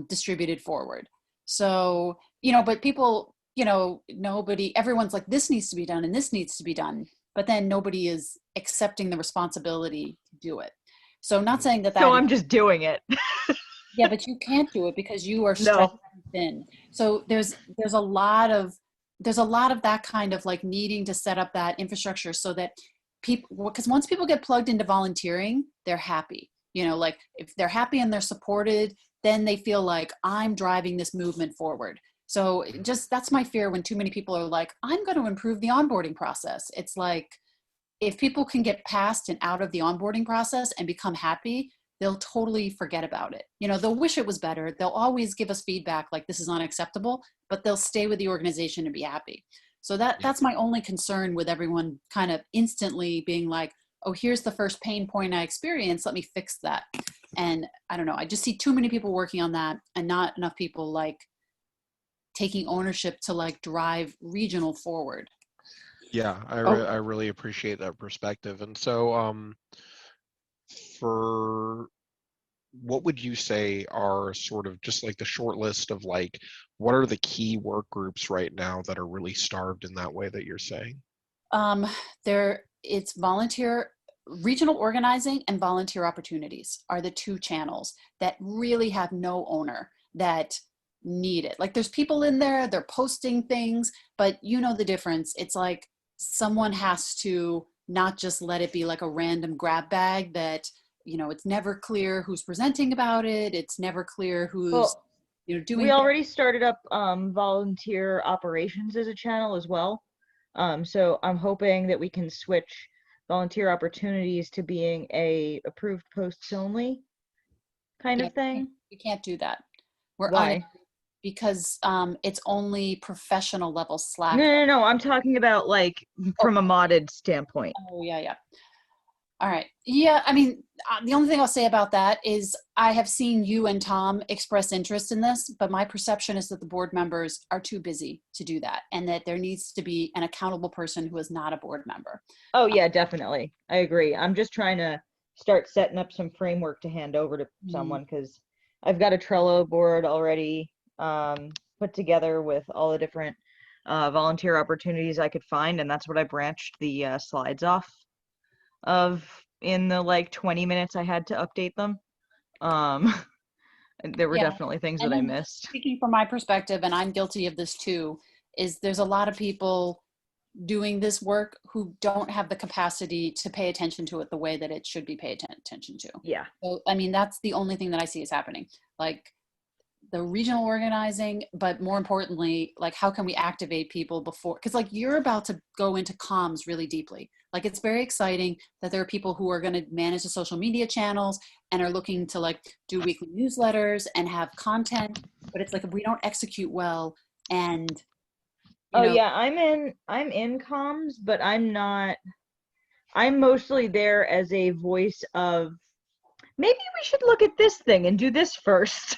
[SPEAKER 9] distributed forward. So, you know, but people, you know, everyone's like, this needs to be done and this needs to be done. But then nobody is accepting the responsibility to do it. So not saying that
[SPEAKER 4] So I'm just doing it.
[SPEAKER 9] yeah, but you can't do it because you are
[SPEAKER 4] No.
[SPEAKER 9] stretched thin. So there's a lot of that kind of like needing to set up that infrastructure so that people, because once people get plugged into volunteering, they're happy. You know, like if they're happy and they're supported, then they feel like I'm driving this movement forward. So just that's my fear when too many people are like, I'm going to improve the onboarding process. It's like, if people can get past and out of the onboarding process and become happy, they'll totally forget about it. You know, they'll wish it was better. They'll always give us feedback like this is unacceptable, but they'll stay with the organization and be happy. So that's my only concern with everyone kind of instantly being like, oh, here's the first pain point I experienced. Let me fix that. And I don't know, I just see too many people working on that and not enough people like taking ownership to like drive regional forward.
[SPEAKER 3] Yeah, I really appreciate that perspective. And so for what would you say are sort of just like the short list of like, what are the key work groups right now that are really starved in that way that you're saying?
[SPEAKER 9] It's volunteer, regional organizing and volunteer opportunities are the two channels that really have no owner that need it. Like there's people in there, they're posting things, but you know the difference. It's like someone has to not just let it be like a random grab bag that, you know, it's never clear who's presenting about it. It's never clear who's, you know, doing.
[SPEAKER 4] We already started up volunteer operations as a channel as well. So I'm hoping that we can switch volunteer opportunities to being a approved posts only kind of thing.
[SPEAKER 9] We can't do that. We're
[SPEAKER 4] Why?
[SPEAKER 9] Because it's only professional level Slack.
[SPEAKER 4] No. I'm talking about like from a modded standpoint.
[SPEAKER 9] Oh, yeah. All right. Yeah, I mean, the only thing I'll say about that is I have seen you and Tom express interest in this, but my perception is that the board members are too busy to do that and that there needs to be an accountable person who is not a board member.
[SPEAKER 4] Oh, yeah, definitely. I agree. I'm just trying to start setting up some framework to hand over to someone because I've got a Trello board already put together with all the different volunteer opportunities I could find, and that's what I branched the slides off of in the like 20 minutes I had to update them. There were definitely things that I missed.
[SPEAKER 9] Speaking from my perspective, and I'm guilty of this too, is there's a lot of people doing this work who don't have the capacity to pay attention to it the way that it should be paid attention to.
[SPEAKER 4] Yeah.
[SPEAKER 9] So, I mean, that's the only thing that I see is happening. Like the regional organizing, but more importantly, like how can we activate people before, because like you're about to go into comms really deeply. Like it's very exciting that there are people who are going to manage the social media channels and are looking to like do weekly newsletters and have content, but it's like if we don't execute well and
[SPEAKER 4] yeah, I'm in comms, but I'm mostly there as a voice of maybe we should look at this thing and do this first.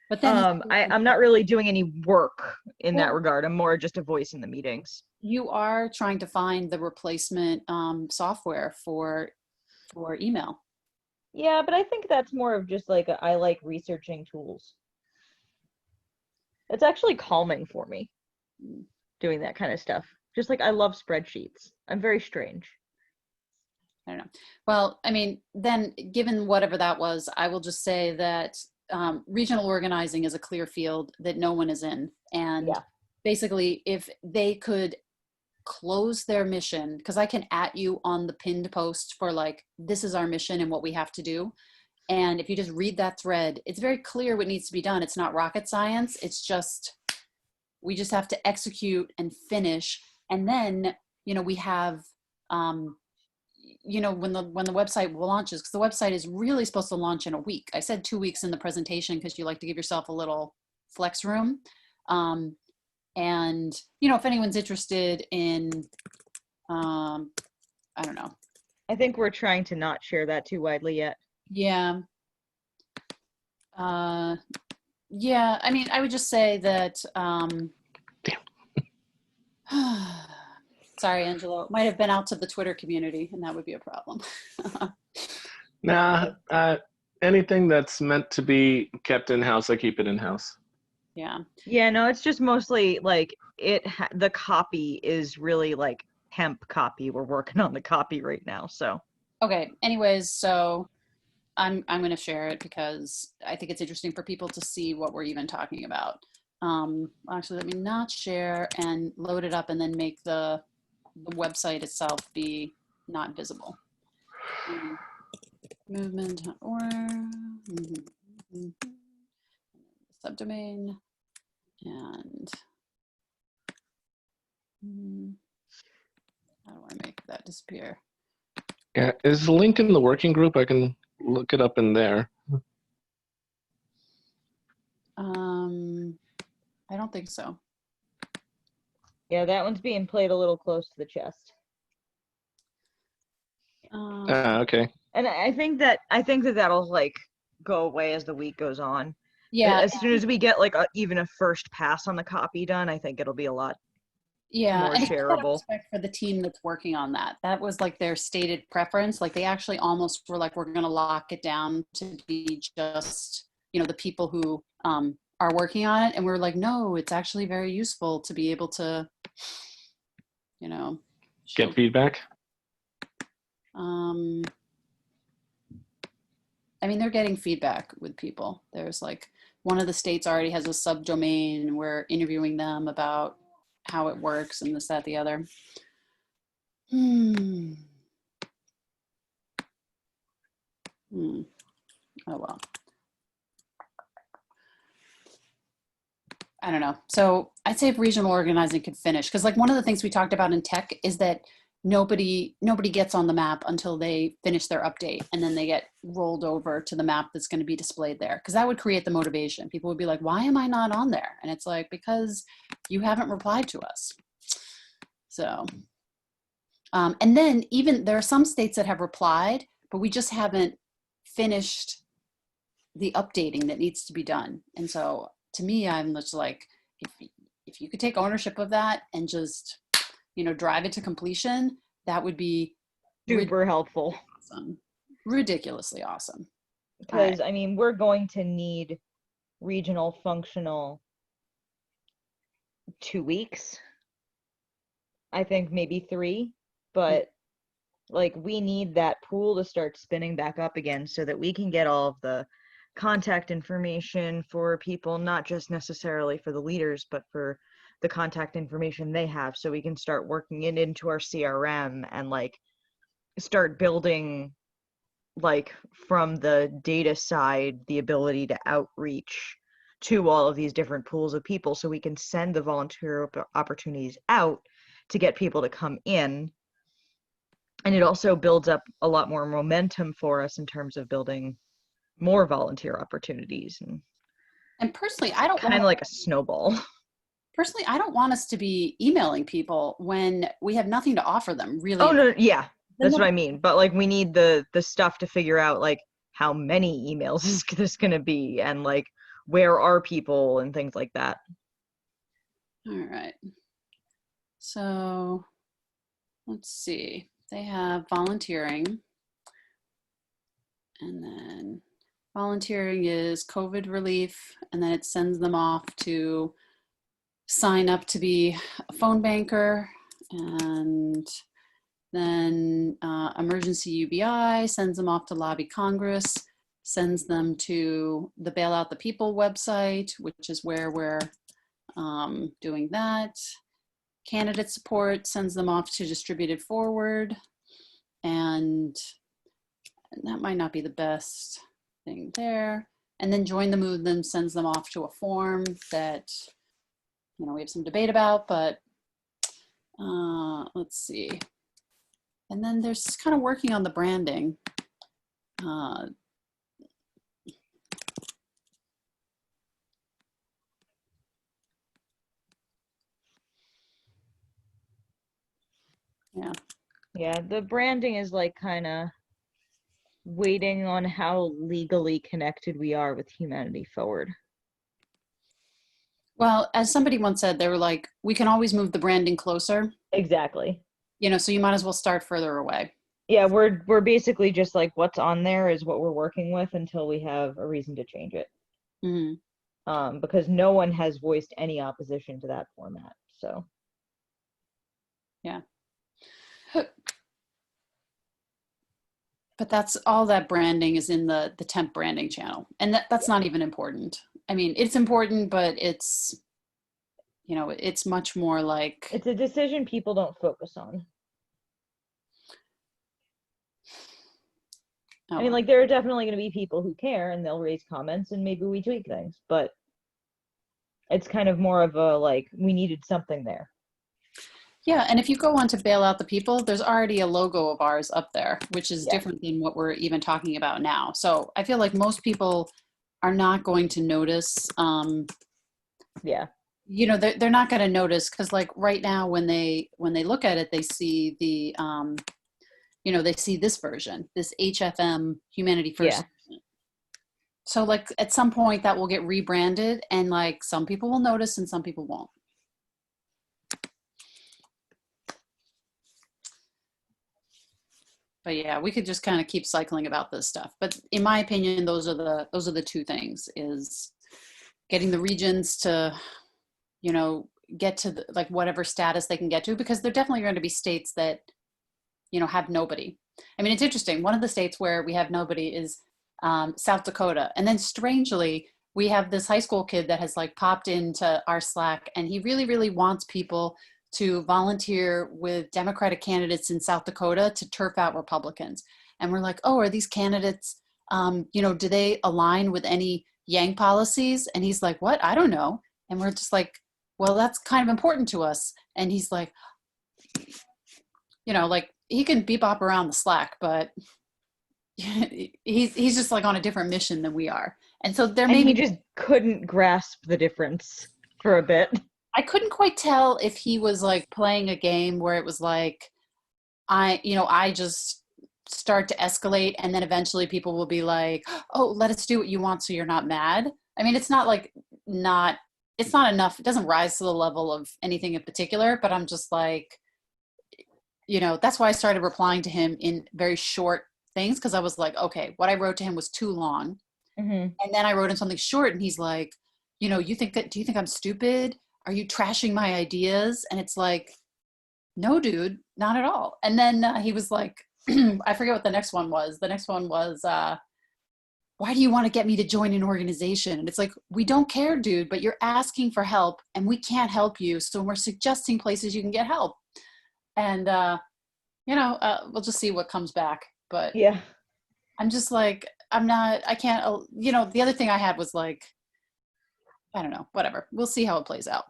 [SPEAKER 9] But then
[SPEAKER 4] I'm not really doing any work in that regard. I'm more just a voice in the meetings.
[SPEAKER 9] You are trying to find the replacement software for email.
[SPEAKER 4] Yeah, but I think that's more of just like I like researching tools. It's actually calming for me doing that kind of stuff. Just like I love spreadsheets. I'm very strange.
[SPEAKER 9] I don't know. Well, I mean, then given whatever that was, I will just say that regional organizing is a clear field that no one is in. And basically, if they could close their mission, because I can @ you on the pinned post for like, this is our mission and what we have to do. And if you just read that thread, it's very clear what needs to be done. It's not rocket science. It's just, we just have to execute and finish. And then, you know, we have, you know, when the website launches, because the website is really supposed to launch in a week. I said 2 weeks in the presentation because you like to give yourself a little flex room. And, you know, if anyone's interested in, I don't know.
[SPEAKER 4] I think we're trying to not share that too widely yet.
[SPEAKER 9] Yeah. Yeah, I mean, I would just say that, sorry, Angelo, it might have been out to the Twitter community and that would be a problem.
[SPEAKER 14] Nah, anything that's meant to be kept in-house, I keep it in-house.
[SPEAKER 9] Yeah.
[SPEAKER 4] Yeah, no, it's just mostly like the copy is really like hemp copy. We're working on the copy right now, so.
[SPEAKER 9] Okay, anyways, so I'm going to share it because I think it's interesting for people to see what we're even talking about. Actually, let me not share and load it up and then make the website itself be not visible. Movement.org, subdomain, and how do I make that disappear?
[SPEAKER 14] Yeah, is the link in the working group? I can look it up in there.
[SPEAKER 9] I don't think so.
[SPEAKER 4] Yeah, that one's being played a little close to the chest.
[SPEAKER 14] Okay.
[SPEAKER 4] And I think that that'll like go away as the week goes on.
[SPEAKER 9] Yeah.
[SPEAKER 4] As soon as we get like even a first pass on the copy done, I think it'll be a lot more
[SPEAKER 9] And it's got
[SPEAKER 4] shareable.
[SPEAKER 9] respect for the team that's working on that. That was like their stated preference. Like they actually almost were like, we're going to lock it down to be just, you know, the people who are working on it. And we're like, no, it's actually very useful to be able to, you know,
[SPEAKER 14] Get feedback.
[SPEAKER 9] I mean, they're getting feedback with people. There's like one of the states already has a subdomain and we're interviewing them about how it works and this, that, the other. Oh, well. I don't know. So I'd say if regional organizing could finish, because like one of the things we talked about in tech is that nobody gets on the map until they finish their update and then they get rolled over to the map that's going to be displayed there, because that would create the motivation. People would be like, why am I not on there? And it's like, because you haven't replied to us. So and then even there are some states that have replied, but we just haven't finished the updating that needs to be done. And so to me, I'm just like, if you could take ownership of that and just, you know, drive it to completion, that would be
[SPEAKER 4] super helpful.
[SPEAKER 9] Awesome. Ridiculously awesome.
[SPEAKER 4] Because I mean, we're going to need regional functional 2 weeks. I think maybe 3, but like we need that pool to start spinning back up again so that we can get all of the contact information for people, not just necessarily for the leaders, but for the contact information they have, so we can start working it into our CRM and like start building, like from the data side, the ability to outreach to all of these different pools of people so we can send the volunteer opportunities out to get people to come in. And it also builds up a lot more momentum for us in terms of building more volunteer opportunities.
[SPEAKER 9] And personally, I don't
[SPEAKER 4] kind of like a snowball.
[SPEAKER 9] Personally, I don't want us to be emailing people when we have nothing to offer them, really.
[SPEAKER 4] Oh, no, yeah, that's what I mean. But like, we need the stuff to figure out like how many emails is this going to be, and like where are people and things like that.
[SPEAKER 9] All right. So let's see. They have volunteering, and then volunteering is COVID relief, and then it sends them off to sign up to be a phone banker, and then emergency UBI sends them off to lobby Congress, sends them to the Bail Out the People website, which is where we're doing that. Candidate support sends them off to Distributed Forward, and that might not be the best thing there. And then Join the Movement sends them off to a form that, you know, we have some debate about, but let's see. And then there's kind of working on the branding.
[SPEAKER 4] Yeah, the branding is like kind of waiting on how legally connected we are with Humanity Forward.
[SPEAKER 9] Well, as somebody once said, they were like, we can always move the branding closer.
[SPEAKER 4] Exactly.
[SPEAKER 9] You know, so you might as well start further away.
[SPEAKER 4] Yeah, we're basically just like, what's on there is what we're working with until we have a reason to change it.
[SPEAKER 9] Mm-hmm.
[SPEAKER 4] Because no one has voiced any opposition to that format. So.
[SPEAKER 9] Yeah. But that's all that branding is in the temp branding channel. And that's not even important. I mean, it's important, but it's, you know, it's much more like.
[SPEAKER 4] It's a decision people don't focus on. I mean, like, there are definitely going to be people who care and they'll raise comments and maybe we tweak things, but it's kind of more of a, like, we needed something there.
[SPEAKER 9] Yeah, and if you go on to bail out the people, there's already a logo of ours up there, which is different than what we're even talking about now. So I feel like most people are not going to notice. You know, they're not going to notice because, like, right now when they look at it, they see the, you know, they see this version, this HFM Humanity First. Yeah. So, like, at some point that will get rebranded, and like some people will notice and some people won't. But yeah, we could just kind of keep cycling about this stuff. But in my opinion, those are the two things: is getting the regions to, you know, get to like whatever status they can get to, because there definitely going to be states that, you know, have nobody. I mean, it's interesting. One of the states where we have nobody is South Dakota, and then strangely, we have this high school kid that has like popped into our Slack, and he really, really wants people to volunteer with Democratic candidates in South Dakota to turf out Republicans. And we're like, oh, are these candidates, you know, do they align with any Yang policies? And he's like, what? I don't know. And we're just like, well, that's kind of important to us. And he's like, you know, like he can bebop around the Slack, but he's just like on a different mission than we are. And so there may be,
[SPEAKER 4] he just couldn't grasp the difference for a bit.
[SPEAKER 9] I couldn't quite tell if he was like playing a game where it was like, I just start to escalate, and then eventually people will be like, oh, let us do what you want so you're not mad. I mean, it's not like it's not enough. It doesn't rise to the level of anything in particular, but I'm just like, you know, that's why I started replying to him in very short things, because I was like, okay, what I wrote to him was too long. Mm-hmm. And then I wrote him something short, and he's like, you know, do you think I'm stupid? Are you trashing my ideas? And it's like, no, dude, not at all. And then he was like, I forget what the next one was. The next one was, why do you want to get me to join an organization? And it's like, we don't care, dude, but you're asking for help and we can't help you. So we're suggesting places you can get help. And, you know, we'll just see what comes back. But yeah, I'm just like, I can't, you know, the other thing I had was like, I don't know, whatever. We'll see how it plays out.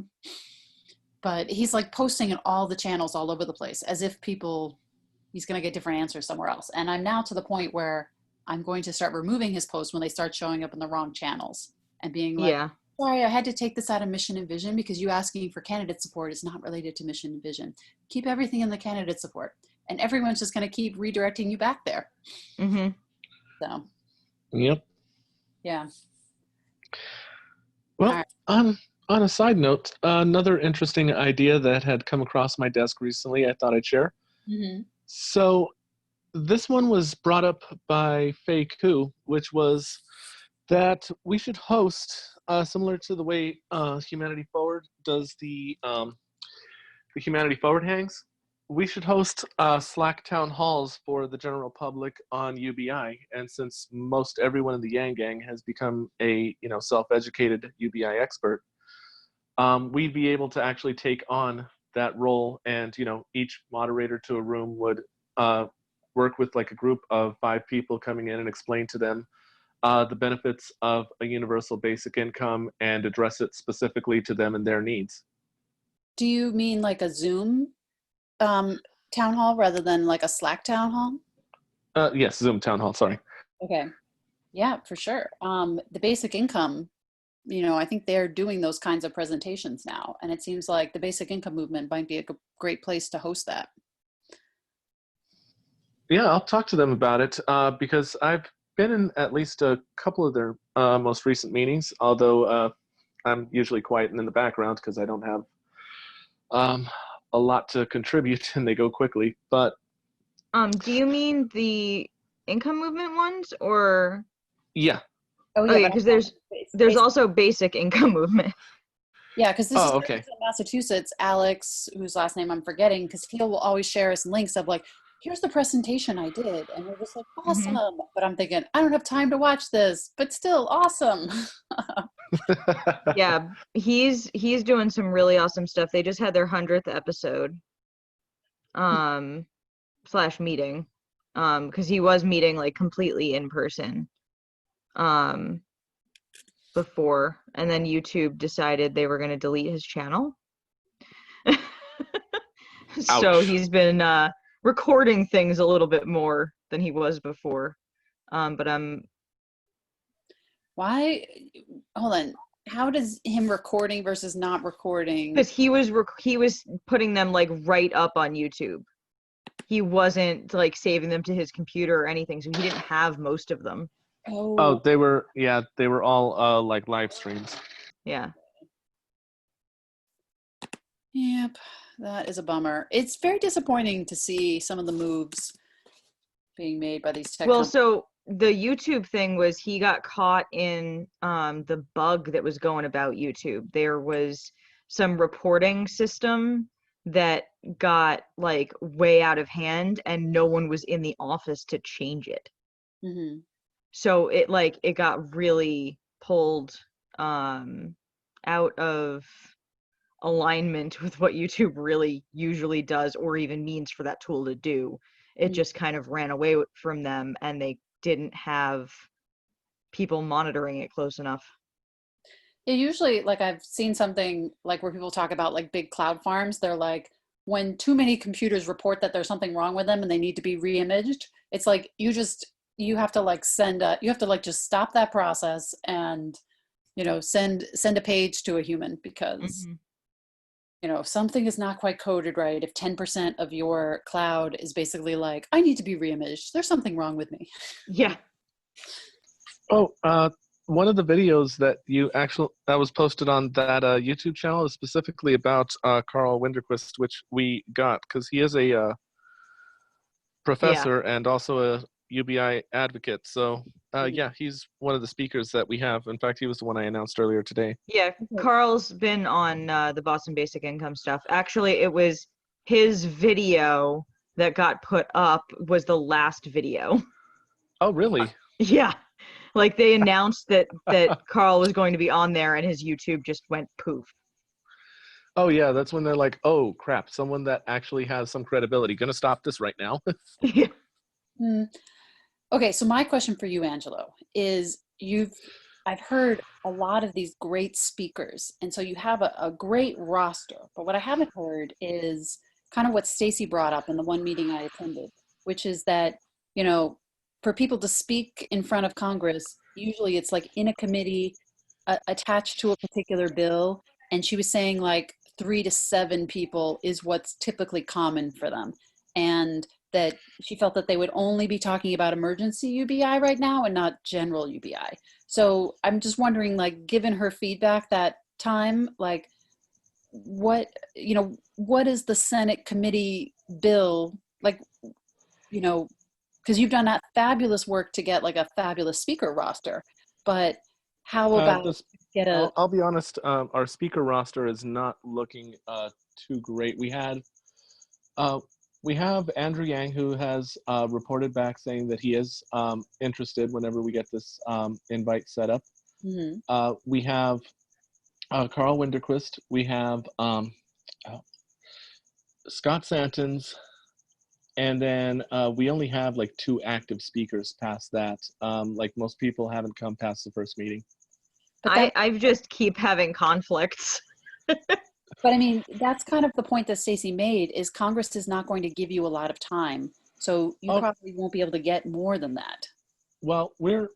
[SPEAKER 9] But he's like posting in all the channels all over the place as if he's going to get different answers somewhere else. And I'm now to the point where I'm going to start removing his posts when they start showing up in the wrong channels and being like, sorry, I had to take this out of mission and vision because you asking for candidate support is not related to mission and vision. Keep everything in the candidate support. And everyone's just going to keep redirecting you back there. Mm-hmm. So.
[SPEAKER 14] Yep.
[SPEAKER 9] Yeah.
[SPEAKER 14] Well, on a side note, another interesting idea that had come across my desk recently, I thought I'd share. Mm-hmm. So this one was brought up by Faye Koo, which was that we should host, similar to the way Humanity Forward does the Humanity Forward hangs, we should host Slack town halls for the general public on UBI. And since most everyone in the Yang Gang has become a self-educated UBI expert, we'd be able to actually take on that role, and each moderator to a room would work with like a group of 5 people coming in and explain to them the benefits of a universal basic income and address it specifically to them and their needs.
[SPEAKER 9] Do you mean like a Zoom town hall rather than like a Slack town hall?
[SPEAKER 14] Yes, Zoom town hall, sorry.
[SPEAKER 9] Okay. Yeah, for sure. The basic income, I think they're doing those kinds of presentations now. And it seems like the basic income movement might be a great place to host that.
[SPEAKER 14] Yeah, I'll talk to them about it because I've been in at least a couple of their most recent meetings, although I'm usually quiet and in the background because I don't have a lot to contribute and they go quickly. But
[SPEAKER 4] do you mean the income movement ones or?
[SPEAKER 14] Yeah.
[SPEAKER 9] Oh yeah,
[SPEAKER 4] because there's also basic income movement.
[SPEAKER 9] Yeah, because this is
[SPEAKER 14] okay.
[SPEAKER 9] in Massachusetts, Alex, whose last name I'm forgetting, because he'll always share us links of like, here's the presentation I did. And they're just like, awesome. But I'm thinking, I don't have time to watch this, but still awesome.
[SPEAKER 4] Yeah, he's doing some really awesome stuff. They just had their 100th episode / meeting because he was meeting like completely in person before, and then YouTube decided they were going to delete his channel. So
[SPEAKER 14] Ouch.
[SPEAKER 4] he's been recording things a little bit more than he was before. But
[SPEAKER 9] why? Hold on. How does him recording versus not recording?
[SPEAKER 4] because he was putting them like right up on YouTube. He wasn't like saving them to his computer or anything, so he didn't have most of them.
[SPEAKER 14] Oh, they were all like live streams.
[SPEAKER 4] Yeah.
[SPEAKER 9] Yep, that is a bummer. It's very disappointing to see some of the moves being made by these tech
[SPEAKER 4] Well,
[SPEAKER 9] companies.
[SPEAKER 4] so the YouTube thing was he got caught in the bug that was going about YouTube. There was some reporting system that got like way out of hand and no one was in the office to change it.
[SPEAKER 9] Mm-hmm.
[SPEAKER 4] So it got really pulled out of alignment with what YouTube really usually does or even means for that tool to do. It just kind of ran away from them and they didn't have people monitoring it close enough.
[SPEAKER 9] Yeah, usually, like I've seen something like where people talk about like big cloud farms. They're like, when too many computers report that there's something wrong with them and they need to be re-imaged, it's like you have to like just stop that process and send a page to a human because if something is not quite coded right, if 10% of your cloud is basically like, I need to be re-imaged, there's something wrong with me.
[SPEAKER 4] Yeah.
[SPEAKER 14] Oh, one of the videos that was posted on that YouTube channel is specifically about Carl Winderquist, which we got because he is a professor and also a UBI advocate. So yeah, he's one of the speakers that we have. In fact, he was the one I announced earlier today.
[SPEAKER 4] Yeah, Carl's been on the Boston Basic Income stuff. Actually, it was his video that got put up was the last video.
[SPEAKER 14] Oh, really?
[SPEAKER 4] Yeah. Like they announced that Carl was going to be on there and his YouTube just went poof.
[SPEAKER 14] Oh yeah, that's when they're like, oh crap, someone that actually has some credibility. Gonna stop this right now.
[SPEAKER 9] Okay, so my question for you, Angelo, is I've heard a lot of these great speakers, and so you have a great roster, but what I haven't heard is kind of what Stacy brought up in the one meeting I attended, which is that, for people to speak in front of Congress, usually it's like in a committee attached to a particular bill, and she was saying like 3 to 7 people is what's typically common for them, and that she felt that they would only be talking about emergency UBI right now and not general UBI. So I'm just wondering, like, given her feedback that time, like, what is the Senate committee bill, like, because you've done that fabulous work to get like a fabulous speaker roster, but how about
[SPEAKER 14] I'll be honest, our speaker roster is not looking too great. We have Andrew Yang, who has reported back saying that he is interested whenever we get this invite set up.
[SPEAKER 9] Mm-hmm.
[SPEAKER 14] We have Carl Winderquist. We have Scott Santons. And then we only have like 2 active speakers past that. Like most people haven't come past the first meeting.
[SPEAKER 4] I just keep having conflicts.
[SPEAKER 9] But I mean, that's kind of the point that Stacy made, is Congress is not going to give you a lot of time. So you probably won't be able to get more than that.
[SPEAKER 14] Well, we're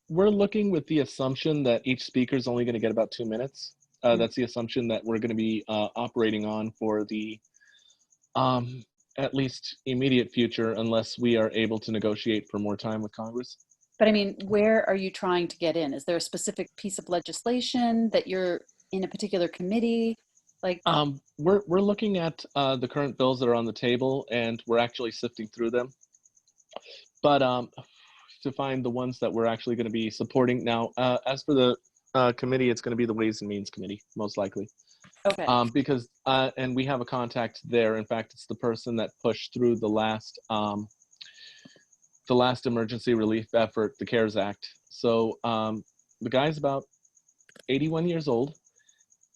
[SPEAKER 14] looking with the assumption that each speaker is only going to get about 2 minutes. That's the assumption that we're going to be operating on for the at least immediate future, unless we are able to negotiate for more time with Congress.
[SPEAKER 9] But I mean, where are you trying to get in? Is there a specific piece of legislation that you're in a particular committee? Like,
[SPEAKER 14] we're looking at the current bills that are on the table, and we're actually sifting through them. But to find the ones that we're actually going to be supporting now, as for the committee, it's going to be the Ways and Means Committee, most likely.
[SPEAKER 9] Okay.
[SPEAKER 14] Because and we have a contact there. In fact, it's the person that pushed through the last emergency relief effort, the CARES Act. So the guy's about 81 years old,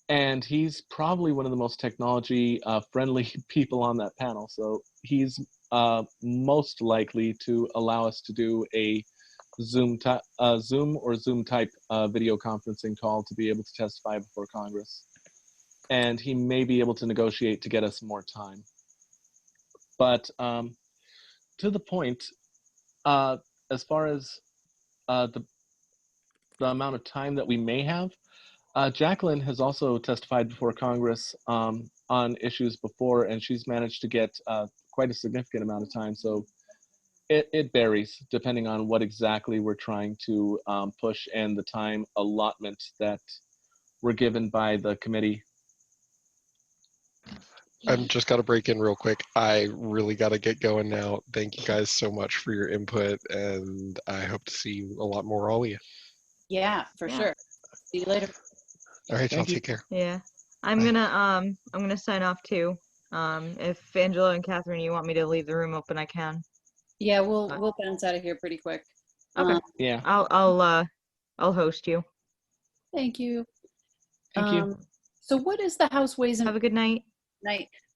[SPEAKER 14] and he's probably one of the most technology friendly people on that panel. So he's most likely to allow us to do a Zoom or Zoom type video conferencing call to be able to testify before Congress. And he may be able to negotiate to get us more time. But to the point, as far as the amount of time that we may have, Jacqueline has also testified before Congress on issues before, and she's managed to get quite a significant amount of time. So it varies depending on what exactly we're trying to push and the time allotment that we're given by the committee.
[SPEAKER 3] I'm just got to break in real quick. I really got to get going now. Thank you guys so much for your input, and I hope to see you a lot more, all of you.
[SPEAKER 9] Yeah, for sure. See you later.
[SPEAKER 3] All right, y'all
[SPEAKER 4] Thank you.
[SPEAKER 3] take care.
[SPEAKER 4] Yeah, I'm gonna sign off too. If Angela and Catherine, you want me to leave the room open, I can.
[SPEAKER 9] Yeah, we'll bounce out of here pretty quick.
[SPEAKER 4] Okay.
[SPEAKER 14] Yeah.
[SPEAKER 4] I'll host you.
[SPEAKER 9] Thank you.
[SPEAKER 14] Thank you.
[SPEAKER 9] So what is the House Ways and
[SPEAKER 4] Have a good night.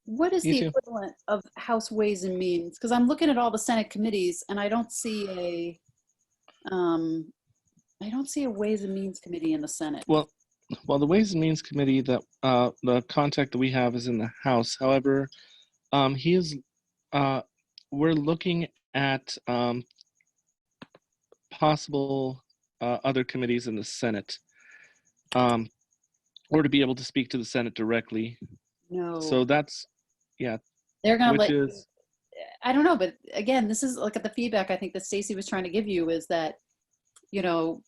[SPEAKER 9] What is
[SPEAKER 14] You
[SPEAKER 9] the
[SPEAKER 14] too.
[SPEAKER 9] equivalent of House Ways and Means? Because I'm looking at all the Senate committees and I don't see a Ways and Means committee in the Senate.
[SPEAKER 14] Well, the Ways and Means Committee, that the contact that we have is in the House. However, we're looking at possible other committees in the Senate, or to be able to speak to the Senate directly.
[SPEAKER 9] No.
[SPEAKER 14] So that's, yeah.
[SPEAKER 9] They're gonna
[SPEAKER 14] which
[SPEAKER 9] let
[SPEAKER 14] is,
[SPEAKER 9] I don't know, but again, this is like at the feedback I think that Stacy was trying to give you is that, you know,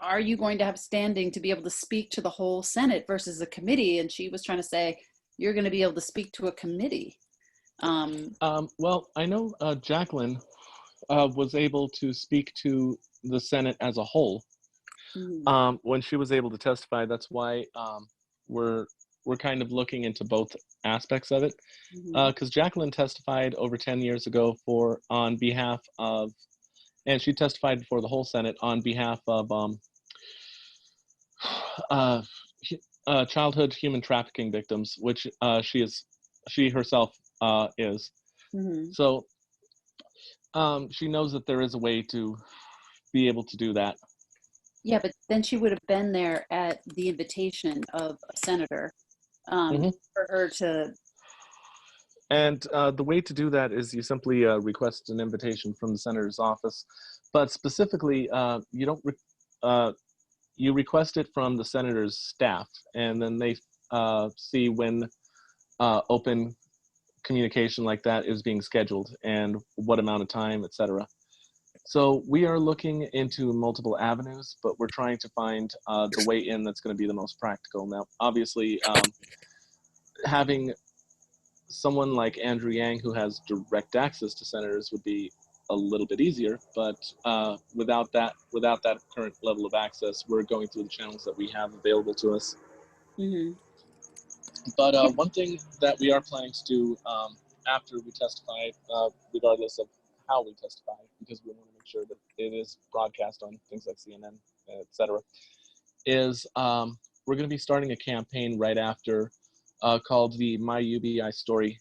[SPEAKER 9] are you going to have standing to be able to speak to the whole Senate versus a committee? And she was trying to say, you're going to be able to speak to a committee.
[SPEAKER 14] well, I know Jacqueline was able to speak to the Senate as a whole when she was able to testify. That's why we're kind of looking into both aspects of it, because Jacqueline testified over 10 years ago on behalf of, and she testified before the whole Senate on behalf of childhood human trafficking victims, which she herself is. So she knows that there is a way to be able to do that.
[SPEAKER 9] Yeah, but then she would have been there at the invitation of a senator for her to.
[SPEAKER 14] And the way to do that is you simply request an invitation from the senator's office, but specifically you don't. You request it from the senator's staff, and then they see when open communication like that is being scheduled and what amount of time, etc. So we are looking into multiple avenues, but we're trying to find the way in that's going to be the most practical. Now, obviously, having someone like Andrew Yang who has direct access to senators would be a little bit easier, but without that current level of access, we're going through the channels that we have available to us. But one thing that we are planning to do after we testify, regardless of how we testify, because we want to make sure that it is broadcast on things like CNN, etc., is we're going to be starting a campaign right after called the My UBI Story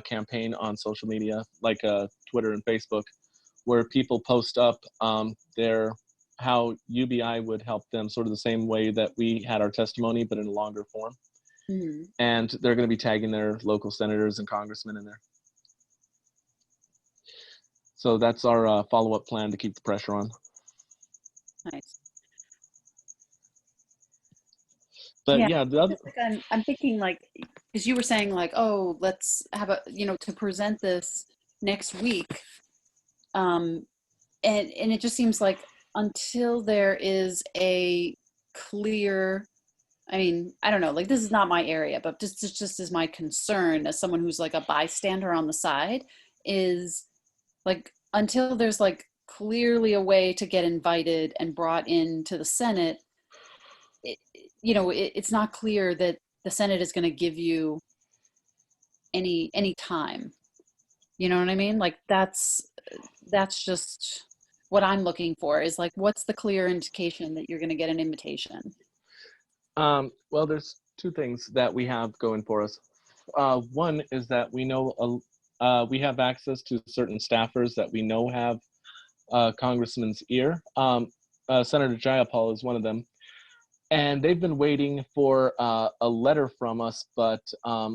[SPEAKER 14] campaign on social media, like Twitter and Facebook, where people post up how UBI would help them, sort of the same way that we had our testimony, but in a longer form. And they're going to be tagging their local senators and congressmen in there. So that's our follow-up plan to keep the pressure on.
[SPEAKER 9] Nice.
[SPEAKER 14] But yeah, the other.
[SPEAKER 9] I'm thinking like, because you were saying like, oh, let's have to present this next week. And it just seems like until there is a clear, I mean, I don't know, like this is not my area, but just is my concern as someone who's like a bystander on the side, is like until there's like clearly a way to get invited and brought into the Senate, it's not clear that the Senate is going to give you any time. You know what I mean? Like that's just what I'm looking for, is like, what's the clear indication that you're going to get an invitation?
[SPEAKER 14] Well, there's two things that we have going for us. One is that we know we have access to certain staffers that we know have Congressman's ear. Senator Jayapal is one of them. And they've been waiting for a letter from us, but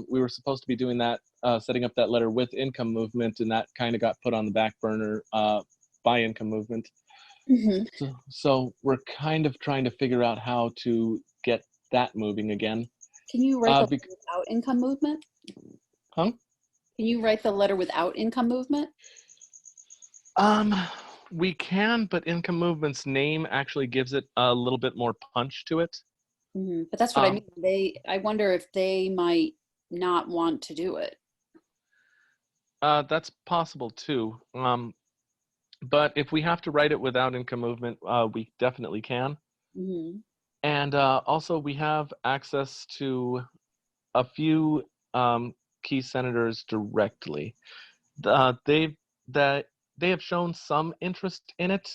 [SPEAKER 14] we were supposed to be doing that, setting up that letter with Income Movement, and that kind of got put on the back burner by Income Movement.
[SPEAKER 9] Mm-hmm.
[SPEAKER 14] So we're kind of trying to figure out how to get that moving again.
[SPEAKER 9] Can you write the letter without Income Movement?
[SPEAKER 14] Huh?
[SPEAKER 9] Can you write the letter without Income Movement?
[SPEAKER 14] We can, but Income Movement's name actually gives it a little bit more punch to it.
[SPEAKER 9] Mm-hmm. But that's what I mean. I wonder if they might not want to do it.
[SPEAKER 14] That's possible too. But if we have to write it without Income Movement, we definitely can.
[SPEAKER 9] Mm-hmm.
[SPEAKER 14] And also we have access to a few key senators directly. They have shown some interest in it,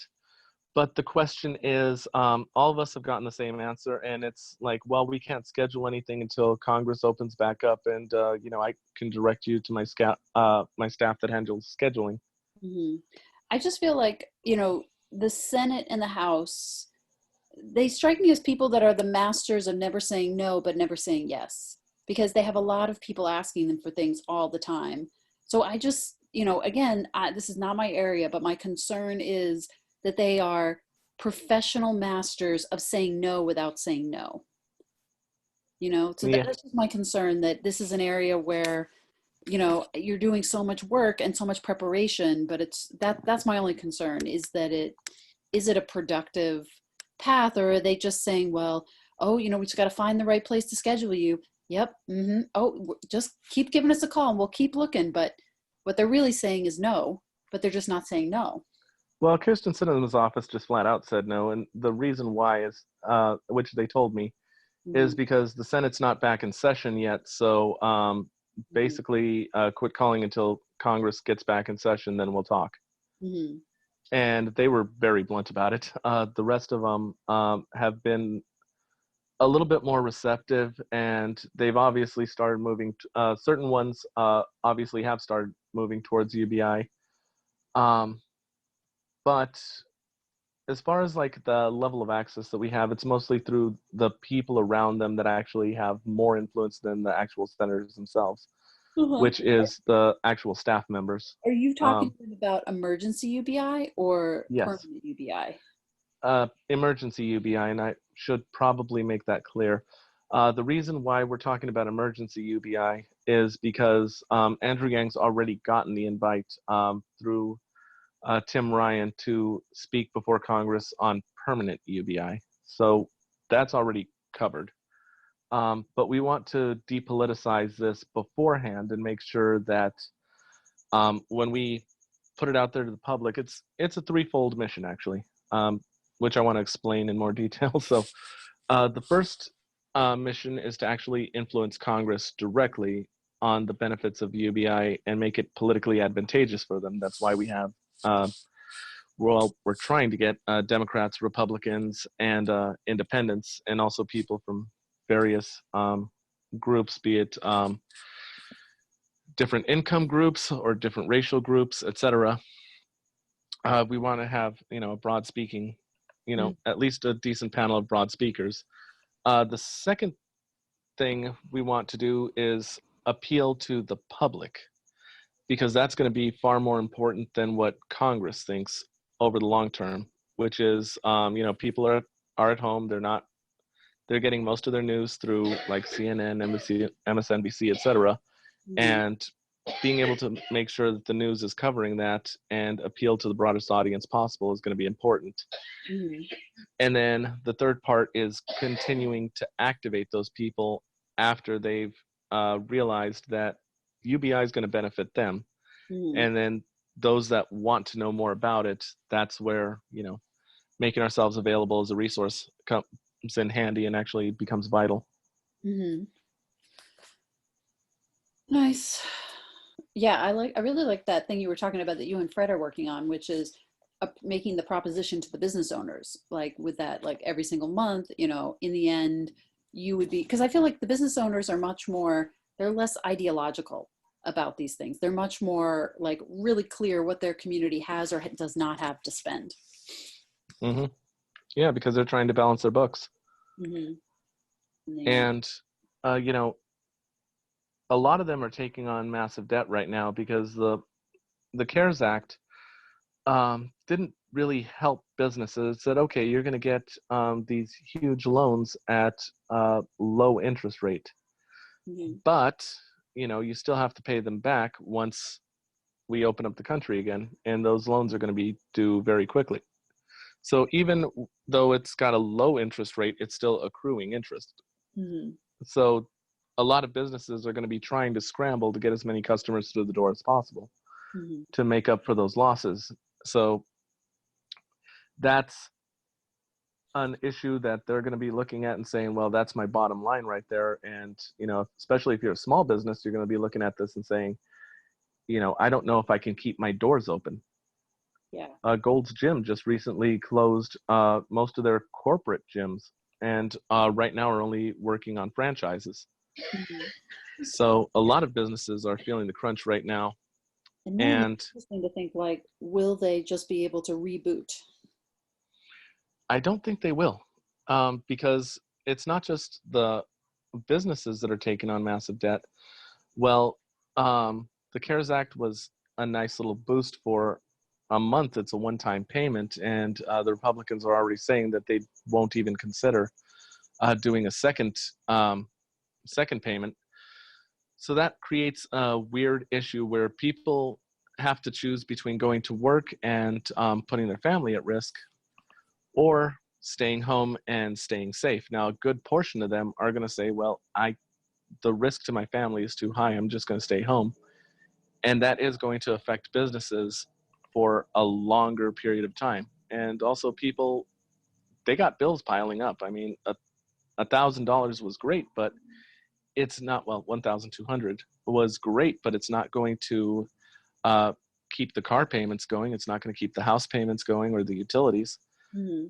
[SPEAKER 14] but the question is, all of us have gotten the same answer, and it's like, well, we can't schedule anything until Congress opens back up, and I can direct you to my staff that handles scheduling.
[SPEAKER 9] Mm-hmm. I just feel like, the Senate and the House, they strike me as people that are the masters of never saying no, but never saying yes, because they have a lot of people asking them for things all the time. So I just, again, this is not my area, but my concern is that they are professional masters of saying no without saying no. So that's just my concern, that this is an area where, you're doing so much work and so much preparation, but that's my only concern, is that is it a productive path, or are they just saying, well, we just got to find the right place to schedule you. Yep. Mm-hmm. Oh, just keep giving us a call and we'll keep looking. But what they're really saying is no, but they're just not saying no.
[SPEAKER 14] Well, Kirsten Sinema's office just flat out said no, and the reason why is, which they told me, is because the Senate's not back in session yet. So basically, quit calling until Congress gets back in session, then we'll talk.
[SPEAKER 9] Mm-hmm.
[SPEAKER 14] And they were very blunt about it. The rest of them have been a little bit more receptive, and they've obviously started moving. Certain ones obviously have started moving towards UBI. But as far as like the level of access that we have, it's mostly through the people around them that actually have more influence than the actual senators themselves, which is the actual staff members.
[SPEAKER 9] Are you talking about emergency UBI or
[SPEAKER 14] Yes.
[SPEAKER 9] permanent UBI?
[SPEAKER 14] Emergency UBI, and I should probably make that clear. The reason why we're talking about emergency UBI is because Andrew Yang's already gotten the invite through Tim Ryan to speak before Congress on permanent UBI. So that's already covered. But we want to depoliticize this beforehand and make sure that when we put it out there to the public, it's a threefold mission actually, which I want to explain in more detail. So the first mission is to actually influence Congress directly on the benefits of UBI and make it politically advantageous for them. That's why we have, we're trying to get Democrats, Republicans, and independents, and also people from various groups, be it different income groups or different racial groups, etc. We want to have, a broad speaking, at least a decent panel of broad speakers. The second thing we want to do is appeal to the public, because that's going to be far more important than what Congress thinks over the long term, which is, people are at home. They're getting most of their news through like CNN, MSNBC, etc. And being able to make sure that the news is covering that and appeal to the broadest audience possible is going to be important.
[SPEAKER 9] Mm-hmm.
[SPEAKER 14] And then the third part is continuing to activate those people after they've realized that UBI is going to benefit them.
[SPEAKER 9] Mm-hmm.
[SPEAKER 14] And then those that want to know more about it, that's where, making ourselves available as a resource comes in handy and actually becomes vital.
[SPEAKER 9] Mm-hmm. Nice. Yeah, I really like that thing you were talking about that you and Fred are working on, which is making the proposition to the business owners, like with that, like every single month, you know, in the end, you would be, because I feel like the business owners are much more, they're less ideological about these things. They're much more like really clear what their community has or does not have to spend.
[SPEAKER 14] Mm-hmm. Yeah, because they're trying to balance their books.
[SPEAKER 9] Mm-hmm.
[SPEAKER 14] And, you know, a lot of them are taking on massive debt right now because the CARES Act didn't really help businesses. It said, okay, you're going to get these huge loans at low interest rate, but you know, you still have to pay them back once we open up the country again, and those loans are going to be due very quickly. So even though it's got a low interest rate, it's still accruing interest. So a lot of businesses are going to be trying to scramble to get as many customers through the door as possible to make up for those losses. So that's an issue that they're going to be looking at and saying, well, that's my bottom line right there. And, you know, especially if you're a small business, you're going to be looking at this and saying, you know, I don't know if I can keep my doors open.
[SPEAKER 9] Yeah.
[SPEAKER 14] Gold's Gym just recently closed most of their corporate gyms, and right now are only working on franchises. So a lot of businesses are feeling the crunch right now.
[SPEAKER 9] And then it's interesting to think, like, will they just be able to reboot?
[SPEAKER 14] I don't think they will, because it's not just the businesses that are taking on massive debt. Well, the CARES Act was a nice little boost for a month. It's a one-time payment, and the Republicans are already saying that they won't even consider doing a second payment. So that creates a weird issue where people have to choose between going to work and putting their family at risk, or staying home and staying safe. Now, a good portion of them are going to say, well, the risk to my family is too high. I'm just going to stay home. And that is going to affect businesses for a longer period of time. And also people, they got bills piling up. I mean, $1,000 was great, but it's not, well, 1,200 was great, but it's not going to keep the car payments going. It's not going to keep the house payments going or the utilities.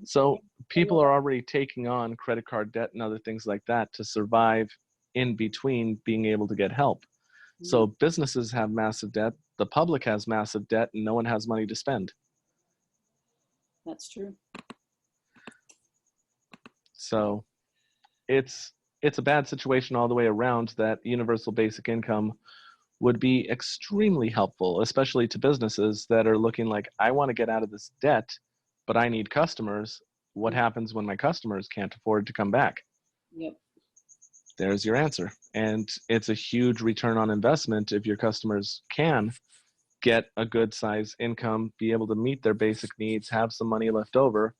[SPEAKER 14] So people are already taking on credit card debt and other things like that to survive in between being able to get help. So businesses have massive debt, the public has massive debt, and no one has money to spend.
[SPEAKER 9] That's true.
[SPEAKER 14] So it's a bad situation all the way around. That universal basic income would be extremely helpful, especially to businesses that are looking like, I want to get out of this debt, but I need customers. What happens when my customers can't afford to come back?
[SPEAKER 9] Yep.
[SPEAKER 14] There's your answer. And it's a huge return on investment if your customers can get a good size income, be able to meet their basic needs, have some money left over.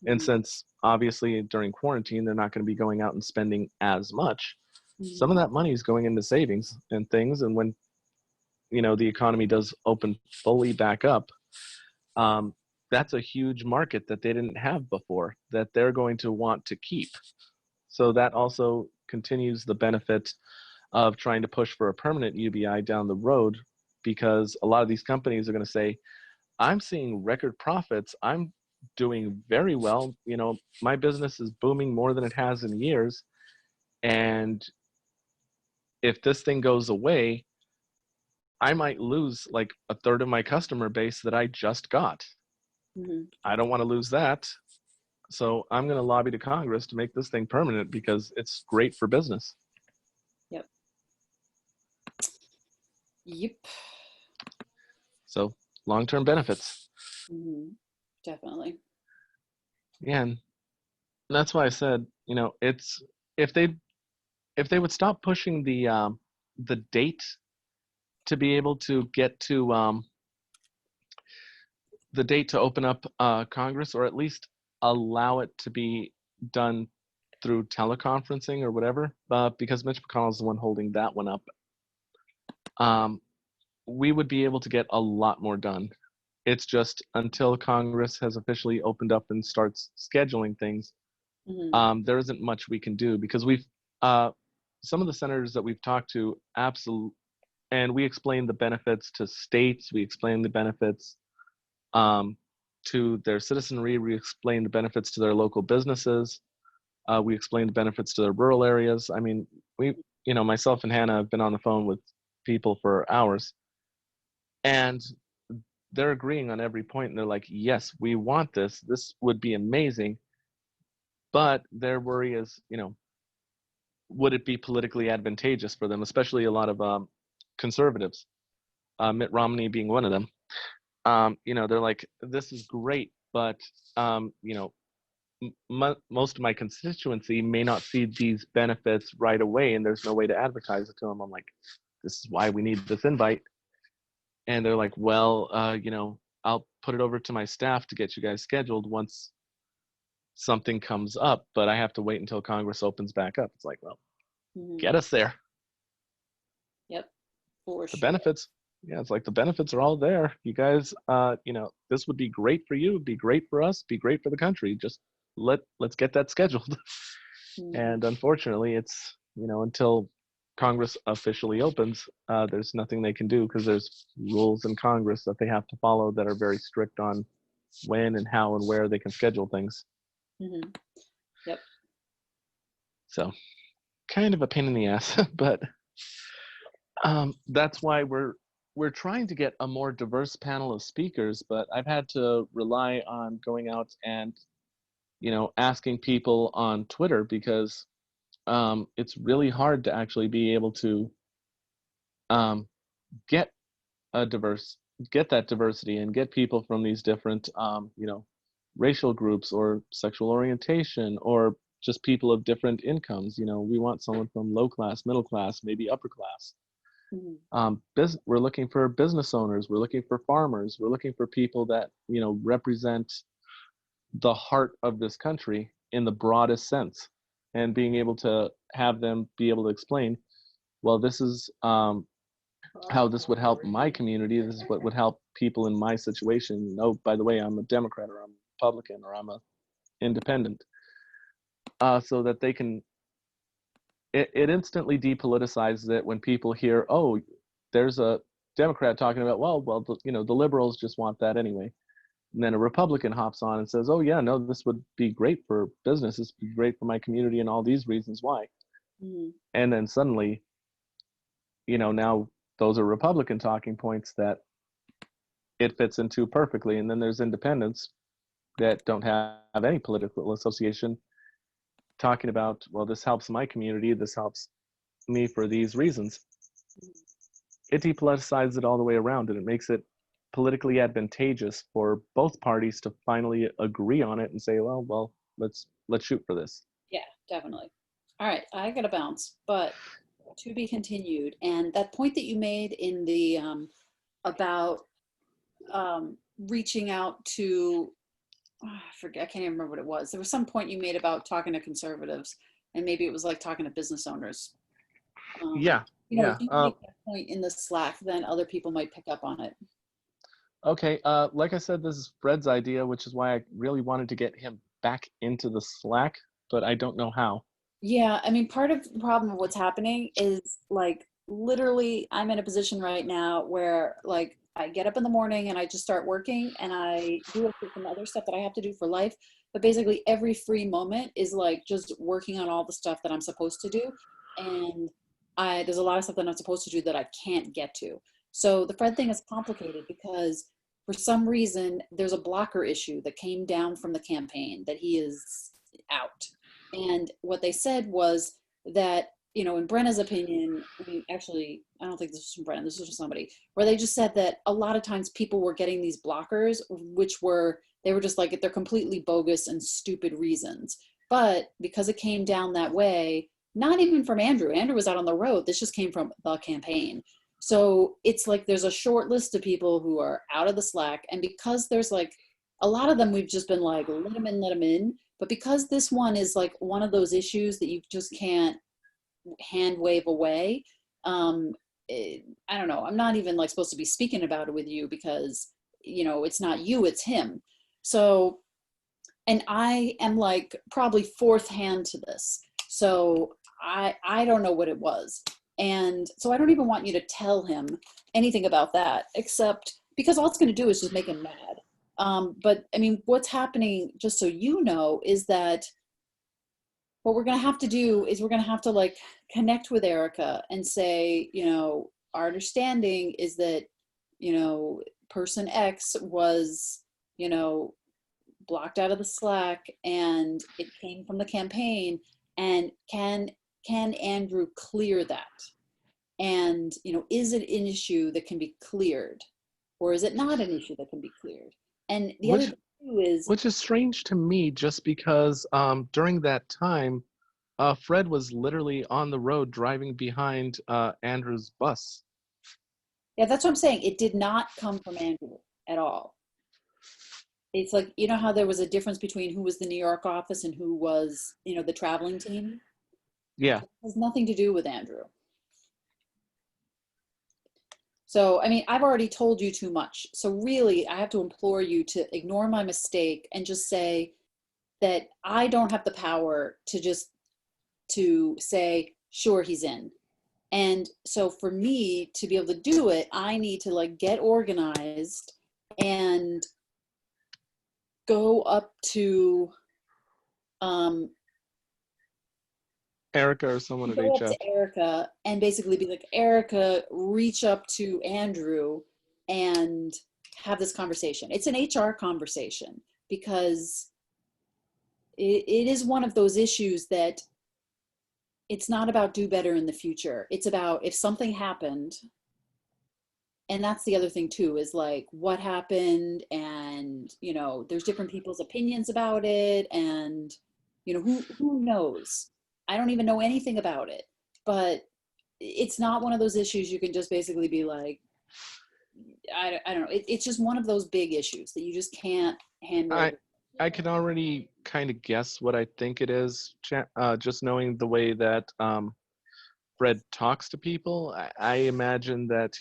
[SPEAKER 14] And since obviously during quarantine, they're not going to be going out and spending as much, some of that money is going into savings and things. And when, you know, the economy does open fully back up, that's a huge market that they didn't have before that they're going to want to keep. So that also continues the benefit of trying to push for a permanent UBI down the road, because a lot of these companies are going to say, I'm seeing record profits. I'm doing very well. You know, my business is booming more than it has in years. And if this thing goes away, I might lose like a third of my customer base that I just got. I don't want to lose that. So I'm going to lobby to Congress to make this thing permanent because it's great for business.
[SPEAKER 9] Yep.
[SPEAKER 14] So long-term benefits.
[SPEAKER 9] Definitely.
[SPEAKER 14] Yeah, and that's why I said, you know, it's if they would stop pushing the date to be able to get to the date to open up Congress, or at least allow it to be done through teleconferencing or whatever, because Mitch McConnell is the one holding that one up. We would be able to get a lot more done. It's just until Congress has officially opened up and starts scheduling things, there isn't much we can do, because we've some of the senators that we've talked to and we explained the benefits to states. We explained the benefits to their citizenry. We explained the benefits to their local businesses. We explained the benefits to their rural areas. I mean, myself and Hannah have been on the phone with people for hours, and they're agreeing on every point. And they're like, yes, we want this. This would be amazing. But their worry is, would it be politically advantageous for them, especially a lot of conservatives, Mitt Romney being one of them. They're like, this is great, but, most of my constituency may not see these benefits right away, and there's no way to advertise it to them. I'm like, this is why we need this invite. And they're like, well, I'll put it over to my staff to get you guys scheduled once something comes up, but I have to wait until Congress opens back up. It's like, well, get us there.
[SPEAKER 9] Yep, for
[SPEAKER 14] The
[SPEAKER 9] sure.
[SPEAKER 14] benefits, yeah, it's like the benefits are all there. You guys, this would be great for you, be great for us, be great for the country. Just let's get that scheduled. And unfortunately, it's, until Congress officially opens, there's nothing they can do because there's rules in Congress that they have to follow that are very strict on when and how and where they can schedule things.
[SPEAKER 9] Yep.
[SPEAKER 14] So kind of a pain in the ass, but that's why we're trying to get a more diverse panel of speakers, but I've had to rely on going out and, asking people on Twitter because it's really hard to actually be able to get that diversity and get people from these different, racial groups or sexual orientation or just people of different incomes. We want someone from low class, middle class, maybe upper class. We're looking for business owners. We're looking for farmers. We're looking for people that, represent the heart of this country in the broadest sense, and being able to have them be able to explain, well, this is how this would help my community. This is what would help people in my situation. Oh, by the way, I'm a Democrat or I'm a Republican or I'm a independent, so that they can, it instantly depoliticizes it when people hear, oh, there's a Democrat talking about, well, the liberals just want that anyway. And then a Republican hops on and says, oh yeah, no, this would be great for business. This would be great for my community and all these reasons why. And then suddenly, now those are Republican talking points that it fits into perfectly. And then there's independents that don't have any political association talking about, well, this helps my community, this helps me for these reasons. It depoliticizes it all the way around, and it makes it politically advantageous for both parties to finally agree on it and say, well, let's shoot for this.
[SPEAKER 9] Yeah, definitely. All right, I gotta bounce, but to be continued. And that point that you made in the about reaching out to, I forget, I can't even remember what it was. There was some point you made about talking to conservatives, and maybe it was like talking to business owners.
[SPEAKER 14] Yeah.
[SPEAKER 9] If you make that point in the Slack, then other people might pick up on it.
[SPEAKER 14] Okay, like I said, this is Fred's idea, which is why I really wanted to get him back into the Slack, but I don't know how.
[SPEAKER 9] Yeah, I mean, part of the problem of what's happening is like literally I'm in a position right now where like I get up in the morning and I just start working and I do some other stuff that I have to do for life. But basically every free moment is like just working on all the stuff that I'm supposed to do. And there's a lot of stuff that I'm supposed to do that I can't get to. So the Fred thing is complicated because for some reason there's a blocker issue that came down from the campaign that he is out. And what they said was that, in Brenna's opinion, I mean, actually, I don't think this was from Brenna, this was from somebody, where they just said that a lot of times people were getting these blockers, they were just like, they're completely bogus and stupid reasons. But because it came down that way, not even from Andrew was out on the road, this just came from the campaign. So it's like there's a short list of people who are out of the Slack, and because there's like a lot of them, we've just been like, let them in. But because this one is like one of those issues that you just can't hand wave away, I don't know. I'm not even like supposed to be speaking about it with you because, it's not you, it's him. So, and I am like probably fourth hand to this. So I don't know what it was. And so I don't even want you to tell him anything about that, except because all it's going to do is just make him mad. But I mean, what's happening, just so you know, is that what we're going to have to do is we're going to have to like connect with Erica and say, you know, our understanding is that, you know, person X was, you know, blocked out of the Slack and it came from the campaign, and can Andrew clear that? And, you know, is it an issue that can be cleared, or is it not an issue that can be cleared? And the other thing too is,
[SPEAKER 14] which is strange to me, just because during that time, Fred was literally on the road driving behind Andrew's bus.
[SPEAKER 9] yeah, that's what I'm saying. It did not come from Andrew at all. It's like, you know how there was a difference between who was the New York office and who was, you know, the traveling team?
[SPEAKER 14] Yeah.
[SPEAKER 9] It has nothing to do with Andrew. So, I mean, I've already told you too much. So really, I have to implore you to ignore my mistake and just say that I don't have the power to say, sure, he's in. And so for me to be able to do it, I need to like get organized and go up to
[SPEAKER 14] Erica or someone at
[SPEAKER 9] go up
[SPEAKER 14] HF.
[SPEAKER 9] to Erica and basically be like, Erica, reach up to Andrew and have this conversation. It's an HR conversation because it is one of those issues that it's not about do better in the future. It's about if something happened, and that's the other thing too, is like what happened, and, you know, there's different people's opinions about it, and, you know, who knows? I don't even know anything about it, but it's not one of those issues you can just basically be like, I don't know. It's just one of those big issues that you just can't handle.
[SPEAKER 14] I can already kind of guess what I think it is, just knowing the way that Fred talks to people. I imagine that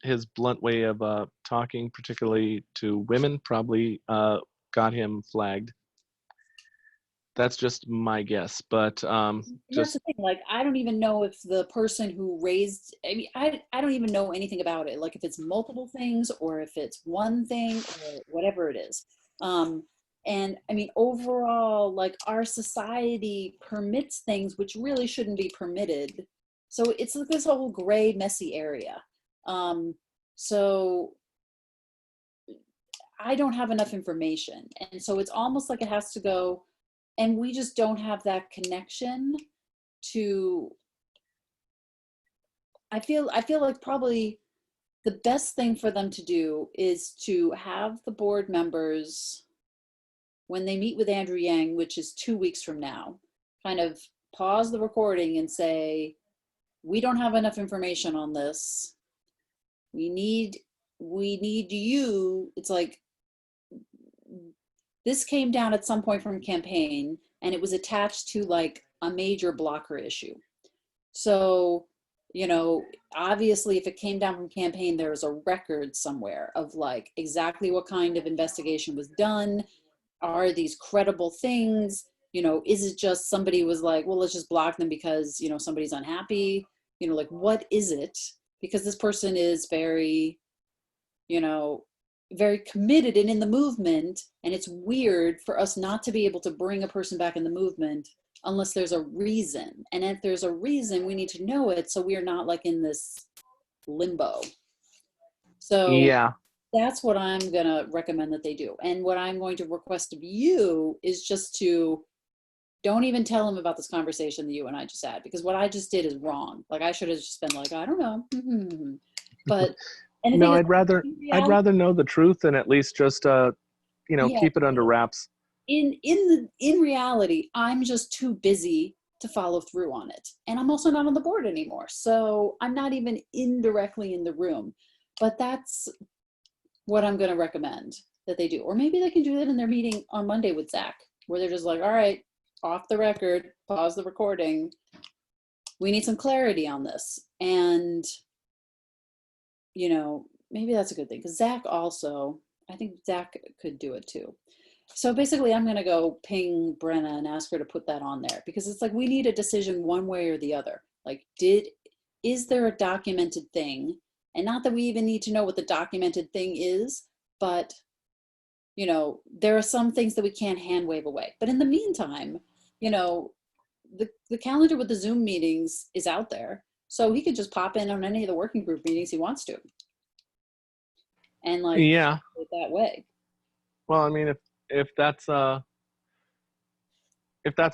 [SPEAKER 14] his blunt way of talking, particularly to women, probably got him flagged. That's just my guess, but
[SPEAKER 9] That's the thing. Like, I don't even know if the person who raised, I mean, I don't even know anything about it. Like if it's multiple things or if it's one thing or whatever it is. And I mean, overall, like our society permits things which really shouldn't be permitted. So it's like this whole gray, messy area. So I don't have enough information. And so it's almost like it has to go, and we just don't have that connection to, I feel like probably the best thing for them to do is to have the board members, when they meet with Andrew Yang, which is 2 weeks from now, kind of pause the recording and say, we don't have enough information on this. We need you. It's like, this came down at some point from campaign and it was attached to like a major blocker issue. So, you know, obviously if it came down from campaign, there's a record somewhere of like exactly what kind of investigation was done. Are these credible things? You know, is it just somebody was like, well, let's just block them because, you know, somebody's unhappy? You know, like, what is it? Because this person is very, you know, very committed and in the movement, and it's weird for us not to be able to bring a person back in the movement unless there's a reason. And if there's a reason, we need to know it so we are not like in this limbo. So
[SPEAKER 14] yeah,
[SPEAKER 9] that's what I'm gonna recommend that they do. And what I'm going to request of you is just to don't even tell him about this conversation that you and I just had, because what I just did is wrong. Like I should have just been like, I don't know. But and the
[SPEAKER 14] no,
[SPEAKER 9] thing is,
[SPEAKER 14] I'd rather know the truth and at least just you know,
[SPEAKER 9] Yeah.
[SPEAKER 14] keep it under wraps.
[SPEAKER 9] in reality, I'm just too busy to follow through on it. And I'm also not on the board anymore. So I'm not even indirectly in the room. But that's what I'm going to recommend that they do. Or maybe they can do that in their meeting on Monday with Zach, where they're just like, all right, off the record, pause the recording. We need some clarity on this. And, you know, maybe that's a good thing. Because Zach also, I think Zach could do it too. So basically, I'm going to go ping Brenna and ask her to put that on there. Because it's like, we need a decision one way or the other. Like, did is there a documented thing? And not that we even need to know what the documented thing is, but you know, there are some things that we can't hand wave away. But in the meantime, you know, the calendar with the Zoom meetings is out there. So he could just pop in on any of the working group meetings he wants to. And like,
[SPEAKER 14] Yeah.
[SPEAKER 9] that way.
[SPEAKER 14] Well, I mean, if that's a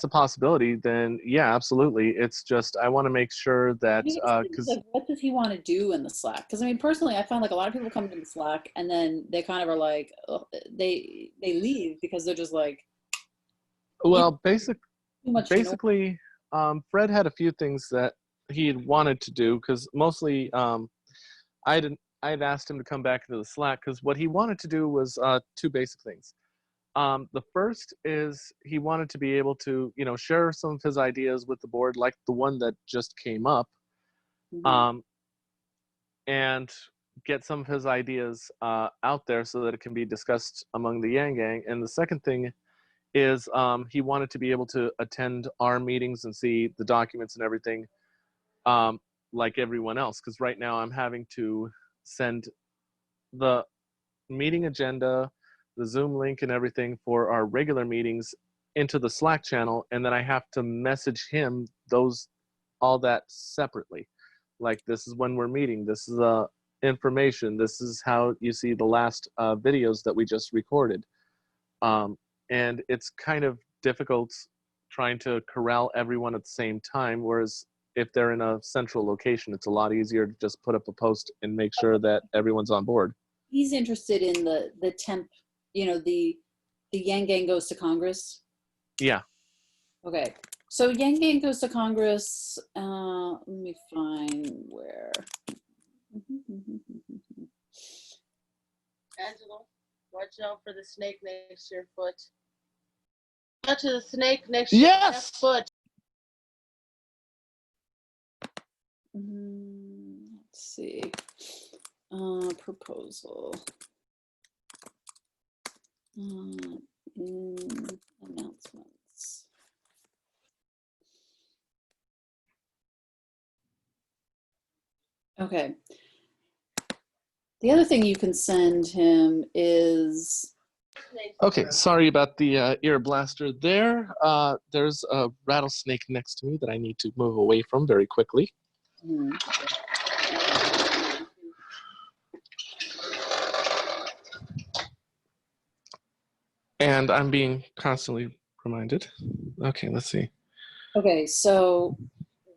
[SPEAKER 14] possibility, then yeah, absolutely. It's just I want to make sure that because
[SPEAKER 9] like, what does he want to do in the Slack? Because I mean, personally, I find like a lot of people come into the Slack and then they kind of are like, ugh, they leave because they're just like,
[SPEAKER 14] well,
[SPEAKER 9] too much,
[SPEAKER 14] basically, Fred had a few things that he had wanted to do because mostly I had asked him to come back into the Slack because what he wanted to do was two basic things. The first is he wanted to be able to, you know, share some of his ideas with the board, like the one that just came up, and get some of his ideas out there so that it can be discussed among the Yang Gang. And the second thing is he wanted to be able to attend our meetings and see the documents and everything like everyone else. Because right now I'm having to send the meeting agenda, the Zoom link and everything for our regular meetings into the Slack channel, and then I have to message him all that separately. Like, this is when we're meeting, this is information, this is how you see the last videos that we just recorded. And it's kind of difficult trying to corral everyone at the same time, whereas if they're in a central location, it's a lot easier to just put up a post and make sure that everyone's on board.
[SPEAKER 9] He's interested in the temp, you know, the Yang Gang Goes to Congress.
[SPEAKER 14] Yeah.
[SPEAKER 9] Okay, so Yang Gang Goes to Congress. Let me find where.
[SPEAKER 19] Angela, watch out for the snake next to your foot. Watch the snake next to your left foot.
[SPEAKER 9] Let's see. Proposal. Announcements. Okay. The other thing you can send him is.
[SPEAKER 14] Okay, sorry about the ear blaster there. There's a rattlesnake next to me that I need to move away from very quickly. And I'm being constantly reminded. Okay, let's see.
[SPEAKER 9] Okay, so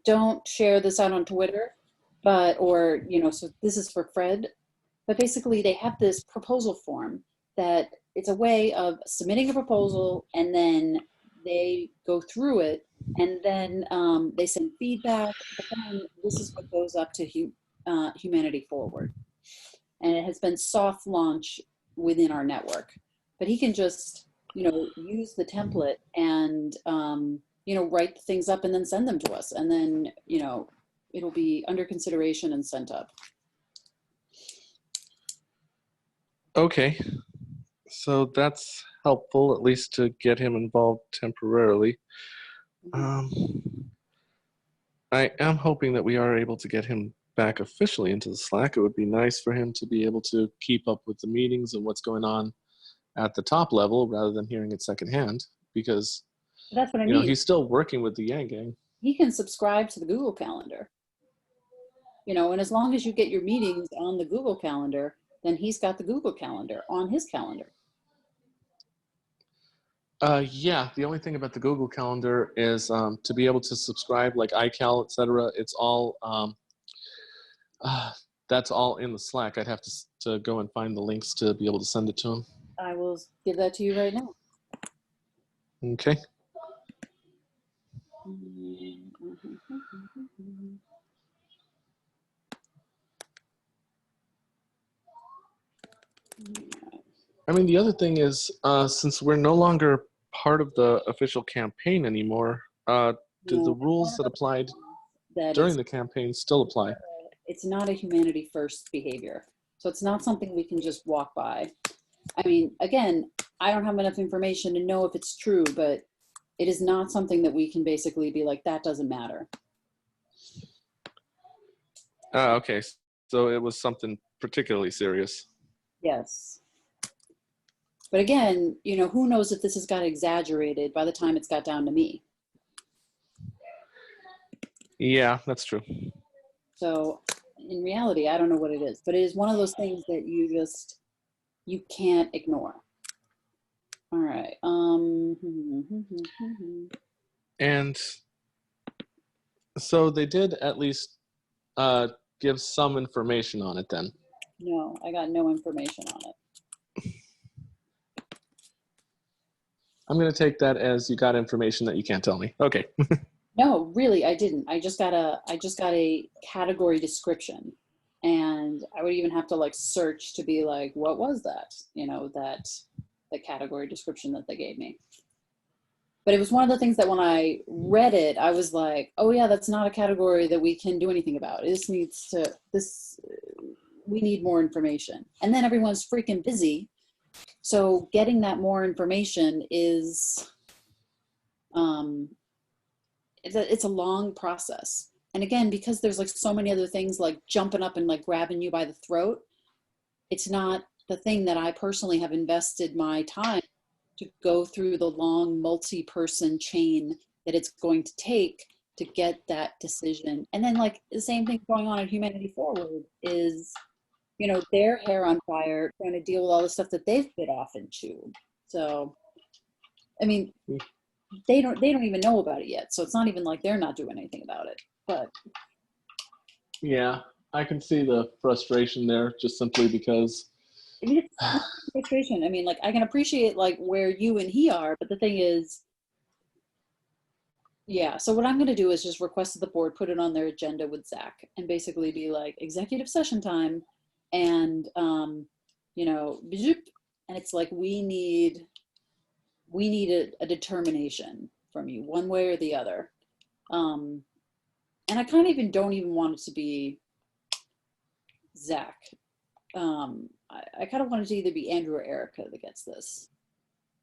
[SPEAKER 9] don't share this out on Twitter, or, you know, so this is for Fred, but basically they have this proposal form that it's a way of submitting a proposal and then they go through it and then they send feedback, but then this is what goes up to Humanity Forward. And it has been soft launch within our network. But he can just, you know, use the template and, you know, write things up and then send them to us. And then, you know, it'll be under consideration and sent up.
[SPEAKER 14] Okay, so that's helpful, at least to get him involved temporarily. I am hoping that we are able to get him back officially into the Slack. It would be nice for him to be able to keep up with the meetings and what's going on at the top level rather than hearing it secondhand, because
[SPEAKER 9] that's what I
[SPEAKER 14] you know,
[SPEAKER 9] mean.
[SPEAKER 14] he's still working with the Yang Gang.
[SPEAKER 9] He can subscribe to the Google Calendar, you know, and as long as you get your meetings on the Google Calendar, then he's got the Google Calendar on his calendar.
[SPEAKER 14] Yeah, the only thing about the Google Calendar is to be able to subscribe, like iCal, etc. It's all that's all in the Slack. I'd have to go and find the links to be able to send it to him.
[SPEAKER 9] I will give that to you right now.
[SPEAKER 14] Okay. I mean, the other thing is, since we're no longer part of the official campaign anymore, do the rules that applied during the campaign still apply?
[SPEAKER 9] It's not a humanity first behavior. So it's not something we can just walk by. I mean, again, I don't have enough information to know if it's true, but it is not something that we can basically be like, that doesn't matter.
[SPEAKER 14] Oh, okay. So it was something particularly serious.
[SPEAKER 9] Yes. But again, you know, who knows if this has got exaggerated by the time it's got down to me.
[SPEAKER 14] Yeah, that's true.
[SPEAKER 9] So in reality, I don't know what it is, but it is one of those things that you can't ignore. All right.
[SPEAKER 14] And so they did at least give some information on it then.
[SPEAKER 9] No, I got no information on it.
[SPEAKER 14] I'm going to take that as you got information that you can't tell me. Okay.
[SPEAKER 9] No, really, I didn't. I just got a category description, and I would even have to like search to be like, what was that? You know, the category description that they gave me. But it was one of the things that when I read it, I was like, oh yeah, that's not a category that we can do anything about. We need more information. And then everyone's freaking busy. So getting that more information is, it's a long process. And again, because there's like so many other things like jumping up and like grabbing you by the throat, it's not the thing that I personally have invested my time to go through the long multi-person chain that it's going to take to get that decision. And then like the same thing going on at Humanity Forward is, you know, their hair on fire trying to deal with all the stuff that they've bit off and chewed. So, I mean, they don't even know about it yet. So it's not even like they're not doing anything about it, but.
[SPEAKER 14] Yeah, I can see the frustration there just simply because.
[SPEAKER 9] It's frustration. I mean, like I can appreciate like where you and he are, but the thing is, yeah. So what I'm going to do is just request that the board put it on their agenda with Zach and basically be like executive session time. And, you know, and it's like, we need a determination from you one way or the other. And I kind of don't even want it to be Zach. I kind of want it to either be Andrew or Erica that gets this.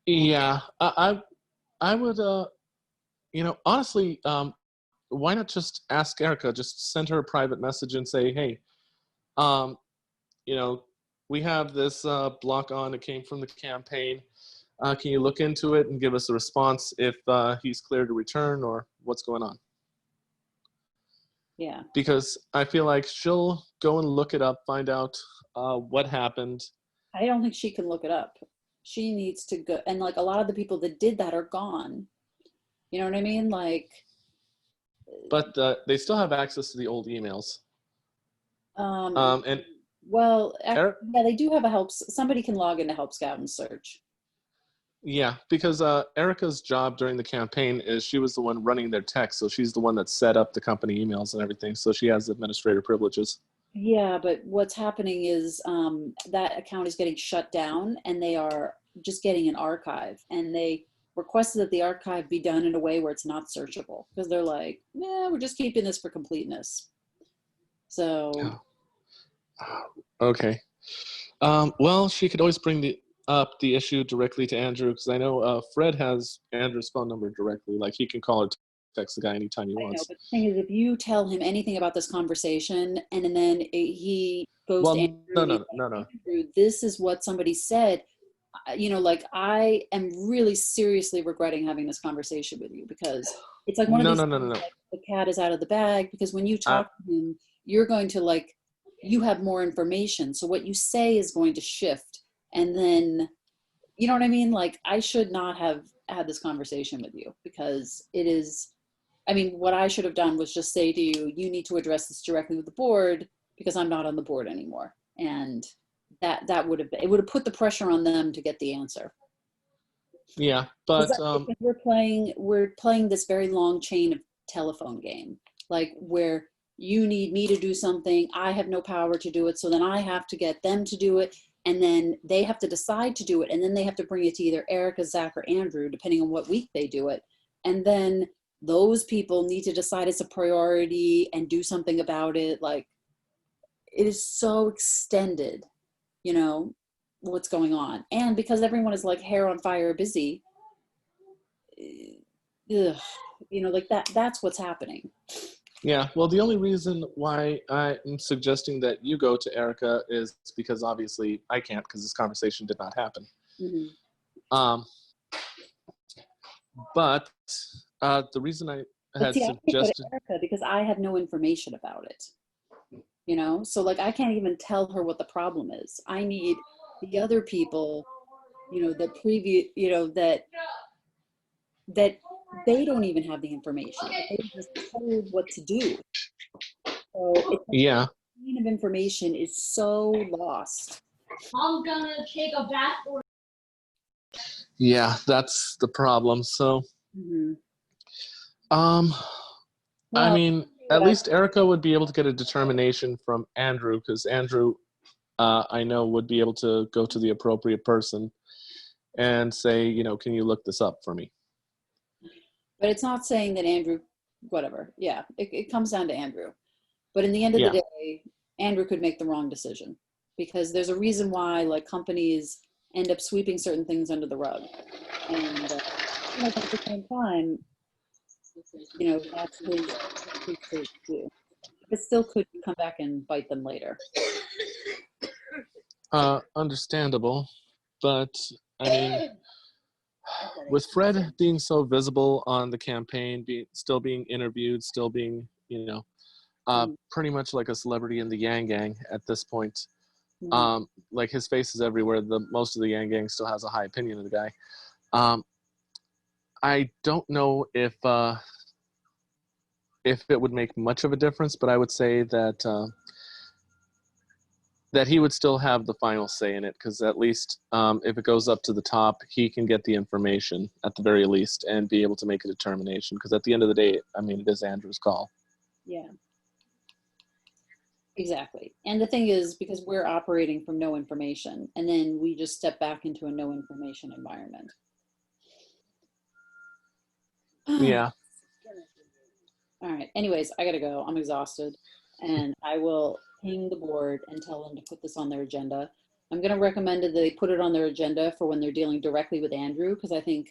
[SPEAKER 14] Yeah, I would, you know, honestly, why not just ask Erica, just send her a private message and say, hey, you know, we have this block on, it came from the campaign. Can you look into it and give us a response if he's clear to return or what's going on?
[SPEAKER 9] Yeah.
[SPEAKER 14] Because I feel like she'll go and look it up, find out what happened.
[SPEAKER 9] I don't think she can look it up. She needs to go. And like a lot of the people that did that are gone. You know what I mean? Like.
[SPEAKER 14] But they still have access to the old emails. And
[SPEAKER 9] well, yeah, they do have a somebody can log into Help Scout and search.
[SPEAKER 14] Yeah, because Erica's job during the campaign is she was the one running their tech, so she's the one that set up the company emails and everything, so she has administrator privileges.
[SPEAKER 9] Yeah, but what's happening is that account is getting shut down and they are just getting an archive, and they requested that the archive be done in a way where it's not searchable because they're like, yeah, we're just keeping this for completeness. So.
[SPEAKER 14] Okay. Well, she could always bring up the issue directly to Andrew, because I know Fred has Andrew's phone number directly. Like he can call or text the guy anytime he wants.
[SPEAKER 9] I know, but the thing is, if you tell him anything about this conversation and then he goes to Andrew,
[SPEAKER 14] no.
[SPEAKER 9] Andrew, this is what somebody said, you know, like I am really seriously regretting having this conversation with you because it's like one of these things, like, the cat is out of the bag, because when you talk to him, you're going to like, you have more information. So what you say is going to shift. And then, you know what I mean? Like I should not have had this conversation with you because it is, I mean, what I should have done was just say to you, you need to address this directly with the board because I'm not on the board anymore. And that would have, it would have put the pressure on them to get the answer.
[SPEAKER 14] Yeah, but
[SPEAKER 9] we're playing this very long chain of telephone game, like where you need me to do something, I have no power to do it, so then I have to get them to do it, and then they have to decide to do it, and then they have to bring it to either Erica, Zach, or Andrew, depending on what week they do it. And then those people need to decide it's a priority and do something about it. Like, it is so extended, you know, what's going on. And because everyone is like hair on fire busy, you know, like that's what's happening.
[SPEAKER 14] Yeah, well, the only reason why I'm suggesting that you go to Erica is because obviously I can't, because this conversation did not happen.
[SPEAKER 9] Mhm.
[SPEAKER 14] But the reason I
[SPEAKER 9] But
[SPEAKER 14] had
[SPEAKER 9] see, I can't go to
[SPEAKER 14] suggested,
[SPEAKER 9] Erica because I have no information about it. You know, so like I can't even tell her what the problem is. I need the other people, you know, the previous, you know, that they don't even have the information. They were just told what to do. So it's
[SPEAKER 14] yeah,
[SPEAKER 9] the chain of information is so lost.
[SPEAKER 19] I'm gonna take a bath or
[SPEAKER 14] yeah, that's the problem. So,
[SPEAKER 9] Mhm.
[SPEAKER 14] I
[SPEAKER 9] Well,
[SPEAKER 14] mean, at least Erica would be able to get a determination from Andrew, because Andrew, I know, would be able to go to the appropriate person and say, you know, can you look this up for me?
[SPEAKER 9] but it's not saying that Andrew, whatever. Yeah, it comes down to Andrew. But in the end of the day, Andrew could make the wrong decision because there's a reason why like companies end up sweeping certain things under the rug. And you know, but at the same time, you know, that's his to do. It still could come back and bite them later.
[SPEAKER 14] Understandable, but I mean, with Fred being so visible on the campaign, still being interviewed, still being, you know, pretty much like a celebrity in the Yang Gang at this point. Like his face is everywhere. Most of the Yang Gang still has a high opinion of the guy. I don't know if it would make much of a difference, but I would say that that he would still have the final say in it, because at least if it goes up to the top, he can get the information at the very least and be able to make a determination. Because at the end of the day, I mean, it is Andrew's call.
[SPEAKER 9] Yeah. Exactly. And the thing is, because we're operating from no information, and then we just step back into a no information environment.
[SPEAKER 14] Yeah.
[SPEAKER 9] All right. Anyways, I gotta go. I'm exhausted. And I will ping the board and tell them to put this on their agenda. I'm gonna recommend that they put it on their agenda for when they're dealing directly with Andrew, because I think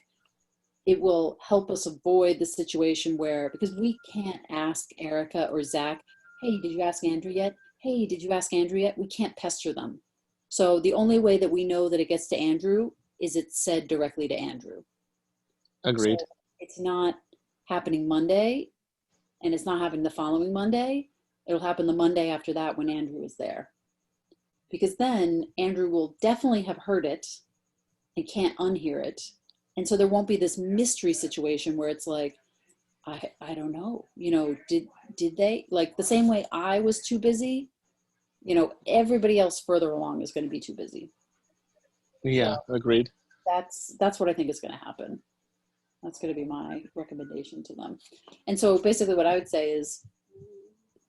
[SPEAKER 9] it will help us avoid the situation where, because we can't ask Erica or Zach, hey, did you ask Andrew yet? Hey, did you ask Andrew yet? We can't pester them. So the only way that we know that it gets to Andrew is it's said directly to Andrew.
[SPEAKER 14] Agreed.
[SPEAKER 9] So it's not happening Monday, and it's not happening the following Monday. It'll happen the Monday after that when Andrew is there. Because then Andrew will definitely have heard it and can't unhear it. And so there won't be this mystery situation where it's like, I don't know, you know, did they, like the same way I was too busy, you know, everybody else further along is going to be too busy.
[SPEAKER 14] Yeah, agreed.
[SPEAKER 9] That's what I think is going to happen. That's going to be my recommendation to them. And so basically what I would say is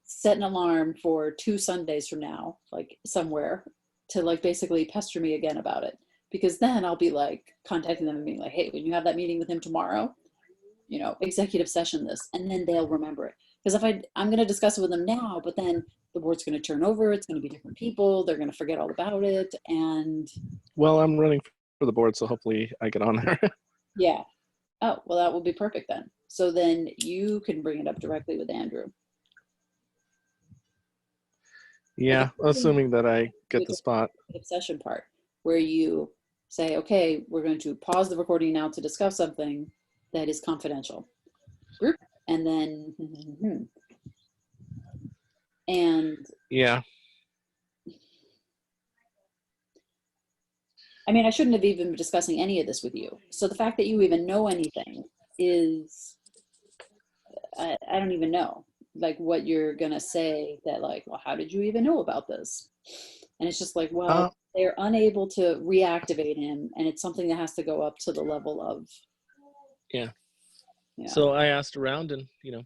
[SPEAKER 9] set an alarm for 2 Sundays from now, like somewhere, to like basically pester me again about it. Because then I'll be like contacting them and being like, hey, when you have that meeting with him tomorrow, you know, executive session this, and then they'll remember it. Because if I'm going to discuss it with them now, but then the board's going to turn over, it's going to be different people, they're going to forget all about it. And
[SPEAKER 14] well, I'm running for the board, so hopefully I get on there.
[SPEAKER 9] yeah. Oh, well, that will be perfect then. So then you can bring it up directly with Andrew.
[SPEAKER 14] Yeah, assuming that I get the spot.
[SPEAKER 9] Session part where you say, okay, we're going to pause the recording now to discuss something that is confidential. Group, and then, and
[SPEAKER 14] yeah.
[SPEAKER 9] I mean, I shouldn't have even been discussing any of this with you. So the fact that you even know anything is, I don't even know, like what you're gonna say that like, well, how did you even know about this? And it's just like, well, they're unable to reactivate him, and it's something that has to go up to the level of.
[SPEAKER 14] Yeah. So I asked around and, you know,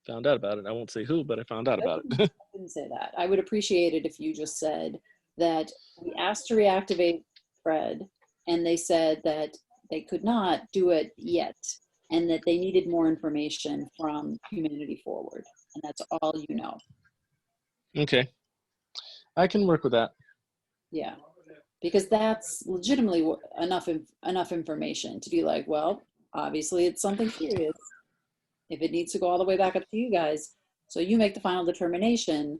[SPEAKER 14] found out about it. I won't say who, but I found out about it.
[SPEAKER 9] I didn't say that. I would appreciate it if you just said that we asked to reactivate Fred, and they said that they could not do it yet, and that they needed more information from Humanity Forward, and that's all you know.
[SPEAKER 14] Okay. I can work with that.
[SPEAKER 9] Yeah, because that's legitimately enough information to be like, well, obviously it's something serious. If it needs to go all the way back up to you guys, So you make the final determination.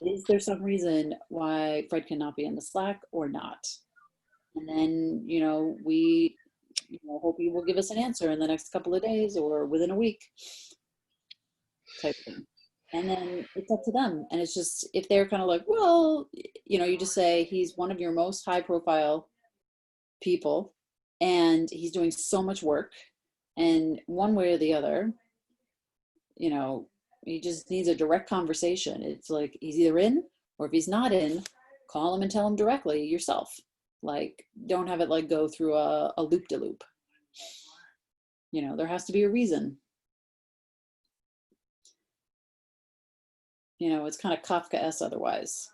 [SPEAKER 9] Is there some reason why Fred cannot be in the Slack or not? And then, we hope you will give us an answer in the next couple of days or within a week type thing. And then it's up to them. And it's just, if they're kind of like, well, you just say he's one of your most high profile people and he's doing so much work, and one way or the other, he just needs a direct conversation. It's like he's either in, or if he's not in, call him and tell him directly yourself. Like, don't have it like go through a loop-de-loop. There has to be a reason. It's kind of Kafka-esque otherwise.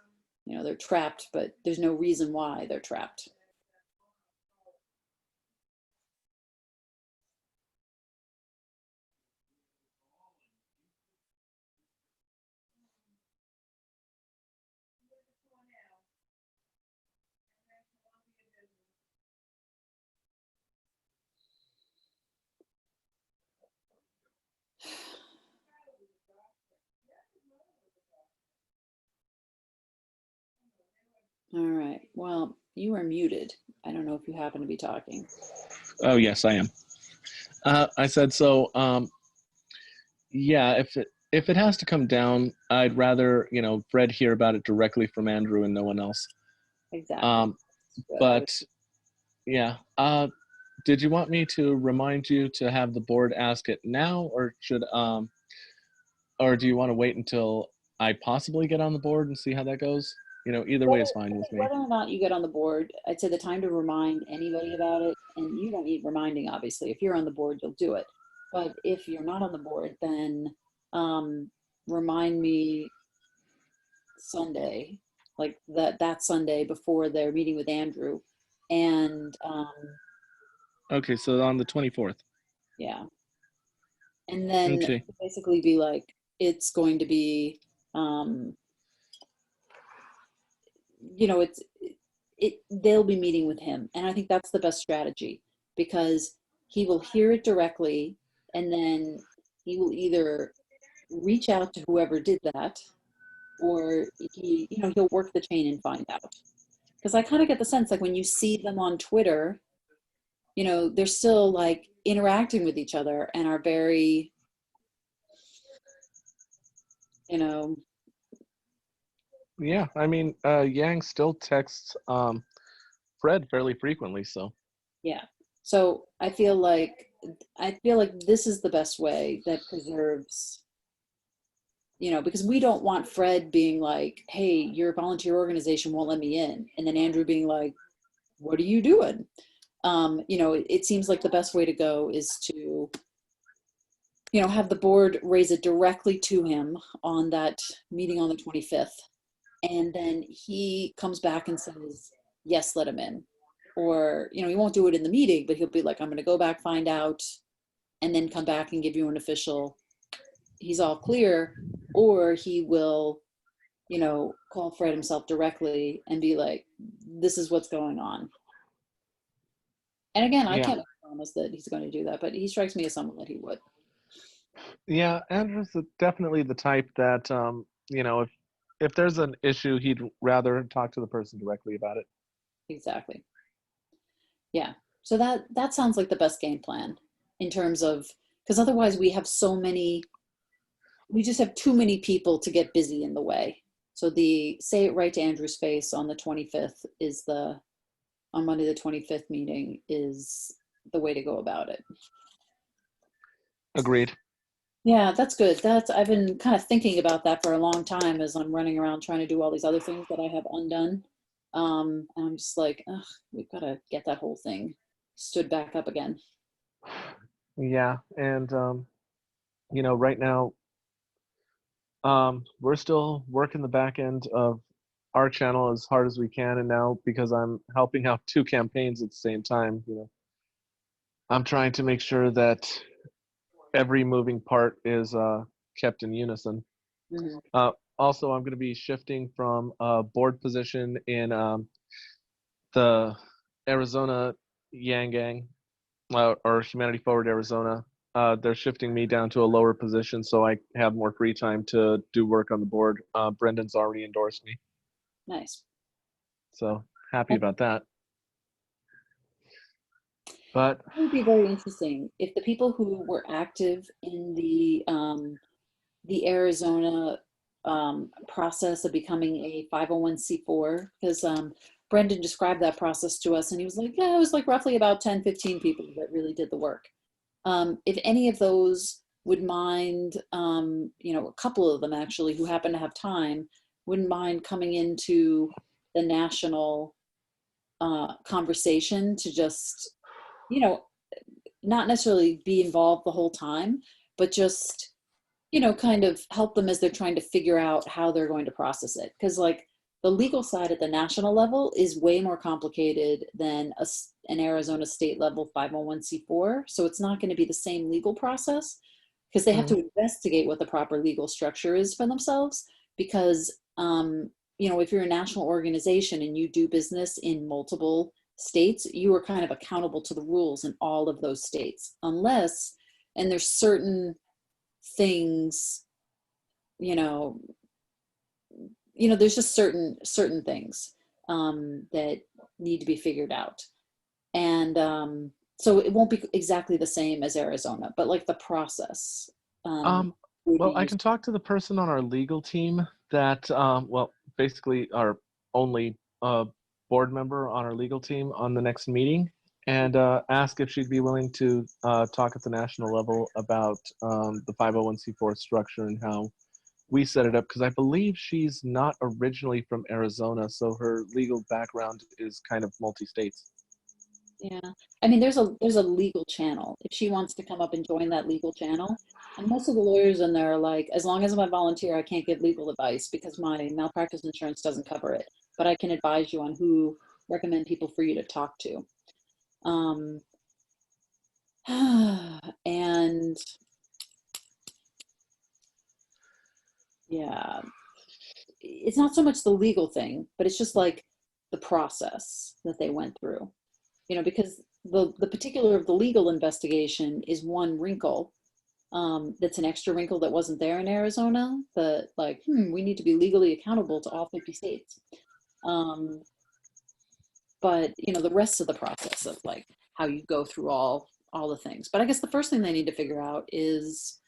[SPEAKER 9] They're trapped, but there's no reason why they're trapped. All right. Well, you are muted. I don't know if you happen to be talking.
[SPEAKER 14] Oh, yes, I am. I said, so, yeah, if it has to come down, I'd rather, Fred hear about it directly from Andrew and no one else.
[SPEAKER 9] Exactly.
[SPEAKER 14] But, yeah. Did you want me to remind you to have the board ask it now, or or do you want to wait until I possibly get on the board and see how that goes? Either way is fine with me.
[SPEAKER 9] Whether or not you get on the board, I'd say the time to remind anybody about it, and you don't need reminding, obviously. If you're on the board, you'll do it. But if you're not on the board, then remind me Sunday, like that Sunday before their meeting with Andrew. And
[SPEAKER 14] Okay, so on the 24th.
[SPEAKER 9] yeah. And then
[SPEAKER 14] Okay.
[SPEAKER 9] basically be like, it's going to be they'll be meeting with him. And I think that's the best strategy, because he will hear it directly, and then he will either reach out to whoever did that, or he'll work the chain and find out. Because I kind of get the sense, like, when you see them on Twitter, they're still like interacting with each other and are very,
[SPEAKER 14] Yeah, I mean, Yang still texts Fred fairly frequently, so.
[SPEAKER 9] yeah. So I feel like this is the best way that preserves, because we don't want Fred being like, hey, your volunteer organization won't let me in. And then Andrew being like, what are you doing? It seems like the best way to go is to, have the board raise it directly to him on that meeting on the 25th. And then he comes back and says, yes, let him in. Or, he won't do it in the meeting, but he'll be like, I'm going to go back, find out, and then come back and give you an official, he's all clear. Or he will, call Fred himself directly and be like, this is what's going on. And again, I can't promise that he's going to do that, but he strikes me as someone that he would.
[SPEAKER 14] Yeah, Andrew's definitely the type that, if there's an issue, he'd rather talk to the person directly about it.
[SPEAKER 9] Exactly. Yeah. So that sounds like the best game plan in terms of, because otherwise we just have too many people to get busy in the way. So the say it right to Andrew's face on the 25th on Monday, the 25th meeting is the way to go about it.
[SPEAKER 14] Agreed.
[SPEAKER 9] Yeah, that's good. I've been kind of thinking about that for a long time as I'm running around trying to do all these other things that I have undone. And I'm just like, ugh, we've got to get that whole thing stood back up again.
[SPEAKER 14] Yeah, and right now, we're still working the back end of our channel as hard as we can, and now because I'm helping out 2 campaigns at the same time, I'm trying to make sure that every moving part is kept in unison.
[SPEAKER 9] Mm-hmm.
[SPEAKER 14] Also, I'm going to be shifting from a board position in the Arizona Yang Gang, or Humanity Forward Arizona, they're shifting me down to a lower position so I have more free time to do work on the board. Brendan's already endorsed me,
[SPEAKER 9] Nice.
[SPEAKER 14] so happy about that. But
[SPEAKER 9] It would be very interesting if the people who were active in the Arizona process of becoming a 501c4, because Brendan described that process to us and he was like, yeah, it was like roughly about 10, 15 people that really did the work. If any of those would mind, a couple of them actually who happen to have time, wouldn't mind coming into the national conversation to just, not necessarily be involved the whole time, but just, kind of help them as they're trying to figure out how they're going to process it. Because like the legal side at the national level is way more complicated than an Arizona state level 501c4. So it's not going to be the same legal process because they have to investigate what the proper legal structure is for themselves. Because, if you're a national organization and you do business in multiple states, you are kind of accountable to the rules in all of those states, unless, and there's certain things, there's just certain things that need to be figured out. And so it won't be exactly the same as Arizona, but like the process.
[SPEAKER 14] Well, I can talk to the person on our legal team that, basically our only board member on our legal team on the next meeting, and ask if she'd be willing to talk at the national level about the 501c4 structure and how we set it up, because I believe she's not originally from Arizona, so her legal background is kind of multi-states.
[SPEAKER 9] Yeah, I mean, there's a legal channel if she wants to come up and join that legal channel. And most of the lawyers in there are like, as long as I'm a volunteer, I can't give legal advice because my malpractice insurance doesn't cover it. But I can advise you on who recommend people for you to talk to. And yeah, it's not so much the legal thing, but it's just like the process that they went through. Because the particular of the legal investigation is one wrinkle that's an extra wrinkle that wasn't there in Arizona. But like, we need to be legally accountable to all 50 states. But the rest of the process of like how you go through all the things. But I guess the first thing they need to figure out is,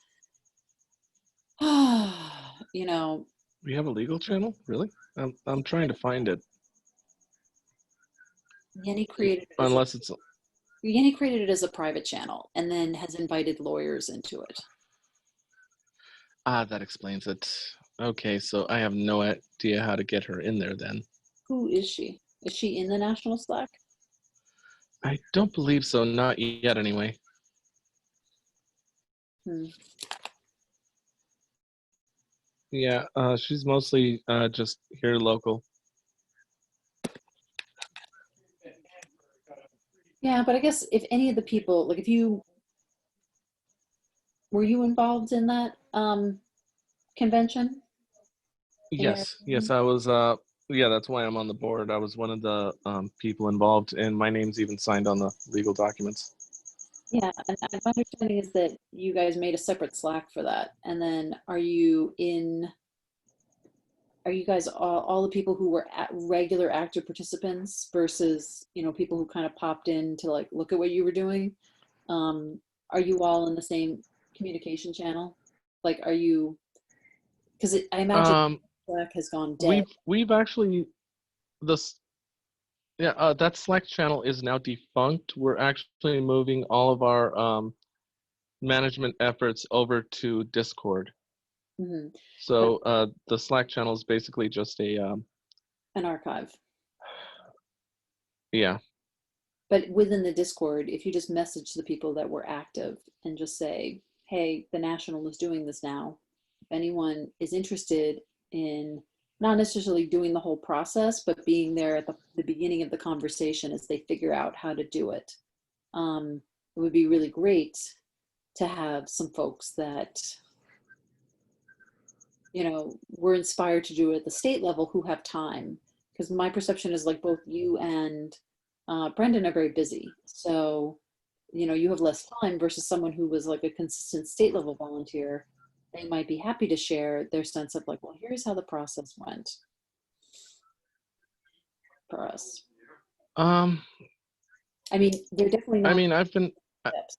[SPEAKER 14] We have a legal channel? Really? I'm trying to find it.
[SPEAKER 9] Yenny created it as a private channel and then has invited lawyers into it.
[SPEAKER 14] That explains it. Okay, so I have no idea how to get her in there then.
[SPEAKER 9] Who is she? Is she in the national Slack?
[SPEAKER 14] I don't believe so, not yet anyway. Yeah, she's mostly just here local.
[SPEAKER 9] Yeah, but I guess if any of the people, like were you involved in that convention?
[SPEAKER 14] Yes, I was, yeah, that's why I'm on the board. I was one of the people involved, and my name's even signed on the legal documents.
[SPEAKER 9] Yeah, and my understanding is that you guys made a separate Slack for that. And then are you guys all the people who were regular active participants versus, people who kind of popped in to like look at what you were doing? Are you all in the same communication channel? Like, are you, because I imagine Slack has gone dead.
[SPEAKER 14] We've actually, that Slack channel is now defunct. We're actually moving all of our management efforts over to Discord.
[SPEAKER 9] Mm-hmm.
[SPEAKER 14] So the Slack channel is basically just an
[SPEAKER 9] archive.
[SPEAKER 14] Yeah.
[SPEAKER 9] But within the Discord, if you just message the people that were active and just say, hey, the National is doing this now. If anyone is interested in not necessarily doing the whole process, but being there at the beginning of the conversation as they figure out how to do it, it would be really great to have some folks that, were inspired to do it at the state level who have time. Because my perception is like both you and Brendan are very busy. So you know, you have less time versus someone who was like a consistent state level volunteer. They might be happy to share their sense of like, well, here's how the process went for us.
[SPEAKER 14] Um,
[SPEAKER 9] I mean, they're definitely not.
[SPEAKER 14] I mean, I've been.
[SPEAKER 9] steps.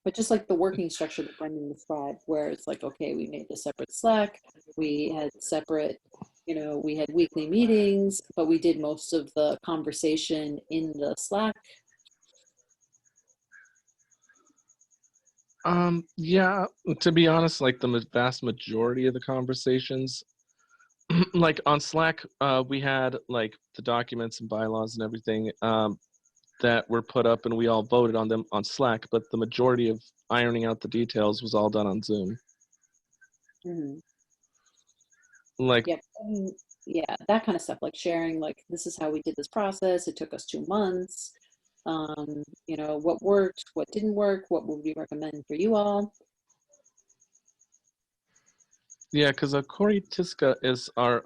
[SPEAKER 9] But just like the working structure that Brendan described, where it's like, okay, we made the separate Slack, we had separate, you know, we had weekly meetings, but we did most of the conversation in the Slack.
[SPEAKER 14] Yeah, to be honest, like the vast majority of the conversations, like on Slack, we had like the documents and bylaws and everything that were put up, and we all voted on them on Slack, but the majority of ironing out the details was all done on Zoom.
[SPEAKER 9] Mm-hmm.
[SPEAKER 14] Like,
[SPEAKER 9] Yep. Yeah, that kind of stuff, like sharing, like, this is how we did this process. It took us 2 months. You know, what worked, what didn't work, what would we recommend for you all?
[SPEAKER 14] yeah, because Corey Tiska is our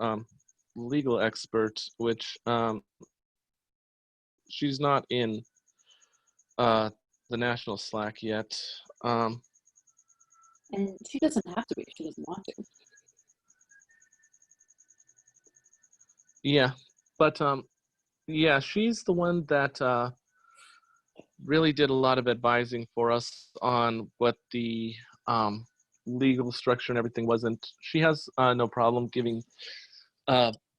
[SPEAKER 14] legal expert, which she's not in the national Slack yet.
[SPEAKER 9] And she doesn't have to be, she doesn't want to.
[SPEAKER 14] Yeah, but yeah, she's the one that really did a lot of advising for us on what the legal structure and everything wasn't. She has no problem giving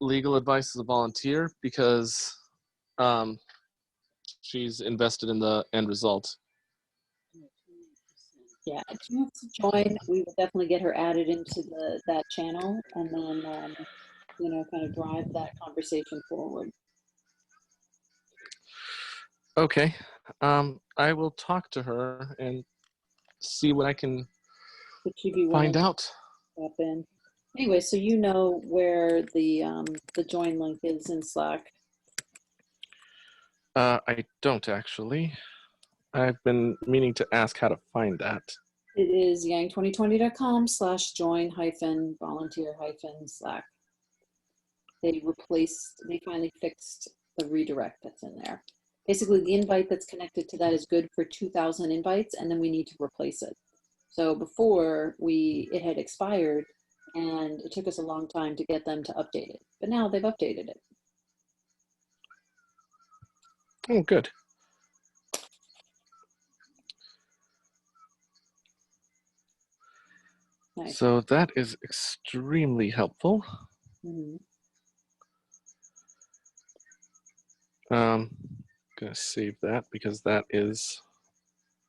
[SPEAKER 14] legal advice as a volunteer because she's invested in the end result.
[SPEAKER 9] Yeah, if she wants to join, we will definitely get her added into that channel, and then you know, kind of drive that conversation forward.
[SPEAKER 14] Okay, I will talk to her and see what I can
[SPEAKER 9] Would she be willing
[SPEAKER 14] find
[SPEAKER 9] to
[SPEAKER 14] out.
[SPEAKER 9] step in? Anyway, so you know where the join link is in Slack.
[SPEAKER 14] I don't actually. I've been meaning to ask how to find that.
[SPEAKER 9] It is yang2020.com/join-volunteer-Slack. They finally fixed the redirect that's in there. Basically, the invite that's connected to that is good for 2,000 invites, and then we need to replace it. So before it had expired, and it took us a long time to get them to update it. But now they've updated it.
[SPEAKER 14] Oh, good.
[SPEAKER 9] Nice.
[SPEAKER 14] So that is extremely helpful.
[SPEAKER 9] Mhm.
[SPEAKER 14] Gonna save that because that is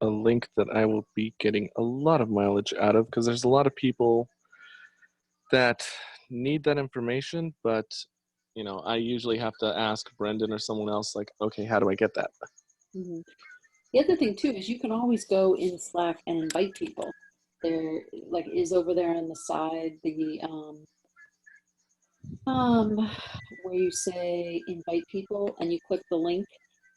[SPEAKER 14] a link that I will be getting a lot of mileage out of, because there's a lot of people that need that information, but you know, I usually have to ask Brendan or someone else, like, okay, how do I get that?
[SPEAKER 9] Mhm. The other thing too is you can always go in Slack and invite people. There, like, is over there on the side the where you say invite people, and you click the link,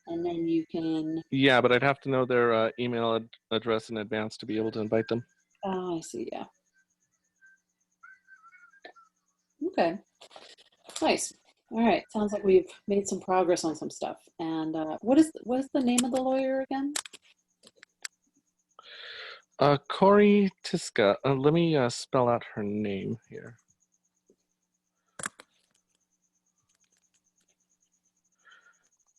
[SPEAKER 9] and then you can.
[SPEAKER 14] Yeah, but I'd have to know their email address in advance to be able to invite them.
[SPEAKER 9] Oh, I see. Yeah. Okay. Nice. All right. Sounds like we've made some progress on some stuff. And what is the name of the lawyer again?
[SPEAKER 14] Corey Tiska. Let me spell out her name here.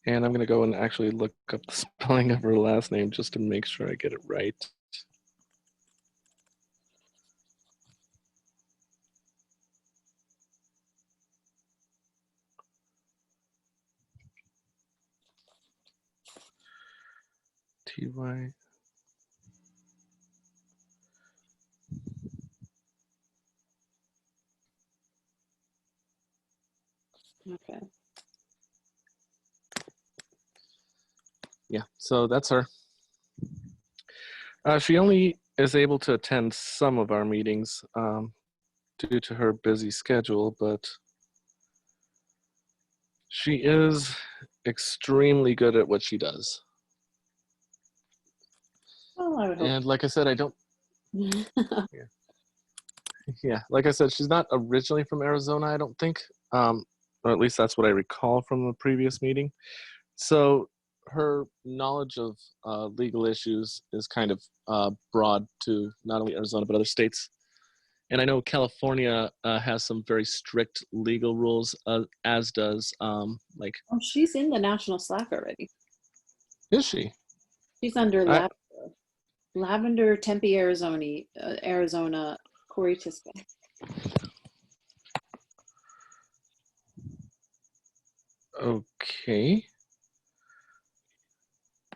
[SPEAKER 14] And I'm going to go and actually look up the spelling of her last name just to make sure I get it right. T-Y.
[SPEAKER 9] Okay.
[SPEAKER 14] Yeah, so that's her. She only is able to attend some of our meetings due to her busy schedule, but she is extremely good at what she does.
[SPEAKER 9] Well, I would hope.
[SPEAKER 14] And like I said, I don't. Yeah, like I said, she's not originally from Arizona, I don't think. Or at least that's what I recall from the previous meeting. So her knowledge of legal issues is kind of broad to not only Arizona but other states. And I know California has some very strict legal rules, as does like.
[SPEAKER 9] Oh, she's in the national Slack already.
[SPEAKER 14] Is she?
[SPEAKER 9] She's under Lavender, Tempe, Arizona, Corey Tisca.
[SPEAKER 14] Okay.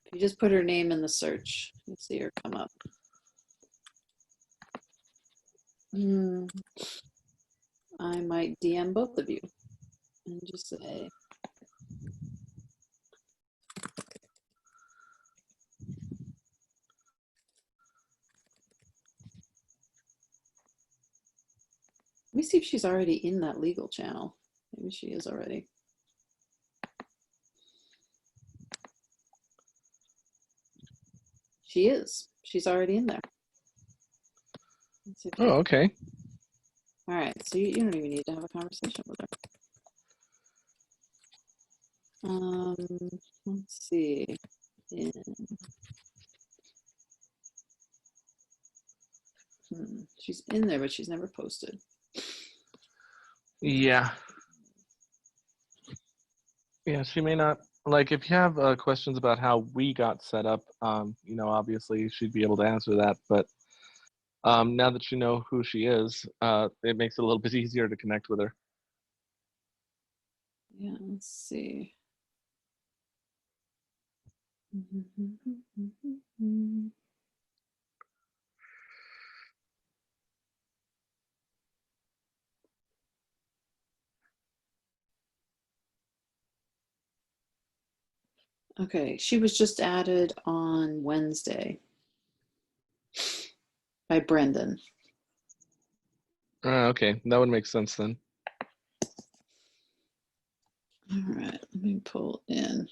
[SPEAKER 9] If you just put her name in the search, you'll see her come up. I might DM both of you and just say, let me see if she's already in that legal channel. Maybe she is already. She is. She's already in there.
[SPEAKER 14] Oh, okay.
[SPEAKER 9] All right. So you don't even need to have a conversation with her. Let's see. She's in there, but she's never posted.
[SPEAKER 14] Yeah. Yeah, she may not. Like, if you have questions about how we got set up, you know, obviously she'd be able to answer that. But now that you know who she is, it makes it a little bit easier to connect with her.
[SPEAKER 9] Yeah, let's see. Okay, she was just added on Wednesday by Brendan.
[SPEAKER 14] Okay, that would make sense then.
[SPEAKER 9] All right, let me pull in.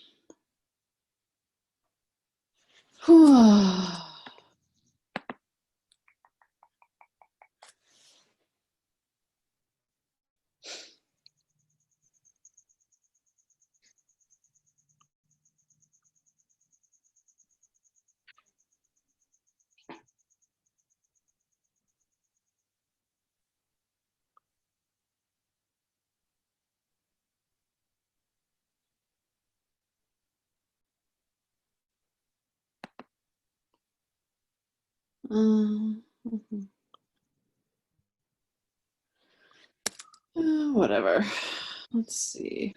[SPEAKER 9] Whatever. Let's see.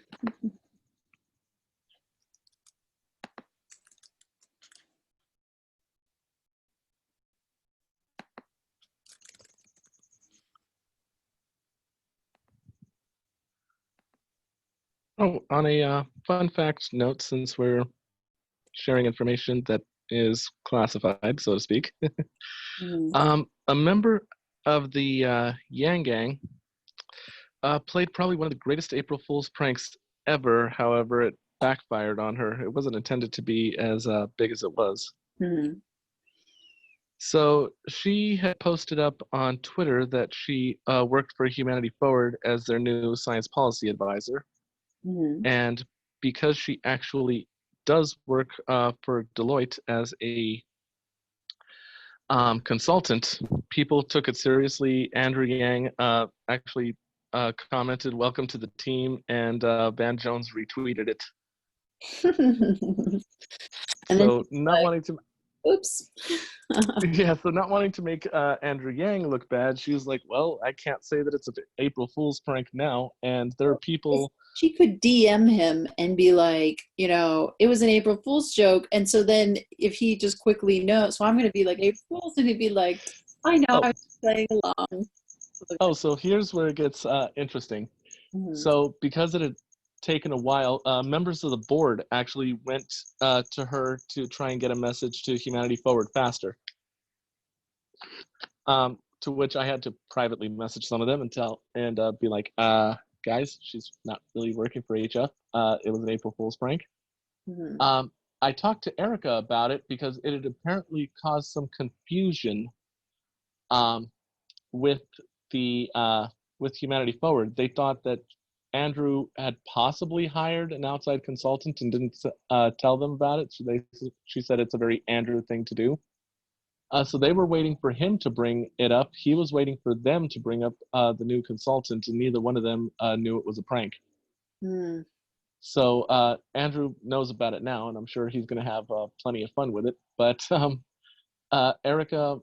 [SPEAKER 14] Oh, on a fun fact note, since we're sharing information that is classified, so to speak, a member of the Yang Gang played probably one of the greatest April Fool's pranks ever. However, it backfired on her. It wasn't intended to be as big as it was. So she had posted up on Twitter that she worked for Humanity Forward as their new science policy advisor. And because she actually does work for Deloitte as a consultant, people took it seriously. Andrew Yang actually commented, "Welcome to the team," and Van Jones retweeted it.
[SPEAKER 9] And
[SPEAKER 14] so
[SPEAKER 9] then
[SPEAKER 14] not wanting to
[SPEAKER 9] oops.
[SPEAKER 14] Yeah, so not wanting to make Andrew Yang look bad, she was like, well, I can't say that it's an April Fool's prank now. And there are people.
[SPEAKER 9] She could DM him and be like, you know, it was an April Fool's joke. And so then if he just quickly knows, so I'm going to be like, April Fool's, and he'd be like, I know, I was playing along.
[SPEAKER 14] Oh, so here's where it gets interesting. So because it had taken a while, members of the board actually went to her to try and get a message to Humanity Forward faster. To which I had to privately message some of them and be like, guys, she's not really working for HF. It was an April Fool's prank. I talked to Erica about it because it had apparently caused some confusion with Humanity Forward. They thought that Andrew had possibly hired an outside consultant and didn't tell them about it. She said it's a very Andrew thing to do. So they were waiting for him to bring it up. He was waiting for them to bring up the new consultant, and neither one of them knew it was a prank. So Andrew knows about it now, and I'm sure he's going to have plenty of fun with it. But Erica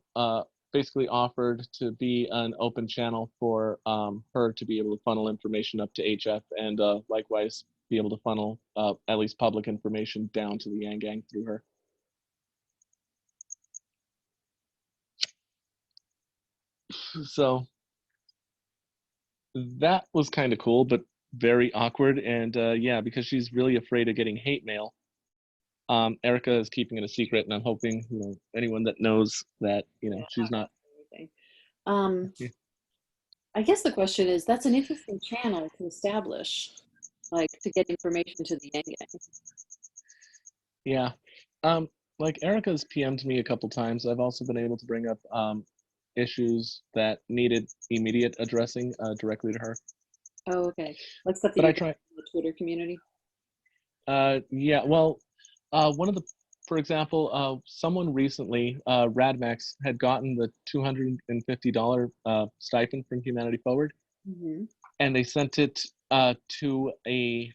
[SPEAKER 14] basically offered to be an open channel for her to be able to funnel information up to HF, and likewise be able to funnel at least public information down to the Yang Gang through her. So that was kind of cool, but very awkward. And yeah, because she's really afraid of getting hate mail, Erica is keeping it a secret, and I'm hoping, you know, anyone that knows that, you know, she's not.
[SPEAKER 9] I guess the question is, that's an interesting channel to establish, like to get information to the Yang Gang.
[SPEAKER 14] Yeah. Like Erica's PM'd me a couple times. I've also been able to bring up issues that needed immediate addressing directly to her.
[SPEAKER 9] Oh, okay. Like stuff
[SPEAKER 14] But
[SPEAKER 9] that
[SPEAKER 14] I
[SPEAKER 9] you
[SPEAKER 14] try.
[SPEAKER 9] in the Twitter community.
[SPEAKER 14] Yeah. Well, one of the, for example, someone recently, Radmax, had gotten the $250 stipend from Humanity Forward, and they sent it to a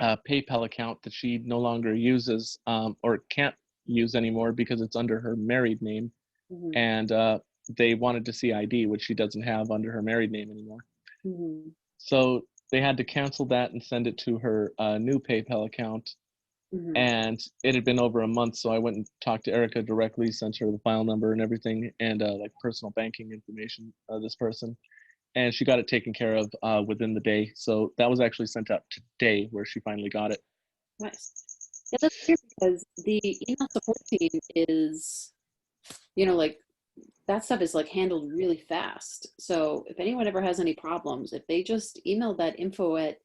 [SPEAKER 14] PayPal account that she no longer uses or can't use anymore because it's under her married name. And they wanted to see ID, which she doesn't have under her married name anymore. So they had to cancel that and send it to her new PayPal account. And it had been over a month, so I went and talked to Erica directly, sent her the file number and everything, and like personal banking information of this person. And she got it taken care of within the day. So that was actually sent out today, where she finally got it.
[SPEAKER 9] Nice. Yeah, that's weird because the email support team is, you know, like that stuff is like handled really fast. So if anyone ever has any problems, if they just email that info at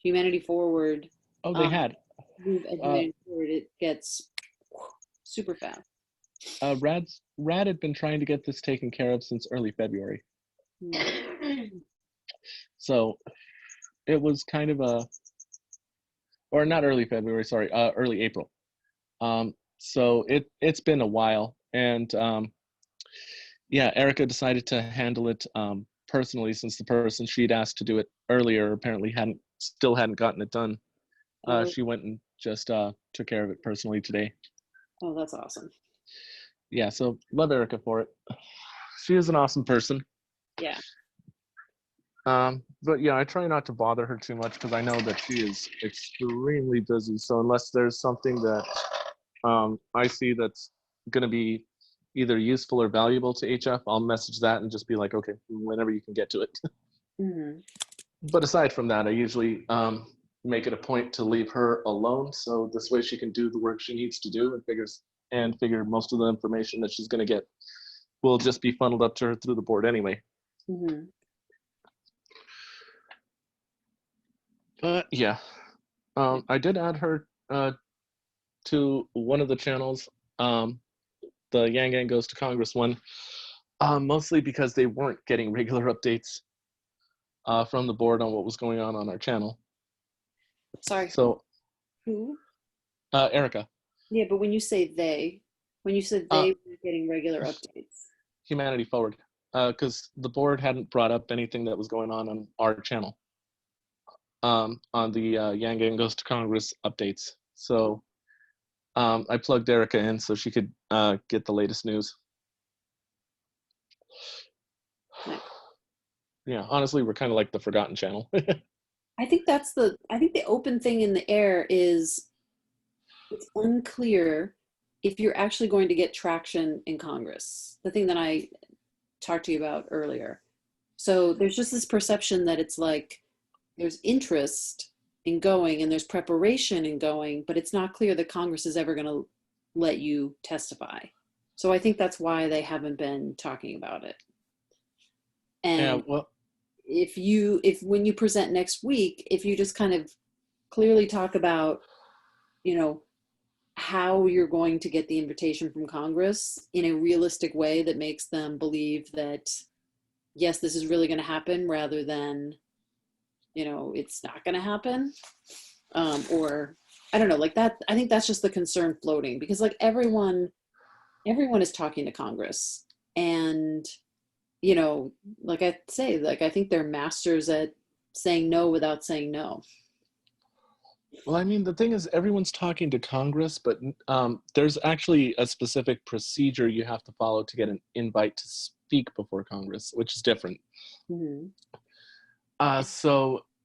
[SPEAKER 9] Humanity Forward.
[SPEAKER 14] Oh, they had.
[SPEAKER 9] Move at Humanity Forward, it gets super fast.
[SPEAKER 14] Rad had been trying to get this taken care of since early February. So it was kind of a, or not early February, sorry, early April. So it's been a while, and yeah, Erica decided to handle it personally, since the person she'd asked to do it earlier apparently still hadn't gotten it done. She went and just took care of it personally today.
[SPEAKER 9] Oh, that's awesome.
[SPEAKER 14] Yeah, so love Erica for it. She is an awesome person.
[SPEAKER 9] Yeah.
[SPEAKER 14] But yeah, I try not to bother her too much because I know that she is extremely busy. So unless there's something that I see that's going to be either useful or valuable to HF, I'll message that and just be like, okay, whenever you can get to it. But aside from that, I usually make it a point to leave her alone, so this way she can do the work she needs to do, and figure most of the information that she's going to get will just be funneled up to her through the board anyway. But yeah, I did add her to one of the channels, the Yang Gang Goes to Congress one, mostly because they weren't getting regular updates from the board on what was going on our channel.
[SPEAKER 9] Sorry.
[SPEAKER 14] So,
[SPEAKER 9] who?
[SPEAKER 14] Erica.
[SPEAKER 9] Yeah, but when you say they, when you said they were getting regular updates.
[SPEAKER 14] Humanity Forward, because the board hadn't brought up anything that was going on our channel, on the Yang Gang Goes to Congress updates. So I plugged Erica in so she could get the latest news. Yeah, honestly, we're kind of like the forgotten channel.
[SPEAKER 9] I think the open thing in the air is it's unclear if you're actually going to get traction in Congress, the thing that I talked to you about earlier. So there's just this perception that it's like there's interest in going and there's preparation in going, but it's not clear that Congress is ever going to let you testify. So I think that's why they haven't been talking about it. And
[SPEAKER 14] yeah, well,
[SPEAKER 9] if when you present next week, if you just kind of clearly talk about, you know, how you're going to get the invitation from Congress in a realistic way that makes them believe that, yes, this is really going to happen, rather than, it's not going to happen. Or I don't know, like that. I think that's just the concern floating, because like everyone is talking to Congress, and, like I say, like, I think they're masters at saying no without saying no.
[SPEAKER 14] Well, I mean, the thing is, everyone's talking to Congress, but there's actually a specific procedure you have to follow to get an invite to speak before Congress, which is different.
[SPEAKER 9] Mm-hmm.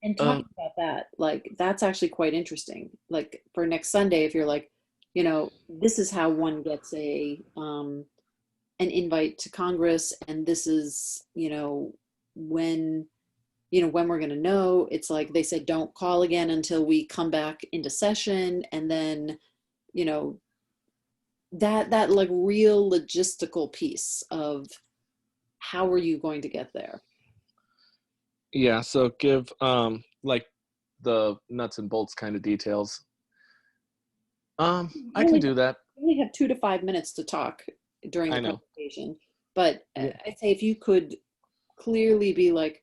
[SPEAKER 14] And
[SPEAKER 9] talking about that, like, that's actually quite interesting. Like for next Sunday, if you're like, this is how one gets an invite to Congress, and this is, when we're going to know. It's like they said, don't call again until we come back into session. And then, that like real logistical piece of how are you going to get there?
[SPEAKER 14] yeah, so give like the nuts and bolts kind of details. I can do that.
[SPEAKER 9] You only have 2 to 5 minutes to talk during the presentation. But I'd say if you could clearly be like,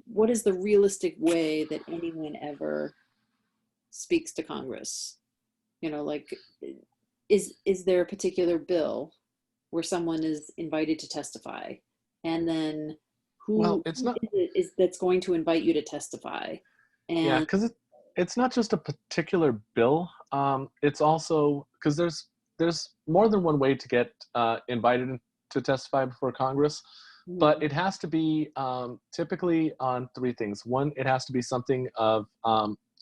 [SPEAKER 9] what is the realistic way that anyone ever speaks to Congress? Like, is there a particular bill where someone is invited to testify? And then who is that's going to invite you to testify? And
[SPEAKER 14] yeah, because it's not just a particular bill. It's also, because there's more than one way to get invited to testify before Congress. But it has to be typically on 3 things. One, it has to be something of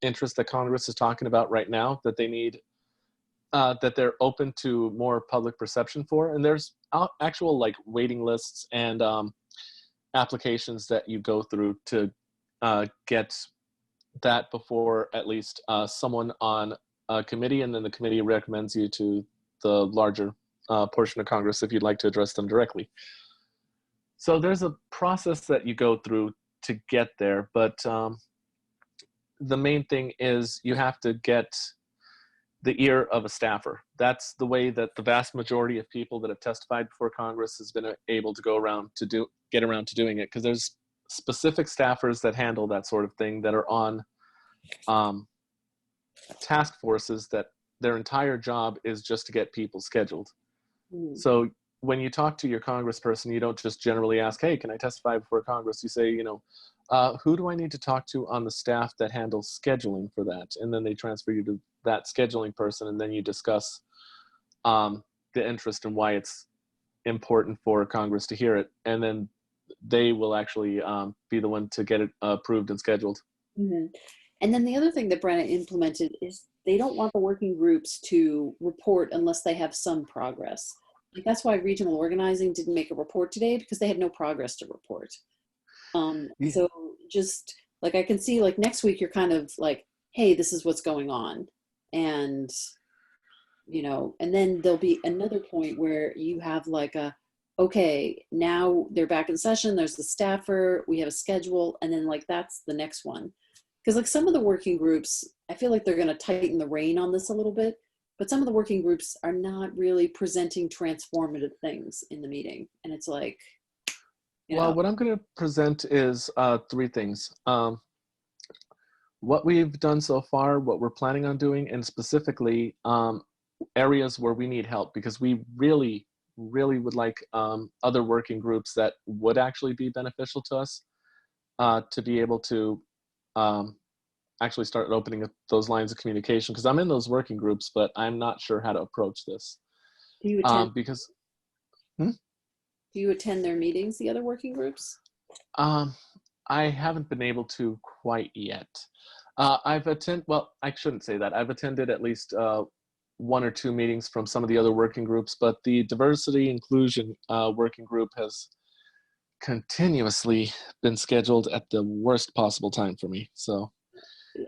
[SPEAKER 14] interest that Congress is talking about right now that they need, that they're open to more public perception for. And there's actual like waiting lists and applications that you go through to get that before at least someone on a committee, and then the committee recommends you to the larger portion of Congress if you'd like to address them directly. So there's a process that you go through to get there, but the main thing is you have to get the ear of a staffer. That's the way that the vast majority of people that have testified before Congress has been able to get around to doing it, because there's specific staffers that handle that sort of thing that are on task forces that their entire job is just to get people scheduled. So when you talk to your congressperson, you don't just generally ask, hey, can I testify before Congress? You say, who do I need to talk to on the staff that handles scheduling for that? And then they transfer you to that scheduling person, and then you discuss the interest and why it's important for Congress to hear it. And then they will actually be the one to get it approved and scheduled.
[SPEAKER 9] Mm-hmm. And then the other thing that Brenna implemented is they don't want the working groups to report unless they have some progress. Like, that's why regional organizing didn't make a report today, because they had no progress to report. So just like, I can see like next week, you're kind of like, hey, this is what's going on. And, and then there'll be another point where you have like okay, now they're back in session. There's the staffer, we have a schedule. And then like, that's the next one. Because like some of the working groups, I feel like they're going to tighten the rein on this a little bit. But some of the working groups are not really presenting transformative things in the meeting. And it's like,
[SPEAKER 14] well, what I'm going to present is 3 things. What we've done so far, what we're planning on doing, and specifically areas where we need help, because we really, really would like other working groups that would actually be beneficial to us to be able to actually start opening up those lines of communication, because I'm in those working groups, but I'm not sure how to approach this.
[SPEAKER 9] Do you attend?
[SPEAKER 14] Do
[SPEAKER 9] you attend their meetings, the other working groups?
[SPEAKER 14] I haven't been able to quite yet. Well, I shouldn't say that. I've attended at least 1 or 2 meetings from some of the other working groups, but the diversity inclusion working group has continuously been scheduled at the worst possible time for me. So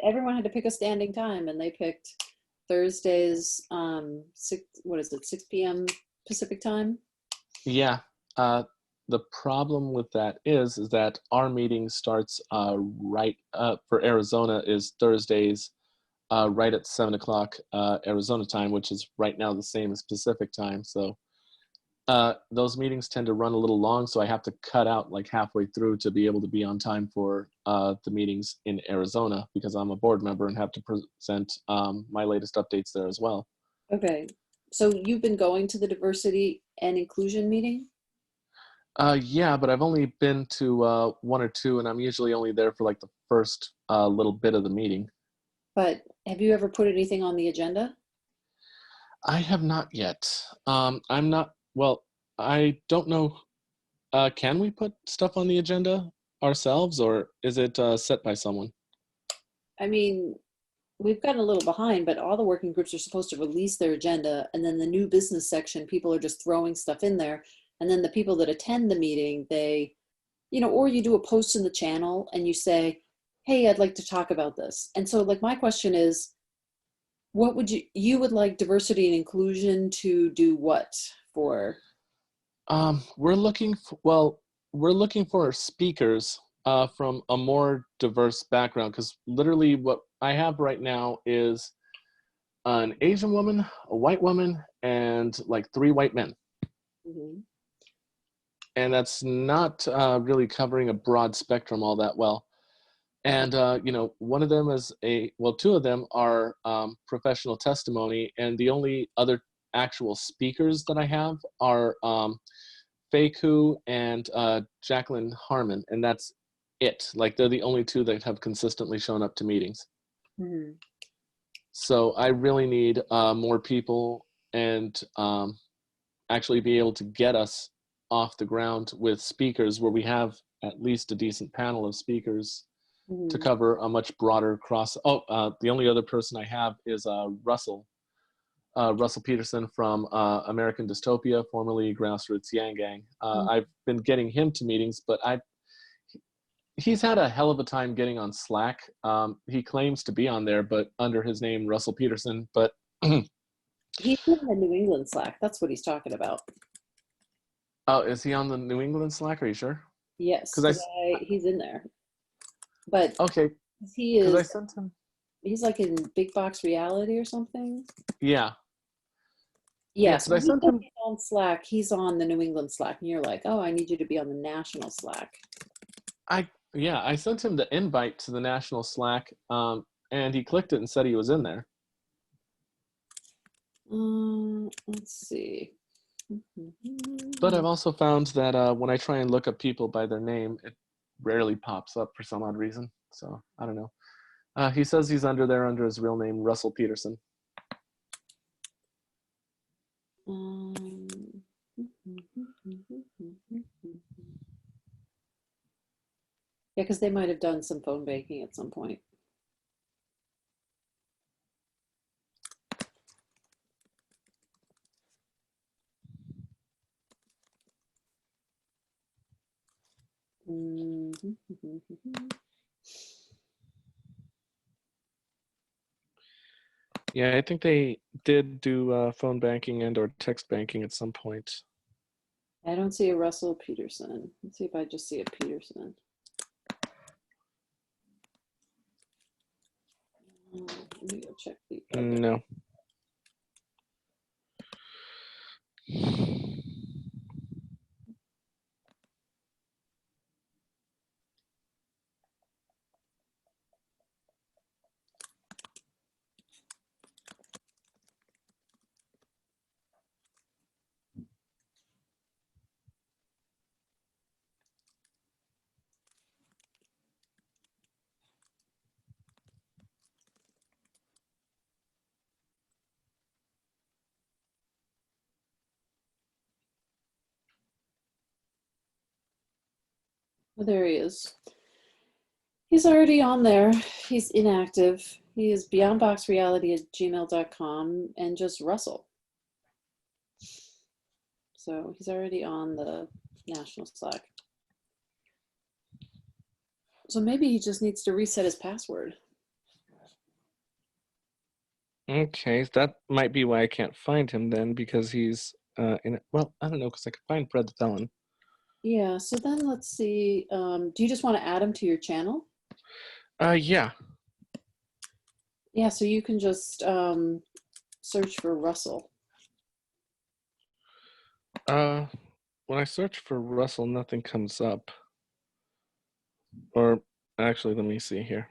[SPEAKER 9] everyone had to pick a standing time, and they picked Thursdays, 6 p.m. Pacific time.
[SPEAKER 14] Yeah. The problem with that is that our meeting starts for Arizona is Thursdays right at 7 o'clock Arizona time, which is right now the same as Pacific time. So those meetings tend to run a little long, so I have to cut out like halfway through to be able to be on time for the meetings in Arizona because I'm a board member and have to present my latest updates there as well.
[SPEAKER 9] Okay, so you've been going to the diversity and inclusion meeting?
[SPEAKER 14] Yeah, but I've only been to 1 or 2, and I'm usually only there for like the first little bit of the meeting.
[SPEAKER 9] But have you ever put anything on the agenda?
[SPEAKER 14] I have not yet. I'm not, well, I don't know. Can we put stuff on the agenda ourselves, or is it set by someone?
[SPEAKER 9] I mean, we've gotten a little behind, but all the working groups are supposed to release their agenda, and then the new business section, people are just throwing stuff in there. And then the people that attend the meeting, they, you know, or you do a post in the channel and you say, hey, I'd like to talk about this. And so like my question is, what would you would like diversity and inclusion to do what for?
[SPEAKER 14] We're looking for, we're looking for speakers from a more diverse background, because literally what I have right now is an Asian woman, a white woman, and like 3 white men.
[SPEAKER 9] Mm-hmm.
[SPEAKER 14] And that's not really covering a broad spectrum all that well. And, you know, one of them is 2 of them are professional testimony, and the only other actual speakers that I have are Faye Koo and Jacqueline Harmon, and that's it. Like, they're the only 2 that have consistently shown up to meetings.
[SPEAKER 9] Mm-hmm.
[SPEAKER 14] So I really need more people and actually be able to get us off the ground with speakers where we have at least a decent panel of speakers to cover a much broader cross. The only other person I have is Russell Peterson from American Dystopia, formerly Grassroots Yang Gang. I've been getting him to meetings, but he's had a hell of a time getting on Slack. He claims to be on there, but under his name, Russell Peterson, but
[SPEAKER 9] he's in the New England Slack. That's what he's talking about.
[SPEAKER 14] Oh, is he on the New England Slack? Are you sure?
[SPEAKER 9] Yes, because he's in there. But
[SPEAKER 14] okay,
[SPEAKER 9] he is.
[SPEAKER 14] I sent him.
[SPEAKER 9] He's like in Big Box Reality or something.
[SPEAKER 14] Yeah.
[SPEAKER 9] Yes,
[SPEAKER 14] I sent him
[SPEAKER 9] on Slack. He's on the New England Slack, and you're like, oh, I need you to be on the national Slack.
[SPEAKER 14] I sent him the invite to the national Slack, and he clicked it and said he was in there.
[SPEAKER 9] Let's see.
[SPEAKER 14] But I've also found that when I try and look up people by their name, it rarely pops up for some odd reason. So I don't know. He says he's under there under his real name, Russell Peterson.
[SPEAKER 9] Yeah, because they might have done some phone banking at some point.
[SPEAKER 14] Yeah, I think they did do phone banking and or text banking at some point.
[SPEAKER 9] I don't see a Russell Peterson. Let's see if I just see a Peterson. Let me go check the other.
[SPEAKER 14] No.
[SPEAKER 9] Oh, there he is. He's already on there. He's inactive. He is beyondboxreality@gmail.com and just Russell. So he's already on the national Slack. So maybe he just needs to reset his password.
[SPEAKER 14] Okay, that might be why I can't find him then, because he's well, I don't know, because I could find Fred the Felon.
[SPEAKER 9] Yeah, so then let's see. Do you just want to add him to your channel?
[SPEAKER 14] Yeah.
[SPEAKER 9] Yeah, so you can just search for Russell.
[SPEAKER 14] When I search for Russell, nothing comes up. Or actually, let me see here.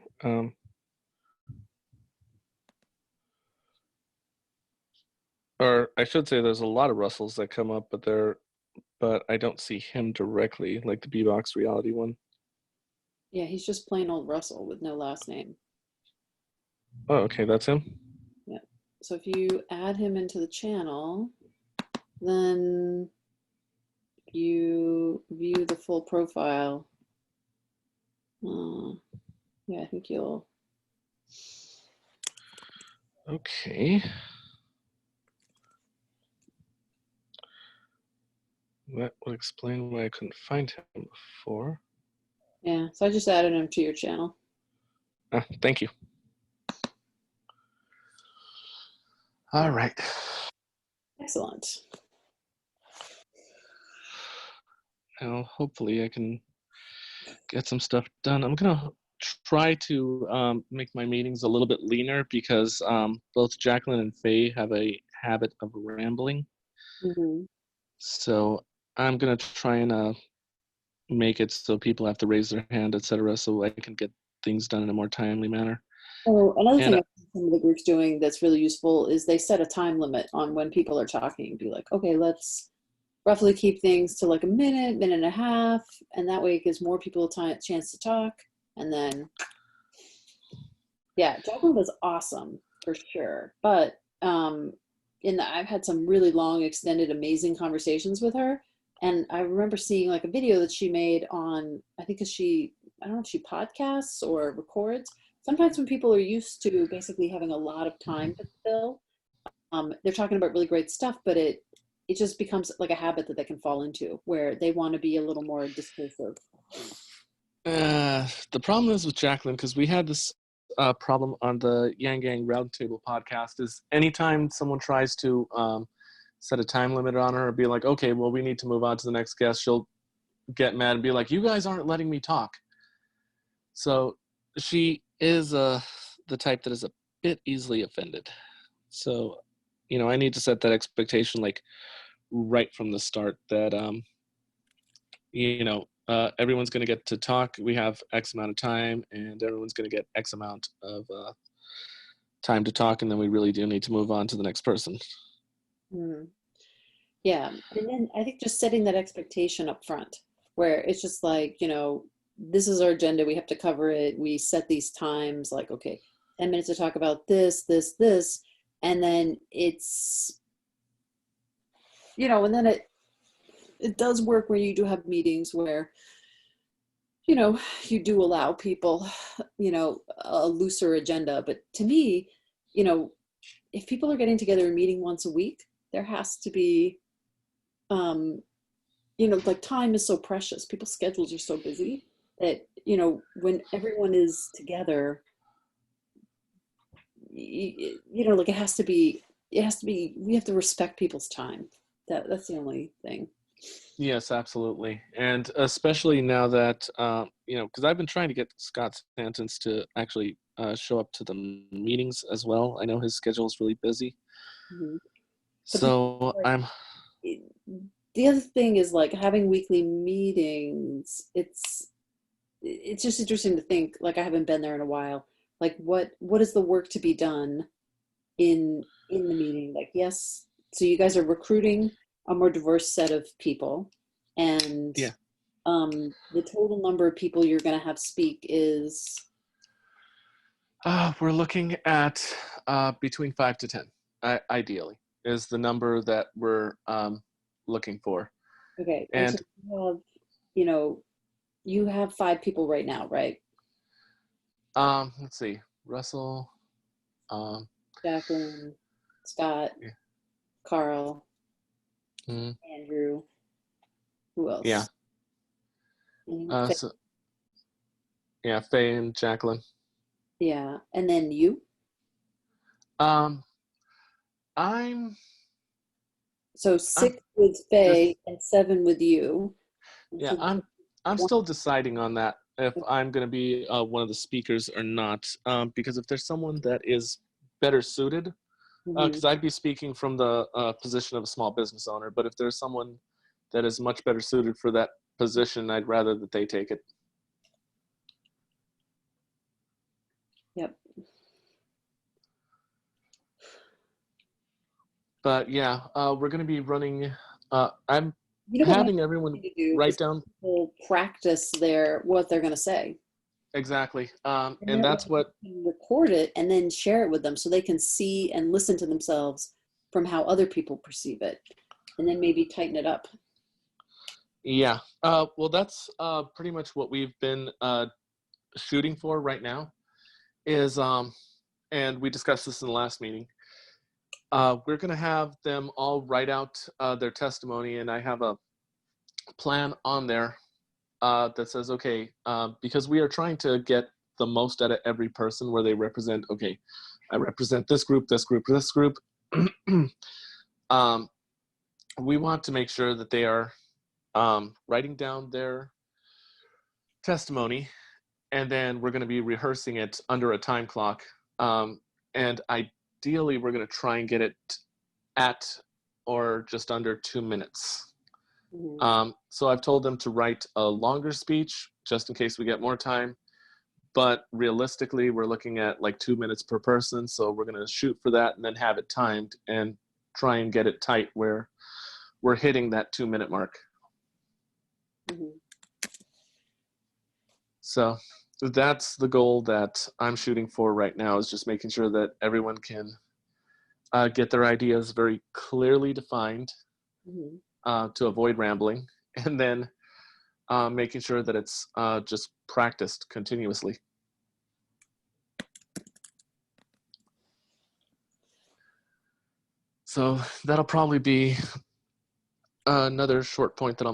[SPEAKER 14] Or I should say there's a lot of Russells that come up, but I don't see him directly, like the B-Box Reality one.
[SPEAKER 9] Yeah, he's just plain old Russell with no last name.
[SPEAKER 14] Oh, okay, that's him.
[SPEAKER 9] Yeah. So if you add him into the channel, then you view the full profile. Yeah, I think you'll.
[SPEAKER 14] Okay. That would explain why I couldn't find him before.
[SPEAKER 9] Yeah, so I just added him to your channel.
[SPEAKER 14] Thank you. All right.
[SPEAKER 9] Excellent.
[SPEAKER 14] Now, hopefully I can get some stuff done. I'm going to try to make my meetings a little bit leaner because both Jacqueline and Faye have a habit of rambling.
[SPEAKER 9] Mm-hmm.
[SPEAKER 14] So I'm going to try and make it so people have to raise their hand, etc., so I can get things done in a more timely manner.
[SPEAKER 9] Oh, another thing I think some of the groups doing that's really useful is they set a time limit on when people are talking. Be like, okay, let's roughly keep things to like a minute, minute and a half, and that way it gives more people a chance to talk. And then, yeah, Jacqueline was awesome for sure. But I've had some really long, extended, amazing conversations with her. And I remember seeing like a video that she made on, I think I don't know if she podcasts or records. Sometimes when people are used to basically having a lot of time to fill, they're talking about really great stuff, but it just becomes like a habit that they can fall into where they want to be a little more discursive.
[SPEAKER 14] The problem is with Jacqueline, because we had this problem on the Yang Gang Roundtable podcast, is anytime someone tries to set a time limit on her or be like, okay, well, we need to move on to the next guest, she'll get mad and be like, you guys aren't letting me talk. So she is the type that is a bit easily offended. So, I need to set that expectation like right from the start that, everyone's going to get to talk. We have X amount of time and everyone's going to get X amount of time to talk. And then we really do need to move on to the next person.
[SPEAKER 9] Mm. Yeah. And then I think just setting that expectation up front where it's just like, this is our agenda. We have to cover it. We set these times like, okay, 10 minutes to talk about this. And then it's, and then it does work where you do have meetings where, you do allow people, a looser agenda. But to me, if people are getting together and meeting once a week, there has to be, like time is so precious. People's schedules are so busy that, when everyone is together, like it has to be, we have to respect people's time. That's the only thing.
[SPEAKER 14] Yes, absolutely. And especially now that, because I've been trying to get Scott Santons to actually show up to the meetings as well. I know his schedule is really busy.
[SPEAKER 9] Mm-hmm.
[SPEAKER 14] So
[SPEAKER 9] The other thing is like having weekly meetings. It's just interesting to think, like I haven't been there in a while. Like what is the work to be done in the meeting? Like, yes, so you guys are recruiting a more diverse set of people, and the total number of people you're going to have speak is
[SPEAKER 14] we're looking at between 5 to 10 ideally is the number that we're looking for.
[SPEAKER 9] Okay. And so you have 5 people right now, right?
[SPEAKER 14] Let's see, Russell,
[SPEAKER 9] Jacqueline, Scott, Carl, Andrew, who else?
[SPEAKER 14] Yeah. Faye and Jacqueline.
[SPEAKER 9] Yeah, and then you?
[SPEAKER 14] I'm
[SPEAKER 9] so 6 with Faye and 7 with you.
[SPEAKER 14] Yeah, I'm still deciding on that if I'm going to be one of the speakers or not, because if there's someone that is better suited because I'd be speaking from the position of a small business owner. But if there's someone that is much better suited for that position, I'd rather that they take it.
[SPEAKER 9] Yep.
[SPEAKER 14] But yeah, we're going to be running. I'm
[SPEAKER 9] You know what
[SPEAKER 14] having
[SPEAKER 9] might
[SPEAKER 14] everyone
[SPEAKER 9] be to do
[SPEAKER 14] write
[SPEAKER 9] is
[SPEAKER 14] down
[SPEAKER 9] people practice what they're going to say.
[SPEAKER 14] exactly,
[SPEAKER 9] And
[SPEAKER 14] and that's what.
[SPEAKER 9] Record it and then share it with them so they can see and listen to themselves from how other people perceive it, and then maybe tighten it up.
[SPEAKER 14] Yeah. Well, that's pretty much what we've been shooting for right now. Is and we discussed this in the last meeting. We're going to have them all write out their testimony, and I have a plan on there that says, okay, because we are trying to get the most out of every person where they represent, okay, I represent this group, this group, this group. We want to make sure that they are writing down their testimony, and then we're going to be rehearsing it under a time clock. And ideally, we're going to try and get it at or just under 2 minutes. So I've told them to write a longer speech just in case we get more time. But realistically, we're looking at like 2 minutes per person. So we're going to shoot for that and then have it timed and try and get it tight where we're hitting that 2 minute mark. So that's the goal that I'm shooting for right now, is just making sure that everyone can get their ideas very clearly defined to avoid rambling, and then making sure that it's just practiced continuously. So that'll probably be another short point that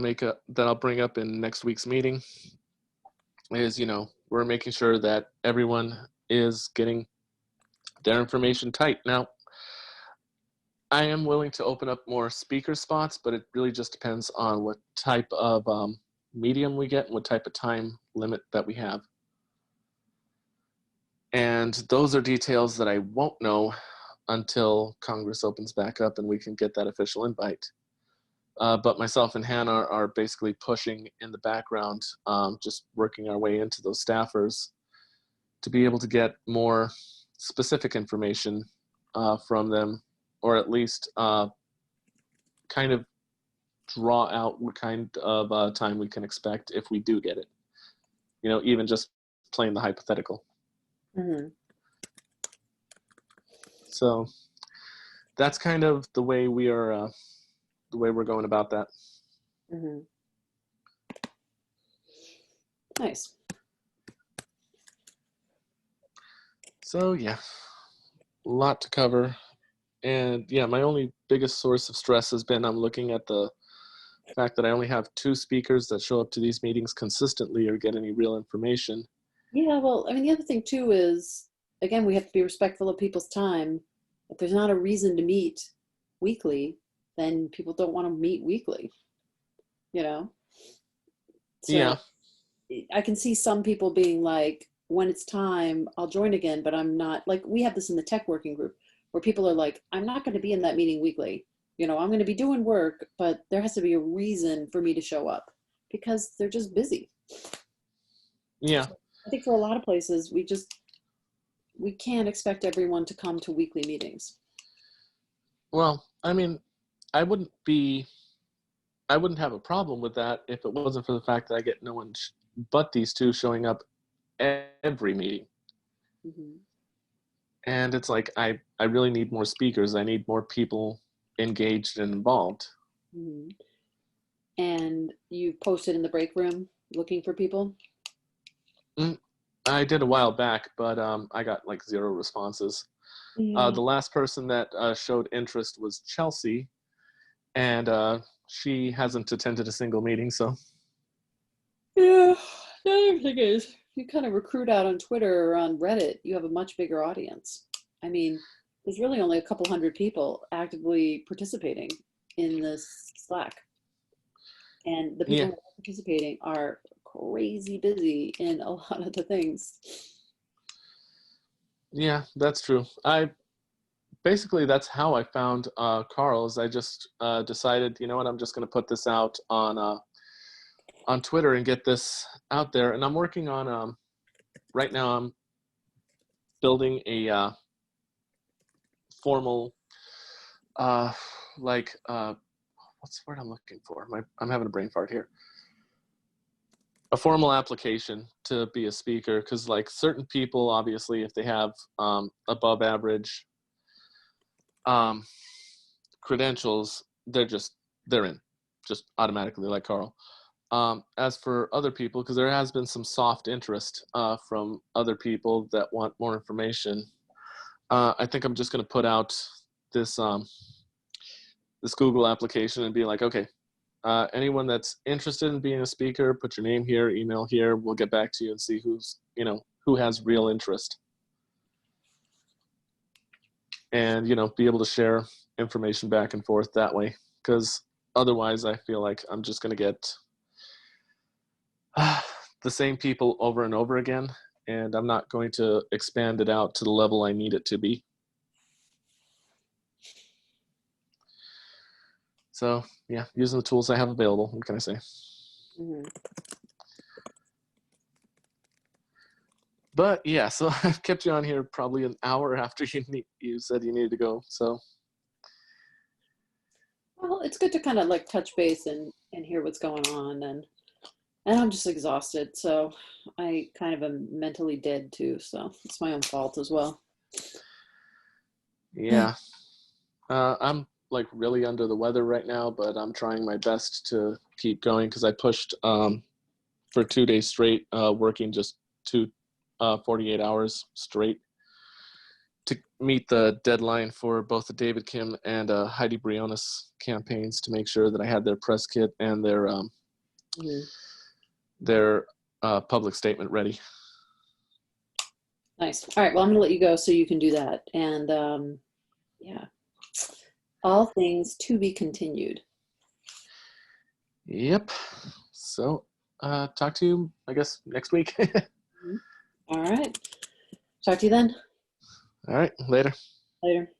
[SPEAKER 14] I'll bring up in next week's meeting. Is, we're making sure that everyone is getting their information tight. Now, I am willing to open up more speaker spots, but it really just depends on what type of medium we get and what type of time limit that we have. And those are details that I won't know until Congress opens back up and we can get that official invite. But myself and Hannah are basically pushing in the background, just working our way into those staffers to be able to get more specific information from them, or at least kind of draw out what kind of time we can expect if we do get it. Even just playing the hypothetical. So that's kind of the way we are. The way we're going about that.
[SPEAKER 9] Nice.
[SPEAKER 14] So yeah, a lot to cover. And yeah, my only biggest source of stress has been I'm looking at the fact that I only have 2 speakers that show up to these meetings consistently or get any real information.
[SPEAKER 9] Yeah, well, I mean, the other thing too is, again, we have to be respectful of people's time. If there's not a reason to meet weekly, then people don't want to meet weekly, So
[SPEAKER 14] yeah.
[SPEAKER 9] I can see some people being like, when it's time, I'll join again, but I'm not. Like, we have this in the tech working group where people are like, I'm not going to be in that meeting weekly. I'm going to be doing work, but there has to be a reason for me to show up because they're just busy.
[SPEAKER 14] Yeah.
[SPEAKER 9] So I think for a lot of places, we can't expect everyone to come to weekly meetings.
[SPEAKER 14] Well, I mean, I wouldn't have a problem with that if it wasn't for the fact that I get no one but these 2 showing up every meeting. And it's like, I really need more speakers. I need more people engaged and involved.
[SPEAKER 9] And you posted in the break room looking for people?
[SPEAKER 14] I did a while back, but I got like 0 responses. The last person that showed interest was Chelsea, and she hasn't attended a single meeting, so.
[SPEAKER 9] Yeah, the other thing is, if you kind of recruit out on Twitter or on Reddit, you have a much bigger audience. I mean, there's really only a couple hundred people actively participating in this Slack. And the people who are participating are crazy busy in a lot of the things.
[SPEAKER 14] Yeah, that's true. I basically that's how I found Carl. Is I just decided, you know what, I'm just going to put this out on Twitter and get this out there. And I'm working on right now. I'm building a formal what's the word I'm looking for? I'm having a brain fart here. A formal application to be a speaker, because like certain people, obviously, if they have above average credentials, they're in just automatically, like Carl. As for other people, because there has been some soft interest from other people that want more information, I think I'm just going to put out this this Google application and be like, okay, anyone that's interested in being a speaker, put your name here, email here. We'll get back to you and see who has real interest, and be able to share information back and forth that way. Because otherwise, I feel like I'm just going to get the same people over and over again, and I'm not going to expand it out to the level I need it to be. So yeah, using the tools I have available. What can I say?
[SPEAKER 9] Mhm.
[SPEAKER 14] But yeah, so I've kept you on here probably an hour after you said you needed to go. So
[SPEAKER 9] Well, it's good to kind of like touch base and hear what's going on, and I'm just exhausted, so I kind of am mentally dead too. So it's my own fault as well.
[SPEAKER 14] yeah, I'm like really under the weather right now, but I'm trying my best to keep going, because I pushed for 2 days straight, working just 48 hours straight to meet the deadline for both the David Kim and Heidi Briones campaigns, to make sure that I had their press kit and their public statement ready.
[SPEAKER 9] Nice. All right. Well, I'm going to let you go so you can do that. And yeah, all things to be continued.
[SPEAKER 14] Yep. So talk to you, I guess, next week.
[SPEAKER 9] All right. Talk to you then.
[SPEAKER 14] All right. Later.
[SPEAKER 9] Later.